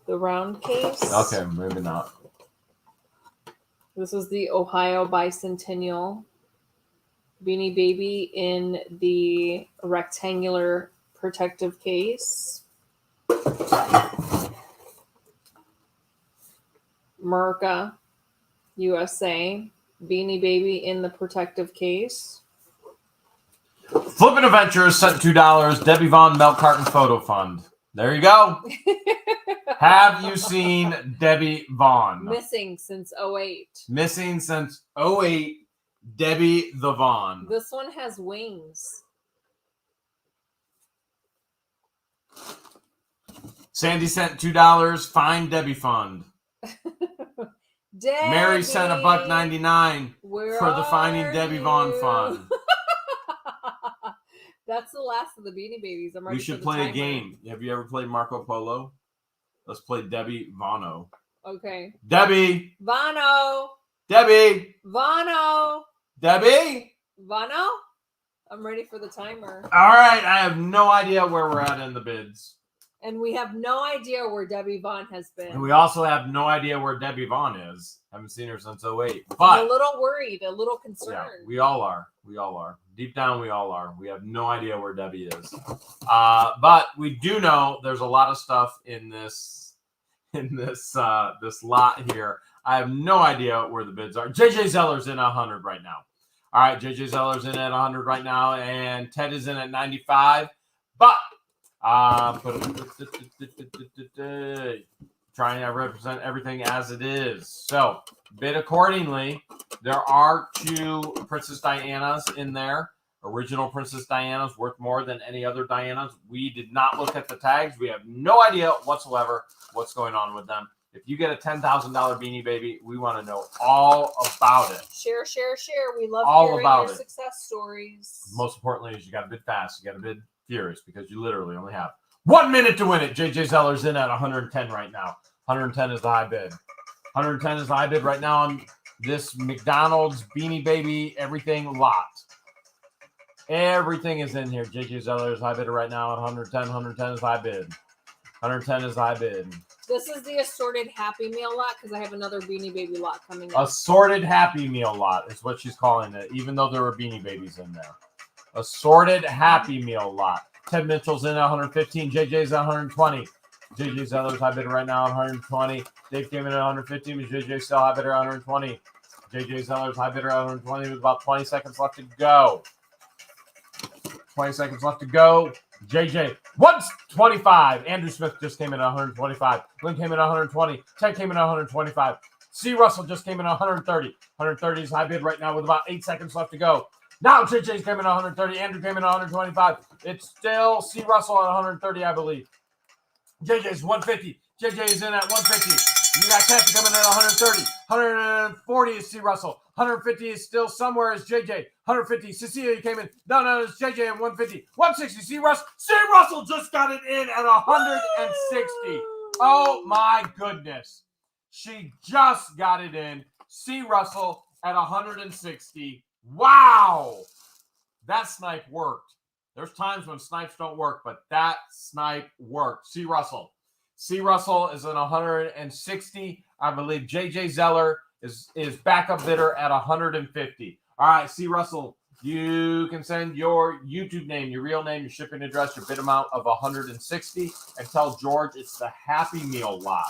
The round case. Okay, maybe not. This is the Ohio Bicentennial Beanie Baby in the rectangular protective case. Merca, USA, Beanie Baby in the protective case. Flippin' Adventures sent $2. Debbie Vaughn Milk Carton Photo Fund. There you go. Have you seen Debbie Vaughn? Missing since 08. Missing since 08. Debbie the Vaughn. This one has wings. Sandy sent $2. Find Debbie Fund. Debbie, Mary sent $1.99 for the Finding Debbie Vaughn Fund. That's the last of the Beanie Babies. I'm ready. We should play a game. Have you ever played Marco Polo? Let's play Debbie Vaughno. Okay. Debbie. Vaughno. Debbie. Vaughno. Debbie. Vaughno. I'm ready for the timer. All right. I have no idea where we're at in the bids. And we have no idea where Debbie Vaughn has been. And we also have no idea where Debbie Vaughn is. Haven't seen her since 08. I'm But a little worried, a little concerned. yeah, we all are. We all are. Deep down, we all are. We have no idea where Debbie is. But we do know there's a lot of stuff in this lot here. I have no idea where the bids are. JJ Zeller's in 100 right now. All right, JJ Zeller's in at 100 right now, and Ted is in at 95. But trying to represent everything as it is. So bid accordingly. There are 2 Princess Dianas in there. Original Princess Diana's worth more than any other Diana's. We did not look at the tags. We have no idea whatsoever what's going on with them. If you get a $10,000 Beanie Baby, we want to know all about it. Share. We love all hearing about your it. Success stories. Most importantly is you got to bid fast. You got to bid furious because you literally only have 1 minute to win it. JJ Zeller's in at 110 right now. 110 is the high bid. 110 is the high bid right now on this McDonald's Beanie Baby everything lot. Everything is in here. JJ Zeller's high bidder right now at 110. 110 is high bid. 110 is high bid. This is the assorted Happy Meal lot because I have another Beanie Baby lot coming up. Assorted Happy Meal lot is what she's calling it, even though there were Beanie Babies in there. Assorted Happy Meal lot. Ted Mitchell's in at 115. JJ's at 120. JJ Zeller's high bidder right now at 120. Dave came in at 115. JJ still high bidder at 120. JJ Zeller's high bidder at 120 with about 20 seconds left to go. 20 seconds left to go. JJ, 125. Andrew Smith just came in at 125. Lynn came in at 120. Ted came in at 125. C. Russell just came in at 130. 130 is high bid right now with about 8 seconds left to go. Now JJ's came in at 130. Andrew came in at 125. It's still C. Russell at 130, I believe. JJ's 150. JJ is in at 150. You got Kathy coming in at 130. 140 is C. Russell. 150 is still somewhere is JJ. 150. Cecilia came in. No, it's JJ at 150. 160. C. Russell. C. Russell just got it in at 160. Oh my goodness. She just got it in. C. Russell at 160. Wow. That snipe worked. There's times when snipes don't work, but that snipe worked. C. Russell. C. Russell is at 160. I believe JJ Zeller is backup bidder at 150. All right, C. Russell, you can send your YouTube name, your real name, your shipping address, your bid amount of 160, and tell George it's the Happy Meal lot.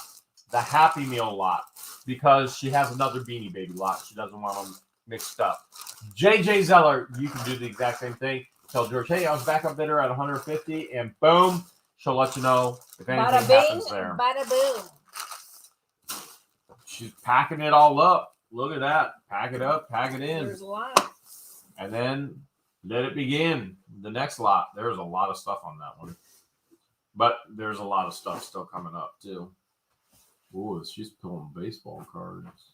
The Happy Meal lot, because she has another Beanie Baby lot. She doesn't want them mixed up. JJ Zeller, you can do the exact same thing. Tell George, hey, I was backup bidder at 150, and boom, she'll let you know if anything happens there. Bada boom. She's packing it all up. Look at that. Pack it up, pack it in. There's a lot. And then let it begin. The next lot. There's a lot of stuff on that one. But there's a lot of stuff still coming up, too. Ooh, she's pulling baseball cards.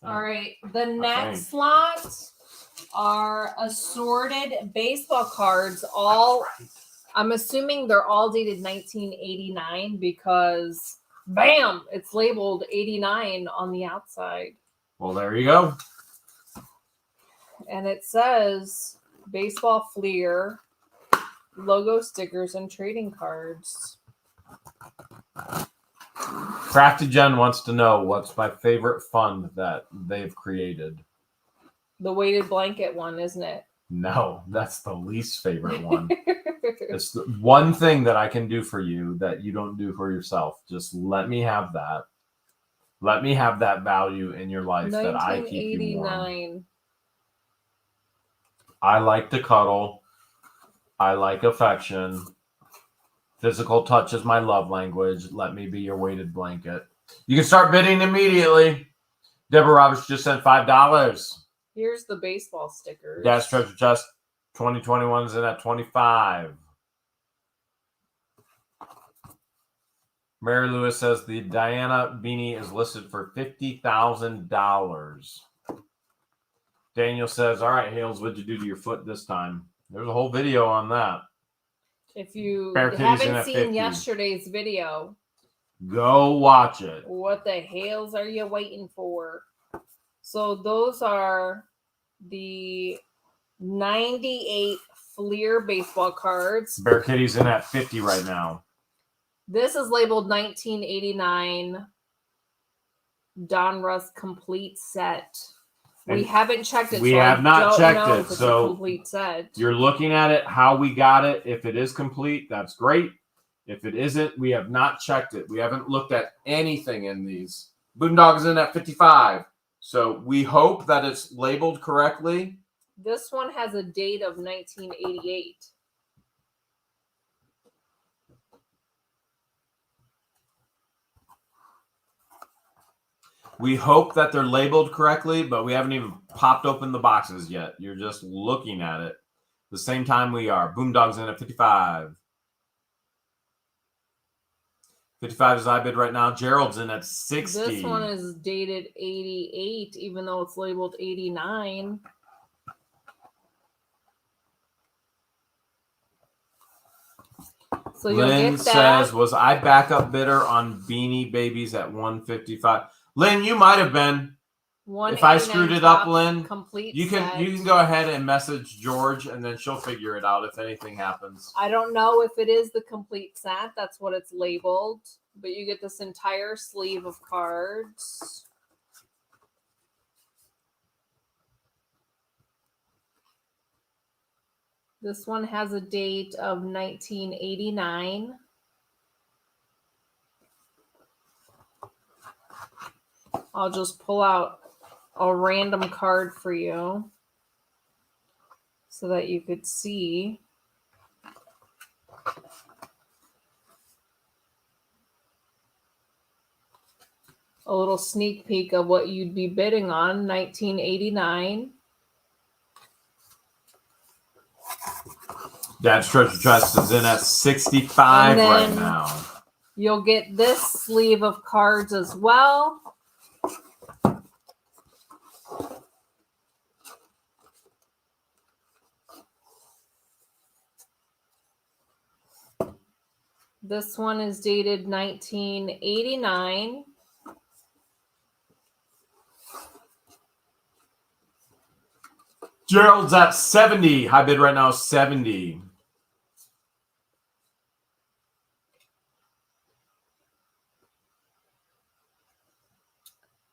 All right. The next lot are assorted baseball cards. All, I'm assuming they're all dated 1989 because, bam, it's labeled 89 on the outside. Well, there you go. And it says baseball fleer, logo stickers, and trading cards. Crafty Jen wants to know what's my favorite fund that they've created. The weighted blanket one, isn't it? No, that's the least favorite one. It's the one thing that I can do for you that you don't do for yourself. Just let me have that. Let me have that value in your life that I keep you warm. I like to cuddle. I like affection. Physical touch is my love language. Let me be your weighted blanket. You can start bidding immediately. Deborah Roberts just sent $5. Here's the baseball stickers. Dad's Treasure Chest 2021 is in at 25. Mary Lewis says the Diana beanie is listed for $50,000. Daniel says, all right, Hales, what'd you do to your foot this time? There's a whole video on that. If you haven't seen 50. Yesterday's video, go watch it. What the Hales are you waiting for? So those are the 98 Fleer baseball cards. Bear Kitty's in at 50 right now. This is labeled 1989 Donruss complete set. We haven't checked it. We so have not checked it. It's so a complete set. You're looking at it, how we got it. If it is complete, that's great. If it isn't, we have not checked it. We haven't looked at anything in these. Boondogg's in at 55. So we hope that it's labeled correctly. This one has a date of 1988. We hope that they're labeled correctly, but we haven't even popped open the boxes yet. You're just looking at it the same time we are. Boondogg's in at 55. 55 is high bid right now. Gerald's in at 60. This one is dated 88, even though it's labeled 89. So you'll Lynn get that. says, was I backup bidder on Beanie Babies at 155? Lynn, you might have been. If I screwed it up, Lynn, you can go ahead and message George, and then she'll figure it out if anything happens. I don't know if it is the complete set. That's what it's labeled. But you get this entire sleeve of cards. This one has a date of 1989. I'll just pull out a random card for you so that you could see. A little sneak peek of what you'd be bidding on, 1989. Dad's Treasure Chest is in at 65 right now. You'll get this sleeve of cards as well. This one is dated 1989. Gerald's at 70. High bid right now is 70.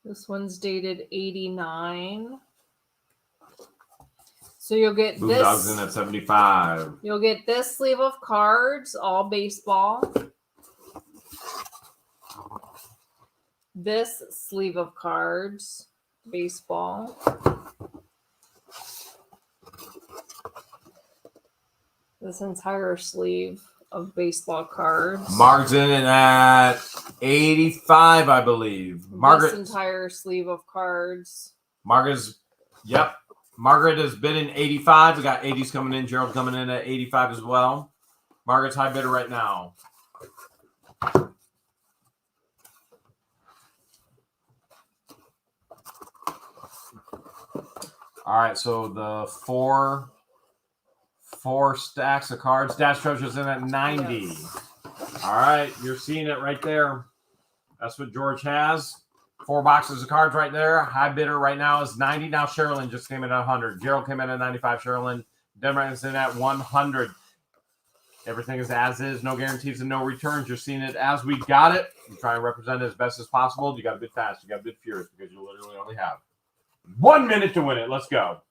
This one's dated 89. So you'll get Boondogg's this. in at 75. You'll get this sleeve of cards, all baseball. This sleeve of cards, baseball. This entire sleeve of baseball cards. Marg's in at 85, I believe. Margaret. This entire sleeve of cards. Margaret's, yep. Margaret is bidding 85. We got 80s coming in. Gerald coming in at 85 as well. Margaret's high bidder right now. All right, so the four stacks of cards. Dash Treasure's in at 90. Yes. All right, you're seeing it right there. That's what George has. 4 boxes of cards right there. High bidder right now is 90. Now Sherilyn just came in at 100. Gerald came in at 95. Sherilyn Denver is in at 100. Everything is as is. No guarantees and no returns. You're seeing it as we got it. We try and represent it as best as possible. You got to bid fast. You got to bid furious because you literally only have 1 minute to win it. Let's go.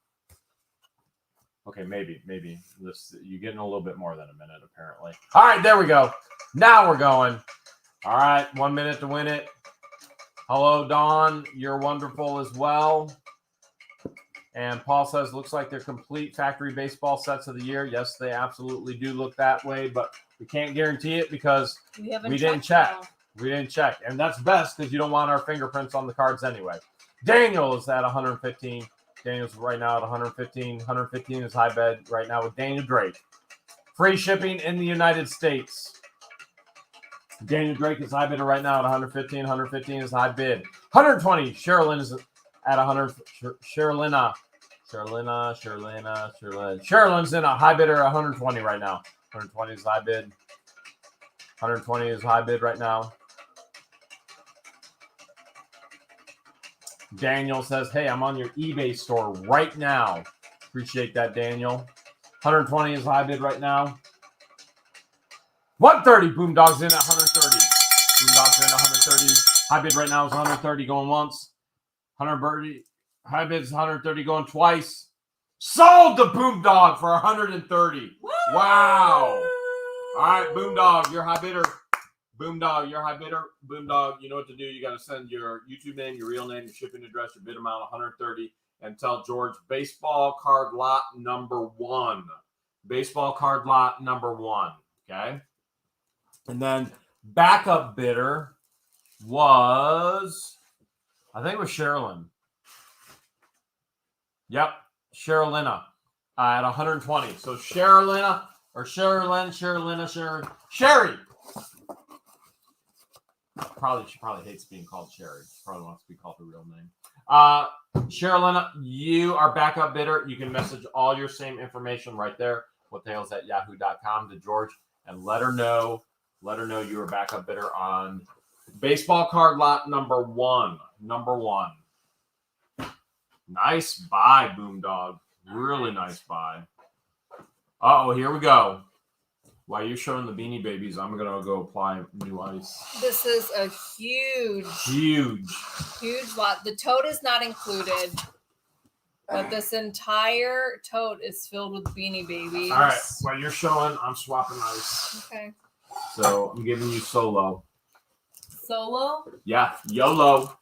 Okay, maybe. You're getting a little bit more than a minute, apparently. All right, there we go. Now we're going. All right, 1 minute to win it. Hello, Dawn. You're wonderful as well. And Paul says, looks like they're complete factory baseball sets of the year. Yes, they absolutely do look that way, but we can't guarantee it because we didn't check. We didn't check. And that's best because you don't want our fingerprints on the cards anyway. Daniel is at 115. Daniel's right now at 115. 115 is high bid right now with Daniel Drake. Free shipping in the United States. Daniel Drake is high bidder right now at 115. 115 is high bid. 120. Sherilyn is at 100. Sherilyn. Sherilyn's in a high bidder at 120 right now. 120 is high bid. 120 is high bid right now. Daniel says, hey, I'm on your eBay store right now. Appreciate that, Daniel. 120 is high bid right now. 130. Boomdog's in at 130. Boomdog's in at 130. High bid right now is 130 going once. 130. High bid's 130 going twice. Sold the Boomdog for 130. Woo! Wow. All right, Boomdog, you're high bidder. Boomdog, you're high bidder. Boomdog, you know what to do. You got to send your YouTube name, your real name, your shipping address, your bid amount, 130, and tell George baseball card lot number 1. Baseball card lot number 1. Okay. And then backup bidder was, I think it was Sherilyn. Yep, Sherilyn at 120. So Sherilyn or Sherilyn, Sherry. She probably hates being called Sherry. She probably wants to be called her real name. Sherilyn, you are backup bidder. You can message all your same information right there, whathehales@yahoo.com, to George, and let her know you are backup bidder on baseball card lot number 1. Number 1. Nice buy, Boomdog. Really nice buy. Uh-oh, here we go. While you're showing the Beanie Babies, I'm going to go apply new ice. This is a huge lot. The tote is not included, but this entire tote is filled with Beanie Babies. All right, while you're showing, I'm swapping ice. Okay. So I'm giving you solo. Solo? Yeah, YOLO.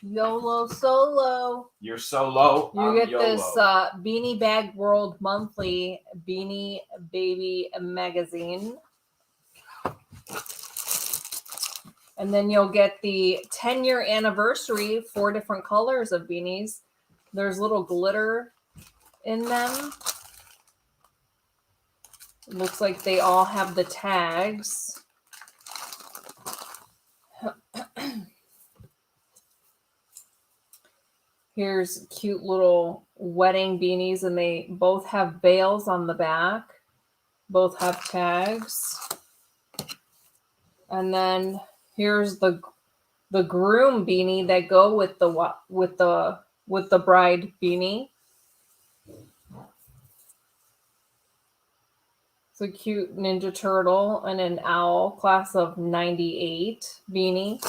YOLO solo. You're solo. You get YOLO. This Beanie Bag World Monthly Beanie Baby magazine. And then you'll get the 10-year anniversary, 4 different colors of beanies. There's little glitter in them. It looks like they all have the tags. Here's cute little wedding beanies, and they both have bails on the back. Both have tags. And then here's the groom beanie that go with the bride beanie. It's a cute Ninja Turtle and an owl, class of 98 beanie.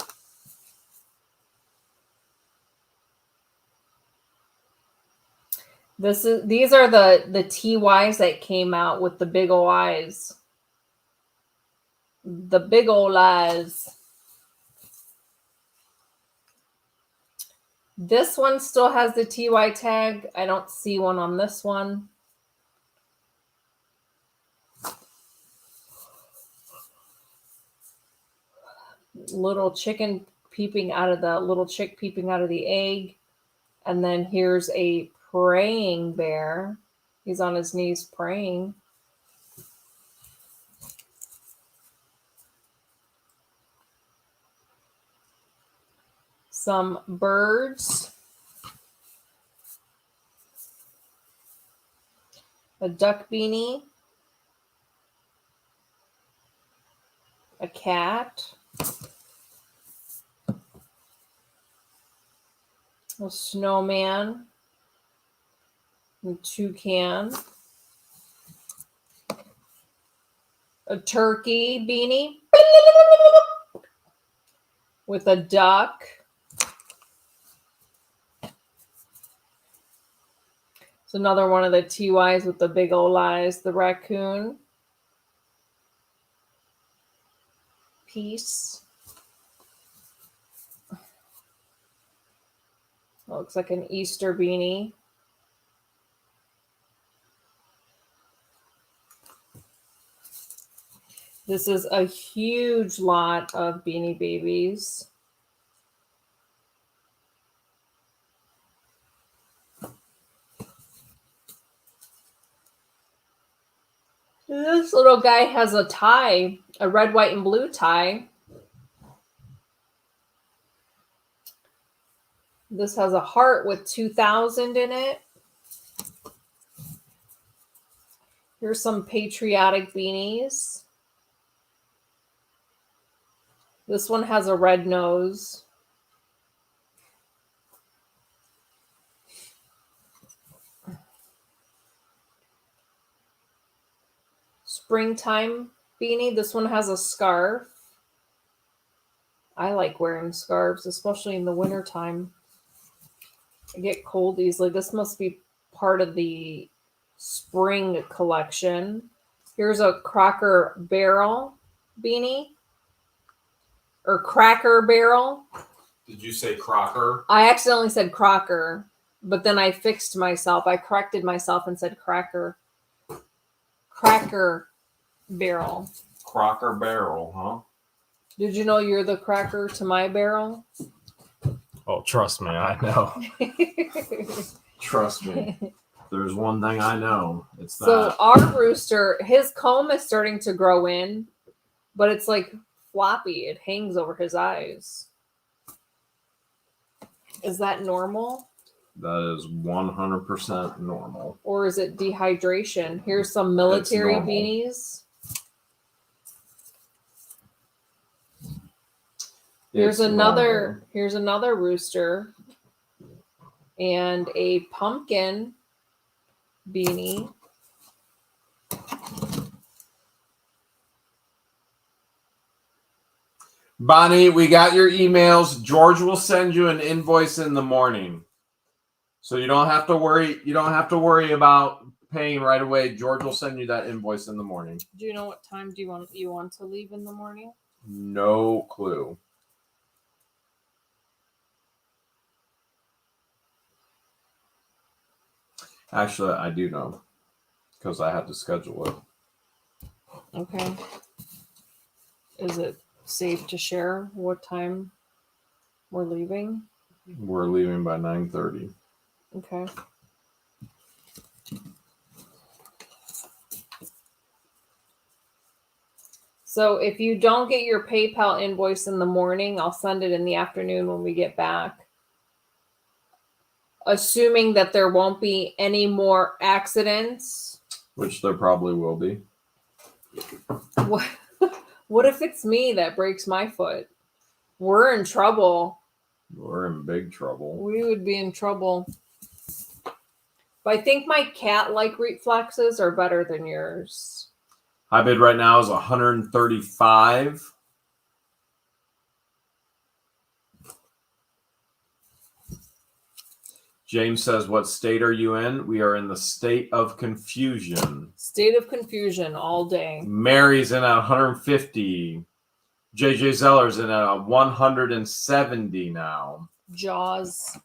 These are the TYs that came out with the big ol' eyes. The big ol' eyes. This one still has the TY tag. I don't see one on this one. Little chick peeping out of the egg. And then here's a praying bear. He's on his knees praying. Some birds. A duck beanie. A cat. A snowman. A toucan. A turkey beanie with a duck. It's another one of the TYs with the big old eyes. The raccoon. Peace. Looks like an Easter beanie. This is a huge lot of Beanie Babies. This little guy has a tie, a red, white, and blue tie. This has a heart with 2000 in it. Here's some patriotic beanies. This one has a red nose. Springtime beanie. This one has a scarf. I like wearing scarves, especially in the wintertime. I get cold easily. This must be part of the spring collection. Here's a Cracker Barrel beanie. Or Cracker Barrel. Did you say Crocker? I accidentally said Crocker, but then I fixed myself. I corrected myself and said Cracker. Cracker Barrel. Crocker Barrel, huh? Did you know you're the cracker to my barrel? Oh, trust me, I know. Trust me. There's one thing I know. It's that. So our rooster, his comb is starting to grow in, but it's like floppy. It hangs over his eyes. Is that normal? That is 100% normal. Or is it dehydration? Here's some military beanies. Here's another rooster and a pumpkin beanie. Bonnie, we got your emails. George will send you an invoice in the morning. So you don't have to worry. You don't have to worry about paying right away. George will send you that invoice in the morning. Do you know what time you want to leave in the morning? No clue. Actually, I do know because I had to schedule it. Okay. Is it safe to share what time we're leaving? We're leaving by 9:30. Okay. So if you don't get your PayPal invoice in the morning, I'll send it in the afternoon when we get back. Assuming that there won't be any more accidents. Which there probably will be. What if it's me that breaks my foot? We're in trouble. We're in big trouble. We would be in trouble. But I think my cat-like reflexes are better than yours. High bid right now is 135. James says, what state are you in? We are in the state of confusion. State of confusion all day. Mary's in at 150. JJ Zeller's in at 170 now. Jaws.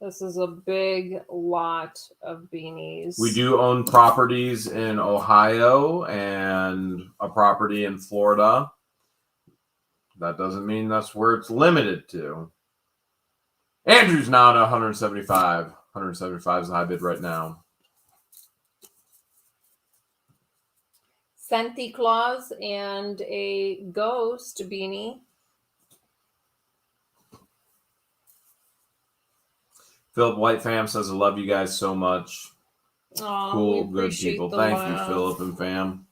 This is a big lot of beanies. We do own properties in Ohio and a property in Florida. That doesn't mean that's where it's limited to. Andrew's now at 175. 175 is the high bid right now. Santa Claus and a ghost beanie. Philip White fam says, I love you guys so much. Aww, cool, good people. Thank you, Philip and fam.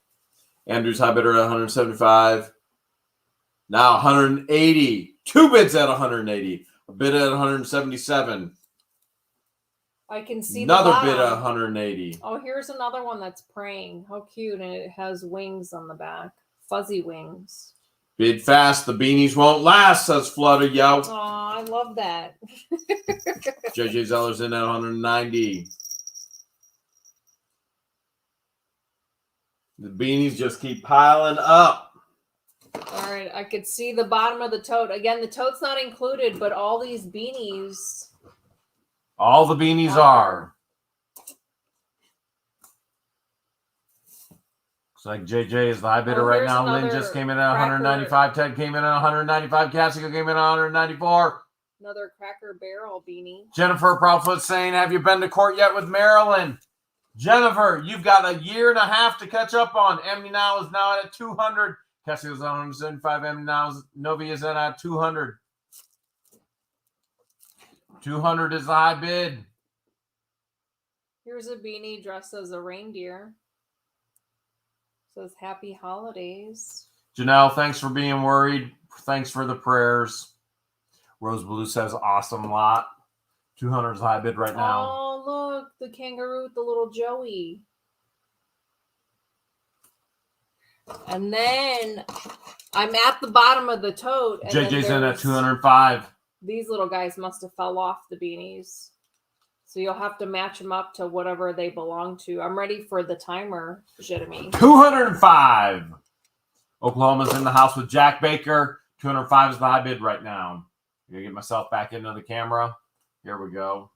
Andrew's high bidder at 175. Now 180. Two bids at 180. A bid at 177. I can see another the bid at 180. Oh, here's another one that's praying. How cute. And it has wings on the back. Fuzzy wings. Bid fast. The beanies won't last, says Flutter Yo. Oh, I love that. JJ Zeller's in at 190. The beanies just keep piling up. All right, I could see the bottom of the tote. Again, the tote's not included, but all these beanies. All the beanies are. Looks like JJ is the high bidder right now. Lynn just came in at 195. Ted came in at 195. Cassica came in at 194. Another Cracker Barrel beanie. Jennifer Proudfoot saying, have you been to court yet with Maryland? Jennifer, you've got a year and a half to catch up on. Emmy now is now at 200. Cassica's at 175. Emmy now is Novi is at 200. 200 is the high bid. Here's a beanie dressed as a reindeer. Says happy holidays. Janelle, thanks for being worried. Thanks for the prayers. Rose Blue says awesome lot. 200 is the high bid right now. Oh, look, the kangaroo with the little Joey. And then I'm at the bottom of the tote. And JJ's in at 205. These little guys must have fell off the beanies. So you'll have to match them up to whatever they belong to. I'm ready for the timer, Jeremy. 205. Oklahoma's in the house with Jack Baker. 205 is the high bid right now. I'm going to get myself back into the camera. Here we go.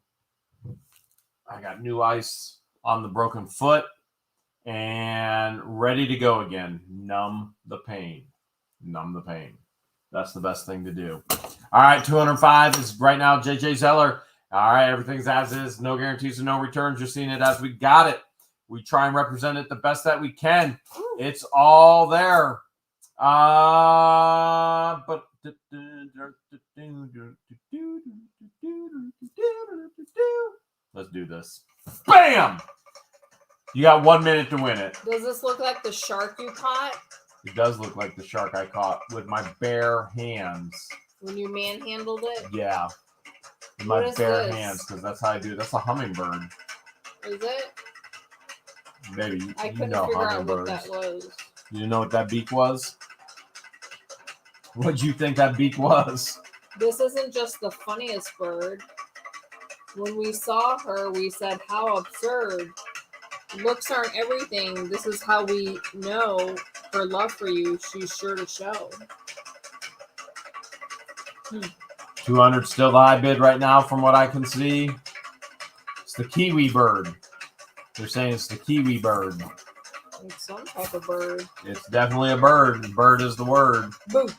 I got new ice on the broken foot and ready to go again. Numb the pain. Numb the pain. That's the best thing to do. All right, 205 is right now JJ Zeller. All right, everything's as is. No guarantees and no returns. You're seeing it as we got it. We try and represent it the best that we can. It's all there. But let's do this. Bam! You got 1 minute to win it. Does this look like the shark you caught? It does look like the shark I caught with my bare hands. When you manhandled it? Yeah. With my bare hands, because that's how I do. That's a hummingbird. Is it? Maybe. I couldn't figure out what that was. You know what that beak was? What'd you think that beak was? This isn't just the funniest bird. When we saw her, we said, how absurd. Looks aren't everything. This is how we know her love for you. She's sure to show. 200 still the high bid right now from what I can see. It's the kiwi bird. They're saying it's the kiwi bird. It's some type of bird. It's definitely a bird. Bird is the word. Boom.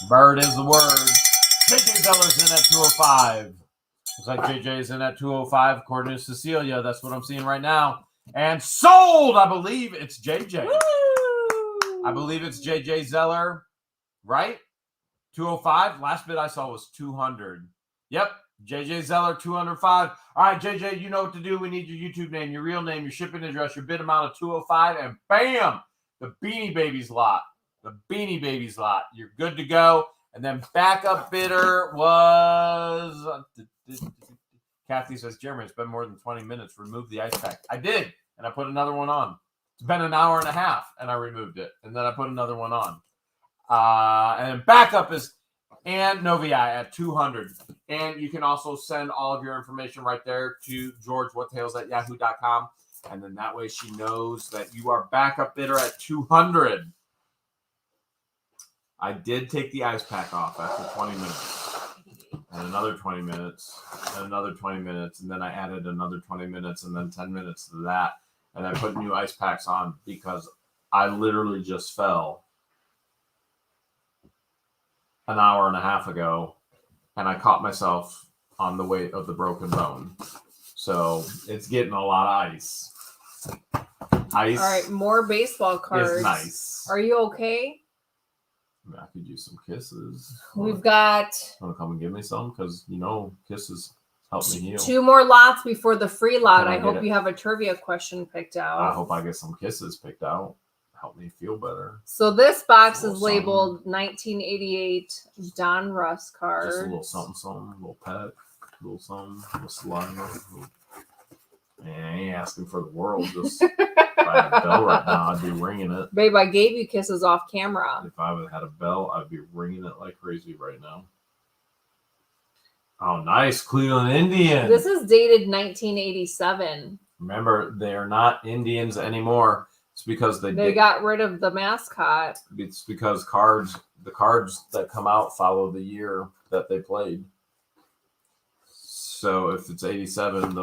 Bird is the word. JJ Zeller's in at 205. Looks like JJ's in at 205 according to Cecilia. That's what I'm seeing right now. And sold! I believe it's JJ. Woo! I believe it's JJ Zeller. Right? 205. Last bid I saw was 200. Yep. JJ Zeller, 205. All right, JJ, you know what to do. We need your YouTube name, your real name, your shipping address, your bid amount of 205, and bam! The Beanie Babies lot. The Beanie Babies lot. You're good to go. And then backup bidder was... Kathy says, Jeremy, it's been more than 20 minutes. Remove the ice pack. I did, and I put another one on. It's been an hour and a half, and I removed it. And then I put another one on. And then backup is and Novi at 200. And you can also send all of your information right there to georgewhatthales@yahoo.com. And then that way she knows that you are backup bidder at 200. I did take the ice pack off after 20 minutes. And another 20 minutes. And another 20 minutes. And then I added another 20 minutes and then 10 minutes to that. And I put new ice packs on because I literally just fell an hour and a half ago, and I caught myself on the weight of the broken bone. So it's getting a lot of ice. Ice. All right, more baseball cards. Is nice. Are you okay? I could use some kisses. We've got... Want to come and give me some? Because, you know, kisses help me heal. 2 more lots before the free lot. I hope you have a trivia question picked out. I hope I get some kisses picked out. Help me feel better. So this box is labeled 1988 Don Russ card. Just a little something, a little pet, a little something, a little slime. Man, I ain't asking for the world. Just if I had a bell right now, I'd be ringing it. Babe, I gave you kisses off camera. If I had a bell, I'd be ringing it like crazy right now. Oh, nice. Cleveland Indians. This is dated 1987. Remember, they are not Indians anymore. It's because they got rid of the mascot. It's because the cards that come out follow the year that they played. So if it's 87,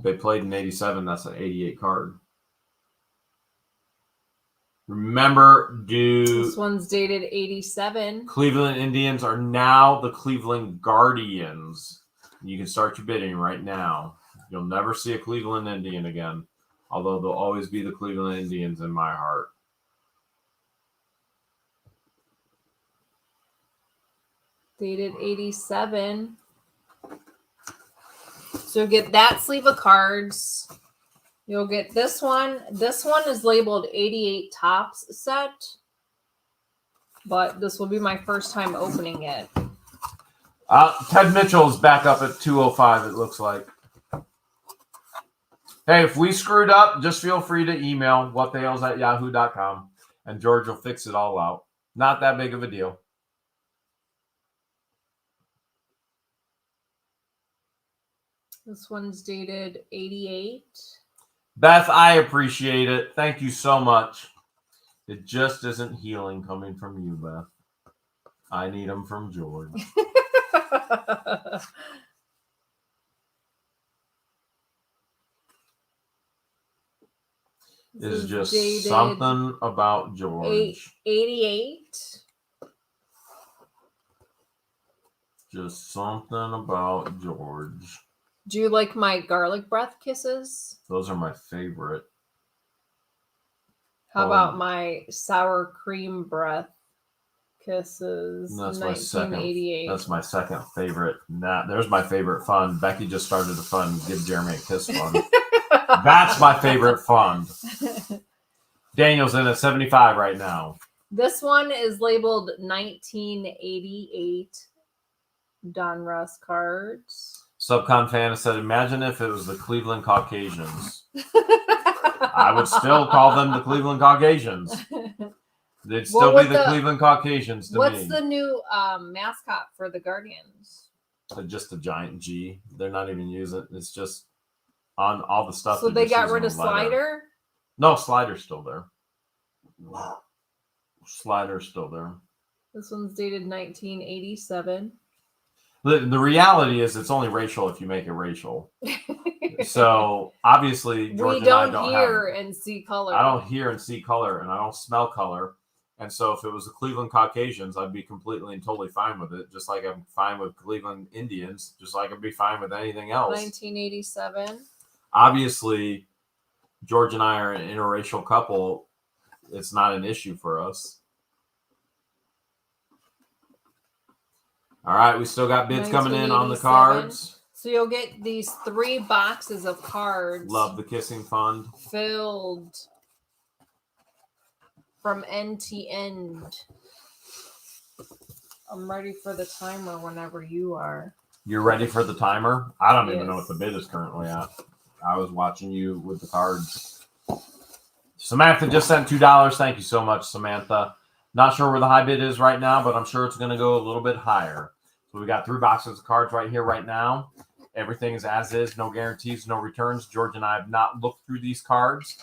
they played in 87, that's an 88 card. Remember, this one's dated 87. Cleveland Indians are now the Cleveland Guardians. You can start your bidding right now. You'll never see a Cleveland Indian again. Although they'll always be the Cleveland Indians in my heart. Dated 87. So get that sleeve of cards. You'll get this one. This one is labeled 88 Tops set. But this will be my first time opening it. Ted Mitchell's back up at 205, it looks like. Hey, if we screwed up, just feel free to email whatthehales@yahoo.com, and George will fix it all out. Not that big of a deal. This one's dated 88. Beth, I appreciate it. Thank you so much. It just isn't healing coming from you, Beth. I need them from George. This is just something about George. 88. Just something about George. Do you like my garlic breath kisses? Those are my favorite. How about my sour cream breath kisses? That's my second. That's my second favorite. There's my favorite fund. Becky just started a fund. Give Jeremy a kiss fund. That's my favorite fund. Daniel's in at 75 right now. This one is labeled 1988 Donruss cards. Subcon fan said, imagine if it was the Cleveland Caucasians. I would still call them the Cleveland Caucasians. They'd still be the Cleveland Caucasians to me. What's the new mascot for the Guardians? Just a giant G. They're not even using it. It's just on all the stuff. So they got rid of Slider? No, Slider's still there. Slider's still there. This one's dated 1987. The reality is it's only racial if you make it racial. So obviously George we don't hear and see color. I don't hear and see color, and I don't smell color. And so if it was the Cleveland Caucasians, I'd be completely and totally fine with it. Just like I'm fine with Cleveland Indians, just like I'd be fine with anything else. 1987. Obviously, George and I are an interracial couple. It's not an issue for us. All right, we still got bids coming in on the cards. So you'll get these 3 boxes of cards. Love the kissing fund. Filled from end to end. I'm ready for the timer whenever you are. You're ready for the timer? I don't even know what the bid is currently at. I was watching you with the cards. Samantha just sent $2. Thank you so much, Samantha. Not sure where the high bid is right now, but I'm sure it's going to go a little bit higher. So we got 3 boxes of cards right here, right now. Everything is as is. No guarantees, no returns. George and I have not looked through these cards.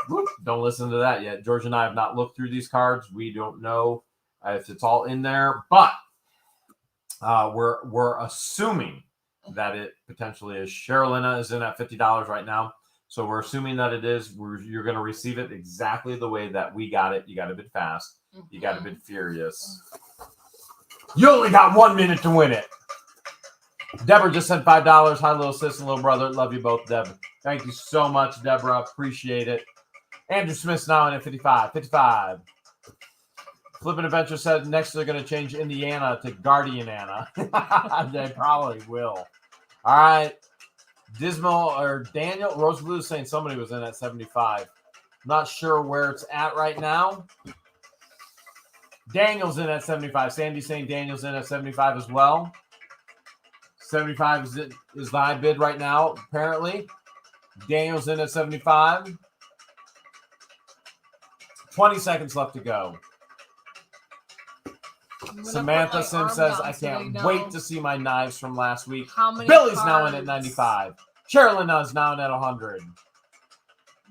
Whoop, don't listen to that yet. George and I have not looked through these cards. We don't know if it's all in there, but we're assuming that it potentially is. Sherrilina is in at $50 right now. So we're assuming that it is. You're going to receive it exactly the way that we got it. You got to bid fast. You got to bid furious. You only got 1 minute to win it. Deborah just sent $5. Hi, little sis and little brother. Love you both, Deborah. Thank you so much, Deborah. Appreciate it. Andrew Smith's now in at 55. 55. Flippin' Adventure said next they're going to change Indiana to Guardian Anna. They probably will. All right. Dismal or Daniel Rose Blue is saying somebody was in at 75. Not sure where it's at right now. Daniel's in at 75. Sandy's saying Daniel's in at 75 as well. 75 is the high bid right now, apparently. Daniel's in at 75. 20 seconds left to go. Samantha Sim says, I can't wait to see my knives from last week. Billy's now in at 95. Sherrilina is now in at 100.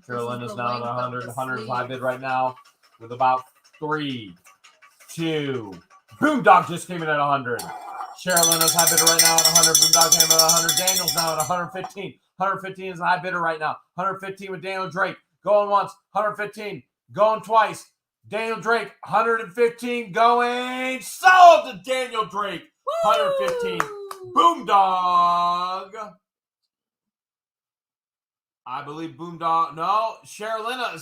Sherrilina is now at 100. 100 is high bid right now with about 3, 2. Boondog just came in at 100. Sherrilina's high bidder right now at 100. Boondog came in at 100. Daniel's now at 115. 115 is the high bidder right now. 115 with Daniel Drake. Going once. 115. Going twice. Daniel Drake, 115 going. Sold to Daniel Drake. 115. Boondog. I believe Boondog. No, Sherrilina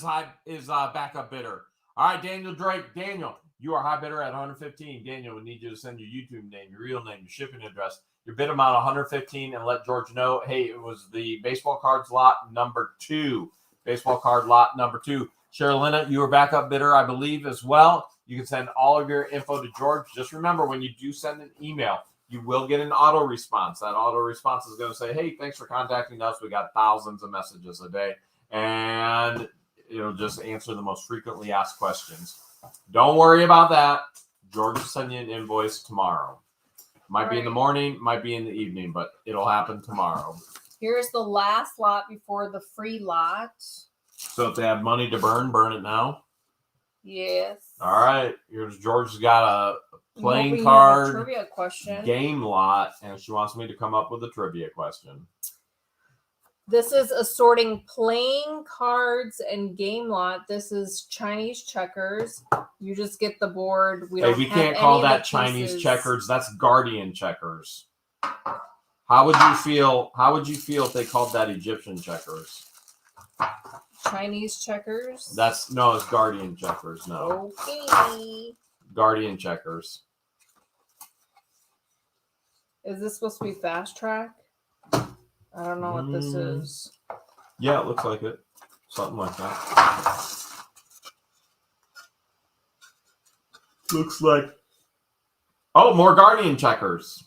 is backup bidder. All right, Daniel Drake. Daniel, you are high bidder at 115. Daniel, we need you to send your YouTube name, your real name, your shipping address, your bid amount 115, and let George know, hey, it was the baseball cards lot number 2. Baseball card lot number 2. Sherrilina, you are backup bidder, I believe, as well. You can send all of your info to George. Just remember, when you do send an email, you will get an auto response. That auto response is going to say, hey, thanks for contacting us. We got thousands of messages a day. And it'll just answer the most frequently asked questions. Don't worry about that. George will send you an invoice tomorrow. Might be in the morning, might be in the evening, but it'll happen tomorrow. Here's the last lot before the free lot. So if they have money to burn it now. Yes. All right. Here's George's got a playing a card trivia question. Game lot, and she wants me to come up with a trivia question. This is assorting playing cards and game lot. This is Chinese checkers. You just get the board. We can't call that Chinese checkers. That's Guardian checkers. How would you feel? How would you feel if they called that Egyptian checkers? Chinese checkers? It's Guardian checkers. No. Okay. Guardian checkers. Is this supposed to be fast track? I don't know what this is. Yeah, it looks like it. Something like that. Looks like. Oh, more Guardian checkers.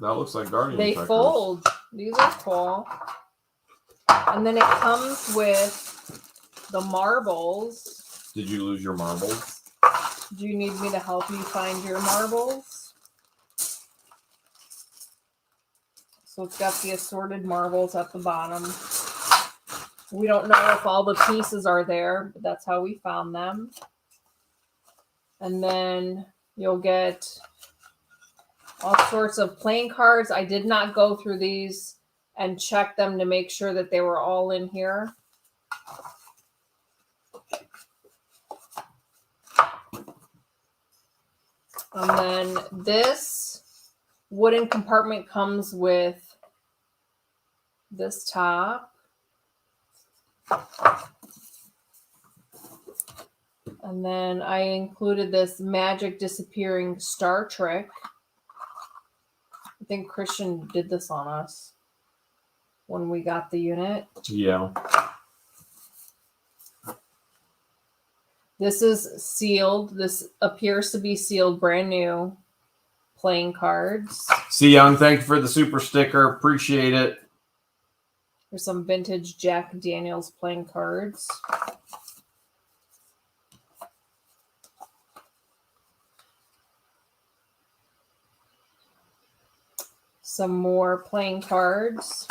That looks like Guardian checkers. They fold. These are cool. And then it comes with the marbles. Did you lose your marbles? Do you need me to help you find your marbles? So it's got the assorted marbles at the bottom. We don't know if all the pieces are there, but that's how we found them. And then you'll get all sorts of playing cards. I did not go through these and check them to make sure that they were all in here. And then this wooden compartment comes with this top. And then I included this magic disappearing star trick. I think Christian did this on us when we got the unit. Yeah. This is sealed. This appears to be sealed, brand new playing cards. C. Young, thank you for the super sticker. Appreciate it. There's some vintage Jack Daniels playing cards. Some more playing cards.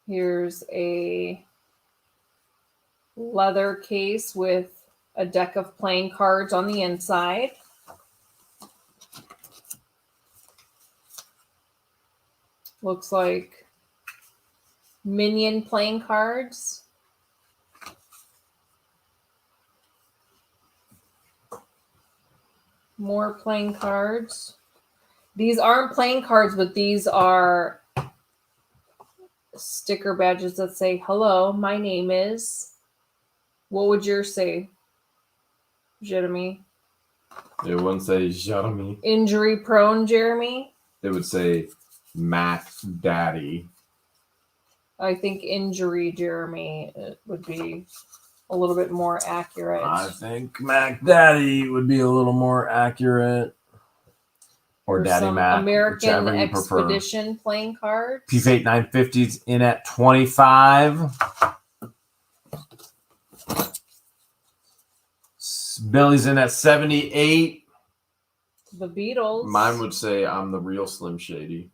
Here's a leather case with a deck of playing cards on the inside. Looks like Minion playing cards. More playing cards. These aren't playing cards, but these are sticker badges that say, hello, my name is. What would yours say, Jeremy? It wouldn't say Jeremy. Injury prone, Jeremy? It would say Mac Daddy. I think injury, Jeremy, would be a little bit more accurate. I think Mac Daddy would be a little more accurate. Or Daddy Mac. American Expedition playing cards. P-Fate 950's in at 25. Billy's in at 78. The Beatles. Mine would say I'm the real Slim Shady.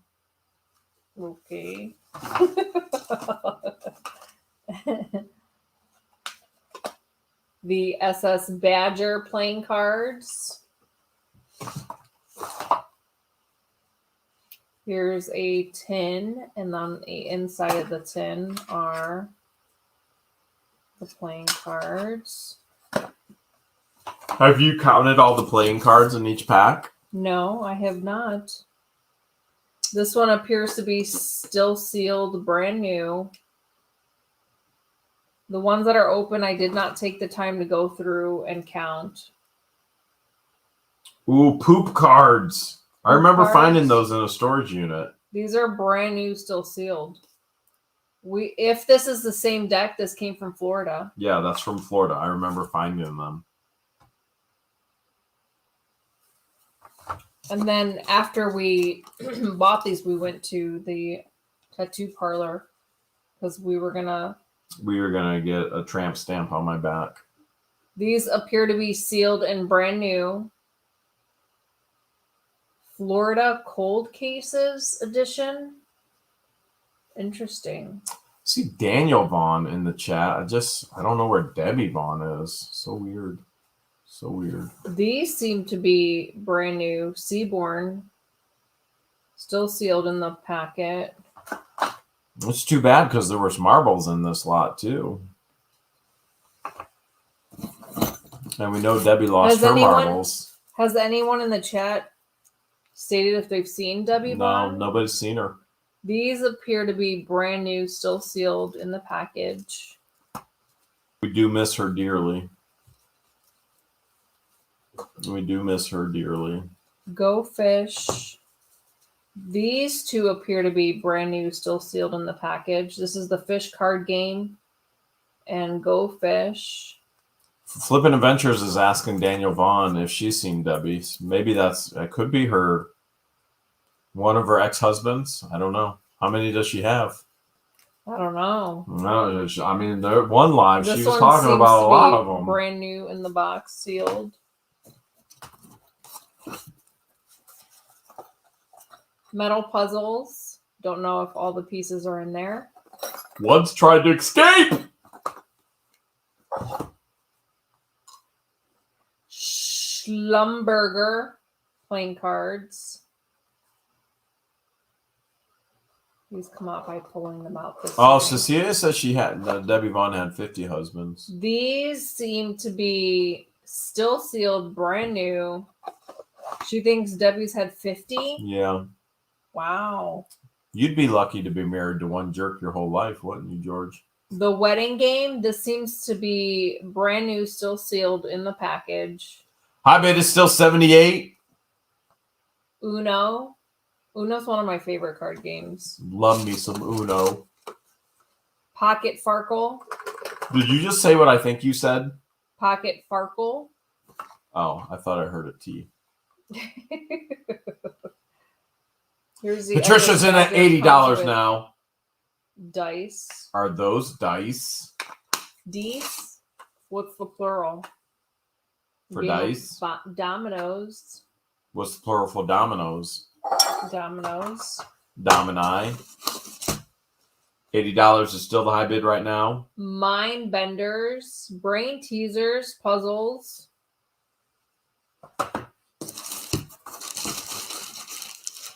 Okay. The SS Badger playing cards. Here's a tin, and on the inside of the tin are the playing cards. Have you counted all the playing cards in each pack? No, I have not. This one appears to be still sealed, brand new. The ones that are open, I did not take the time to go through and count. Ooh, poop cards. I remember finding those in a storage unit. These are brand new, still sealed. If this is the same deck, this came from Florida. Yeah, that's from Florida. I remember finding them. And then after we bought these, we went to the tattoo parlor because we were gonna get a tramp stamp on my back. These appear to be sealed and brand new. Florida Cold Cases edition. Interesting. See Daniel Vaughn in the chat. I don't know where Debbie Vaughn is. So weird. So weird. These seem to be brand new. Seaborn. Still sealed in the packet. It's too bad because there was marbles in this lot too. And we know Debbie lost her marbles. Has anyone in the chat stated if they've seen Debbie Vaughn? No, nobody's seen her. These appear to be brand new, still sealed in the package. We do miss her dearly. We do miss her dearly. Go Fish. These two appear to be brand new, still sealed in the package. This is the Fish card game and Go Fish. Flippin' Adventures is asking Daniel Vaughn if she's seen Debbie. Maybe that could be one of her ex-husbands. I don't know. How many does she have? I don't know. No, I mean, one live This she was one talking seems about to a lot be of them. brand new in the box, sealed. Metal puzzles. Don't know if all the pieces are in there. One's tried to escape. Schlumberger playing cards. These come out by pulling them out. Cecilia says Debbie Vaughn had 50 husbands. These seem to be still sealed, brand new. She thinks Debbie's had 50. Yeah. Wow. You'd be lucky to be married to one jerk your whole life, wouldn't you, George? The wedding game. This seems to be brand new, still sealed in the package. High bid is still 78. Uno. Uno's one of my favorite card games. Love me some Uno. Pocket Farkle. Did you just say what I think you said? Pocket Farkle. Oh, I thought I heard a T. Here's the Patricia's in at $80 now. Dice. Are those dice? Dice? What's the plural? For dice? Dominoes. What's the plural for dominoes? Dominoes. Domini. $80 is still the high bid right now. Mind benders. Brain teasers. Puzzles.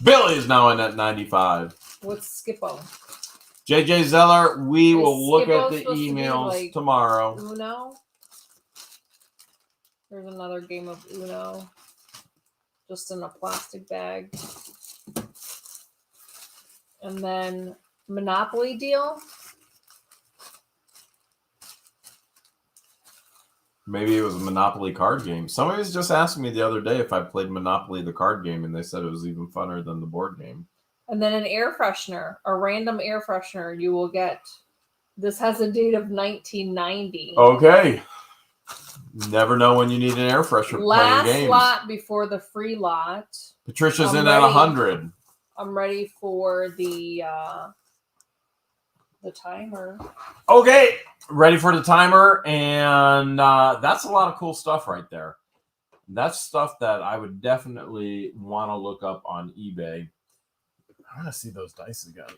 Billy is now in at 95. What's Skippo? JJ Zeller, we will look Skippo at the supposed to be emails like tomorrow. Uno. There's another game of Uno. Just in a plastic bag. And then Monopoly deal. Maybe it was a Monopoly card game. Somebody was just asking me the other day if I played Monopoly the card game, and they said it was even funner than the board game. And then an air freshener, a random air freshener you will get. This has a date of 1990. Okay. Never know when you need an air freshener Last playing games. lot before the free lot. Patricia's in at 100. I'm ready for the timer. Okay, ready for the timer, and that's a lot of cool stuff right there. That's stuff that I would definitely want to look up on eBay. I want to see those dice again.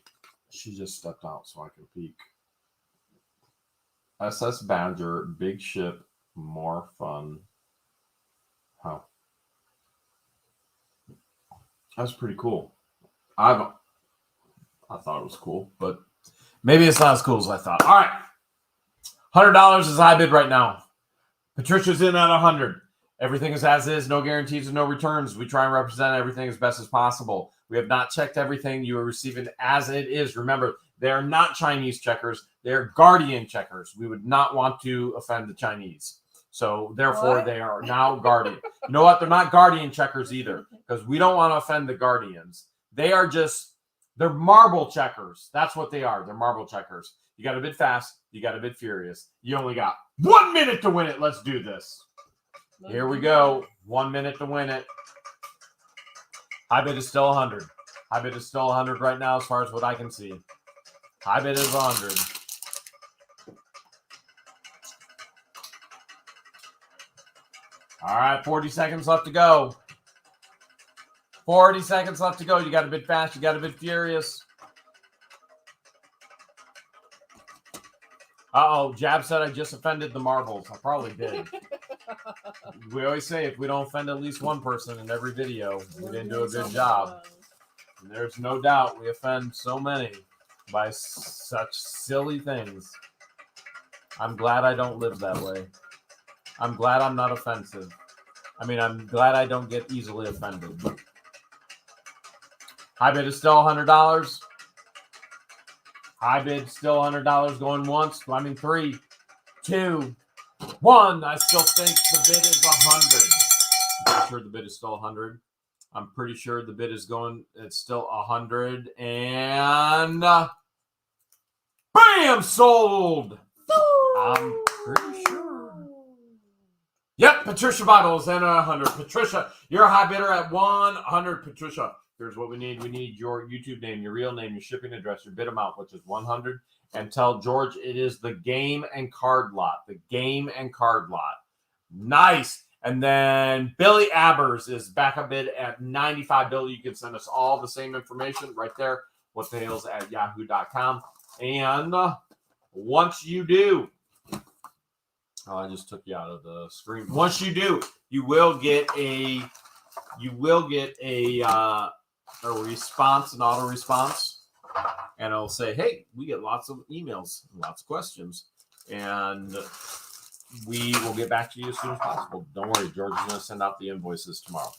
She just stepped out so I can peek. SS Badger, big ship, more fun. Huh. That's pretty cool. I thought it was cool, but maybe it's not as cool as I thought. All right. $100 is high bid right now. Patricia's in at 100. Everything is as is. No guarantees and no returns. We try and represent everything as best as possible. We have not checked everything. You are receiving as it is. Remember, they are not Chinese checkers. They're Guardian checkers. We would not want to offend the Chinese. So, therefore, They are now Guardian. You know what? They're not Guardian checkers either, because we don't want to offend the Guardians. They're marble checkers. That's what they are. They're marble checkers. You got to bid fast. You got to bid furious. You only got 1 minute to win it. Let's do this. Here we go. 1 minute to win it. High bid is still 100. High bid is still 100 right now as far as what I can see. High bid is 100. All right, 40 seconds left to go. 40 seconds left to go. You got to bid fast. You got to bid furious. Uh-oh, Jab said I just offended the marbles. I probably did. We always say if we don't offend at least one person in every video, we didn't do a good job. And there's no doubt we offend so many by such silly things. I'm glad I don't live that way. I'm glad I'm not offensive. I mean, I'm glad I don't get easily offended. High bid is still $100. High bid still $100 going once. I mean, 3, 2, 1. I still think the bid is 100. I'm sure the bid is still 100. I'm pretty sure the bid is going. It's still 100. And bam, sold. I'm pretty sure. Yep, Patricia Bottles and 100. Patricia, you're a high bidder at 100. Patricia, here's what we need. We need your YouTube name, your real name, your shipping address, your bid amount, which is 100. And tell George it is the game and card lot. The game and card lot. Nice. And then Billy Abbers is backup bid at 95. Billy, you can send us all the same information right there. whatthehales@yahoo.com. And once you do, oh, I just took you out of the screen. Once you do, you will get a response, an auto response, and it'll say, "Hey, we get lots of emails, lots of questions, and we will get back to you as soon as possible." Don't worry, George is going to send out the invoices tomorrow.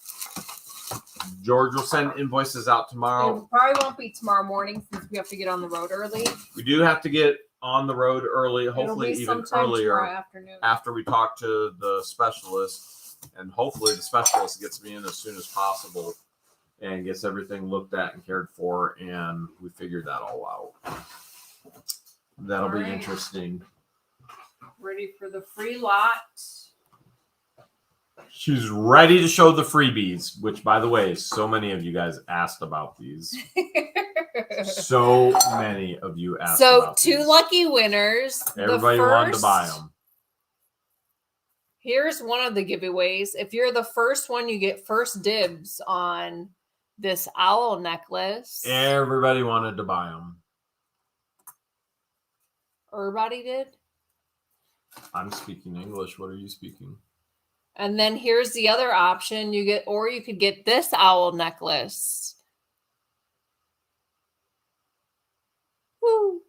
George will send invoices out tomorrow. It probably won't be tomorrow morning since we have to get on the road early. We do have to get on the road early, hopefully even earlier after we talk to the specialist, and hopefully the specialist gets me in as soon as possible and gets everything looked at and cared for, and we figure that all out. That'll be interesting. Ready for the free lot. She's ready to show the freebies, which, by the way, so many of you guys asked about these. So many of you asked about these. So, 2 lucky winners. Everybody wanted to buy them. Here's one of the giveaways. If you're the first one, you get first dibs on this owl necklace. Everybody wanted to buy them. Everybody did? I'm speaking English. What are you speaking? And then here's the other option. You could get this owl necklace. Woo!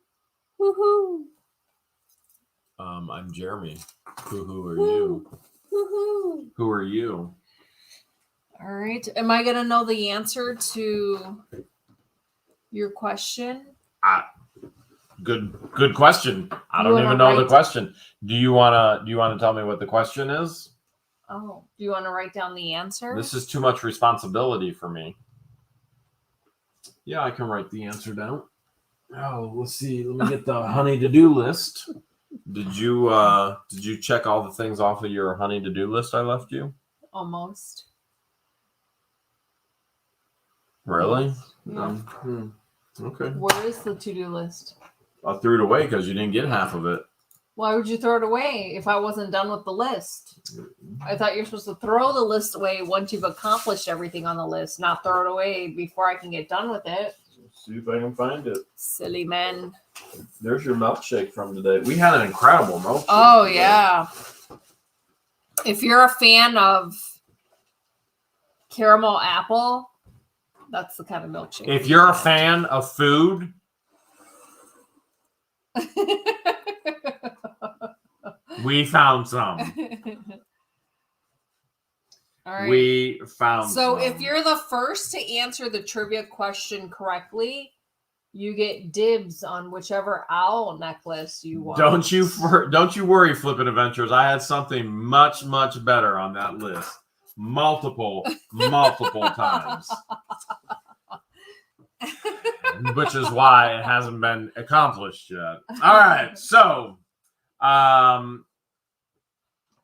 Woohoo! I'm Jeremy. Who are you? Woohoo! Who are you? All right. Am I gonna know the answer to your question? Good question. I don't even know the question. Do you wanna tell me what the question is? Oh, do you want to write down the answer? This is too much responsibility for me. Yeah, I can write the answer down. Oh, let's see. Let me get the honey to-do list. Did you check all the things off of your honey to-do list I left you? Almost. Really? Yeah. Okay. Where is the to-do list? I threw it away because you didn't get half of it. Why would you throw it away if I wasn't done with the list? I thought you're supposed to throw the list away once you've accomplished everything on the list, not throw it away before I can get done with it. Let's see if I can find it. Silly man. There's your milkshake from today. We had an incredible milkshake. Oh, today. yeah. If you're a fan of caramel apple, that's the kind of milkshake. If you're a fan of food, we found some. All right. We found So some. if you're the first to answer the trivia question correctly, you get dibs on whichever owl necklace you want. Don't you worry, Flippin' Adventures. I had something much, much better on that list. Multiple times. Which is why it hasn't been accomplished yet. All right, so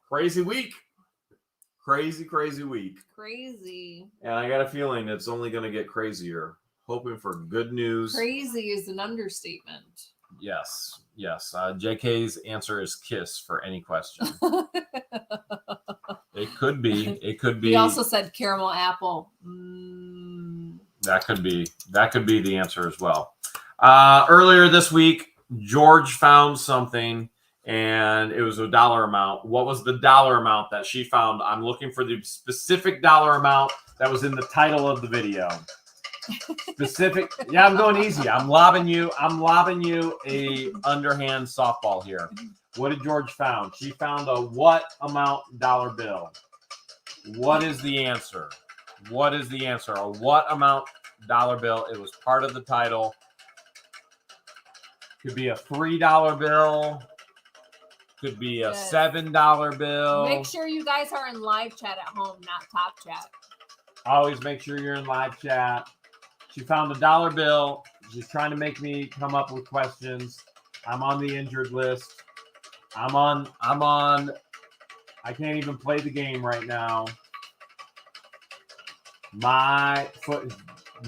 crazy week. Crazy week. Crazy. And I got a feeling it's only going to get crazier. Hoping for good news. Crazy is an understatement. Yes. JK's answer is kiss for any question. It could be. He also said caramel apple. That could be the answer as well. Earlier this week, George found something, and it was a dollar amount. What was the dollar amount that she found? I'm looking for the specific dollar amount that was in the title of the video. Specific. Yeah, I'm going easy. I'm lobbing you a underhand softball here. What did George found? She found a what amount dollar bill? What is the answer? A what amount dollar bill? It was part of the title. Could be a $3 bill. Could be a $7 bill. Make sure you guys are in live chat at home, not top chat. Always make sure you're in live chat. She found a dollar bill. She's trying to make me come up with questions. I'm on the injured list. I'm on. I can't even play the game right now. My foot.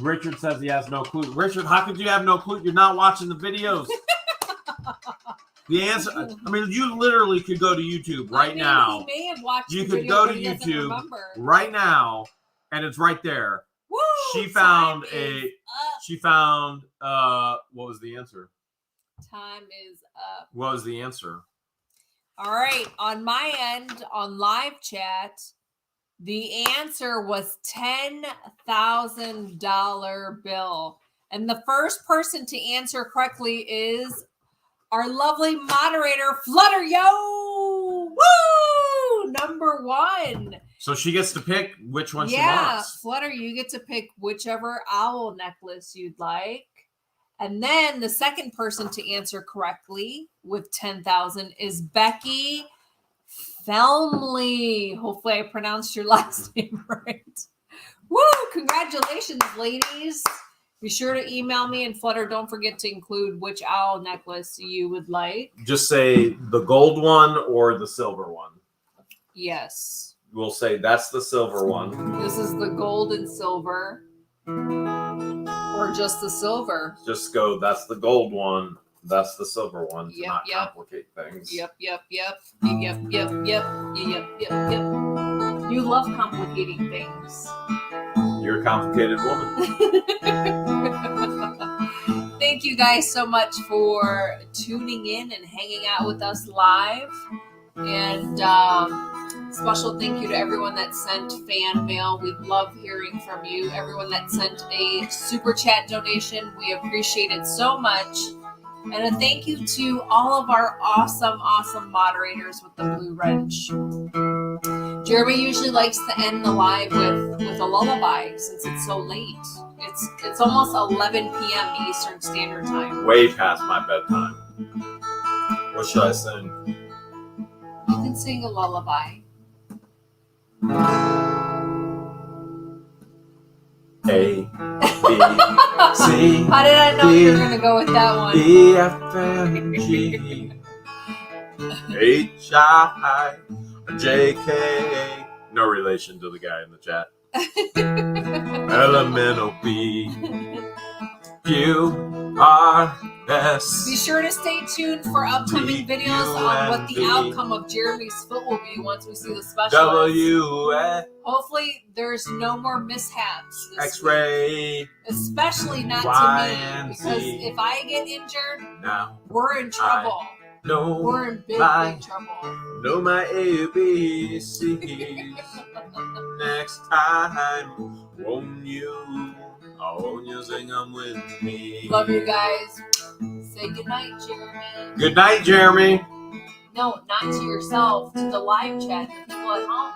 Richard says he has no clue. Richard, how could you have no clue? You're not watching the videos. The answer. I mean, you literally could go to YouTube right now. He may have watched. You the could video, go to but he doesn't YouTube remember. right now, and it's right there. Woo! She found Time what was the answer? Time is up. What was the answer? All right. On my end, on live chat, the answer was $10,000 bill. And the first person to answer correctly is our lovely moderator, Flutter. Yo! Woo! Number 1. So she gets to pick which one she wants. Yeah, Flutter, you get to pick whichever owl necklace you'd like. And then the second person to answer correctly with 10,000 is Becky Felmley. Hopefully I pronounced your last name right. Woo! Congratulations, ladies. Be sure to email me, and Flutter, don't forget to include which owl necklace you would like. Just say the gold one or the silver one. Yes. We'll say that's the silver one. This is the gold and silver. Or just the silver. Just go, that's the gold one. That's the silver one to not complicate things. Yep. You love complicating things. You're a complicated woman. Thank you guys so much for tuning in and hanging out with us live. And special thank you to everyone that sent fan mail. We love hearing from you. Everyone that sent a super chat donation, we appreciate it so much. And a thank you to all of our awesome moderators with the Blue Wrench. Jeremy usually likes to end the live with a lullaby since it's so late. It's almost 11 p.m. Eastern Standard Time. Way past my bedtime. What should I sing? You can sing a lullaby. A, B, C. How did I know you were going to go with that one? E, F, M, G, H, I, J, K. No relation to the guy in the chat. L, M, N, O, P, Q, R, S. Be sure to stay tuned for upcoming videos on what the outcome of Jeremy's foot will be once we see the specialist. W, X. Hopefully, there's no more mishaps this X-ray. week. Especially not Y, to me. and Because Z. if I get injured, Now we're in trouble. no, We're in big trouble. know my ABCs. Next time, won't you? Oh, won't you sing them with me? Love you guys. Say goodnight, Jeremy. Good night, Jeremy. No, not to yourself, to the live chat, the people at home.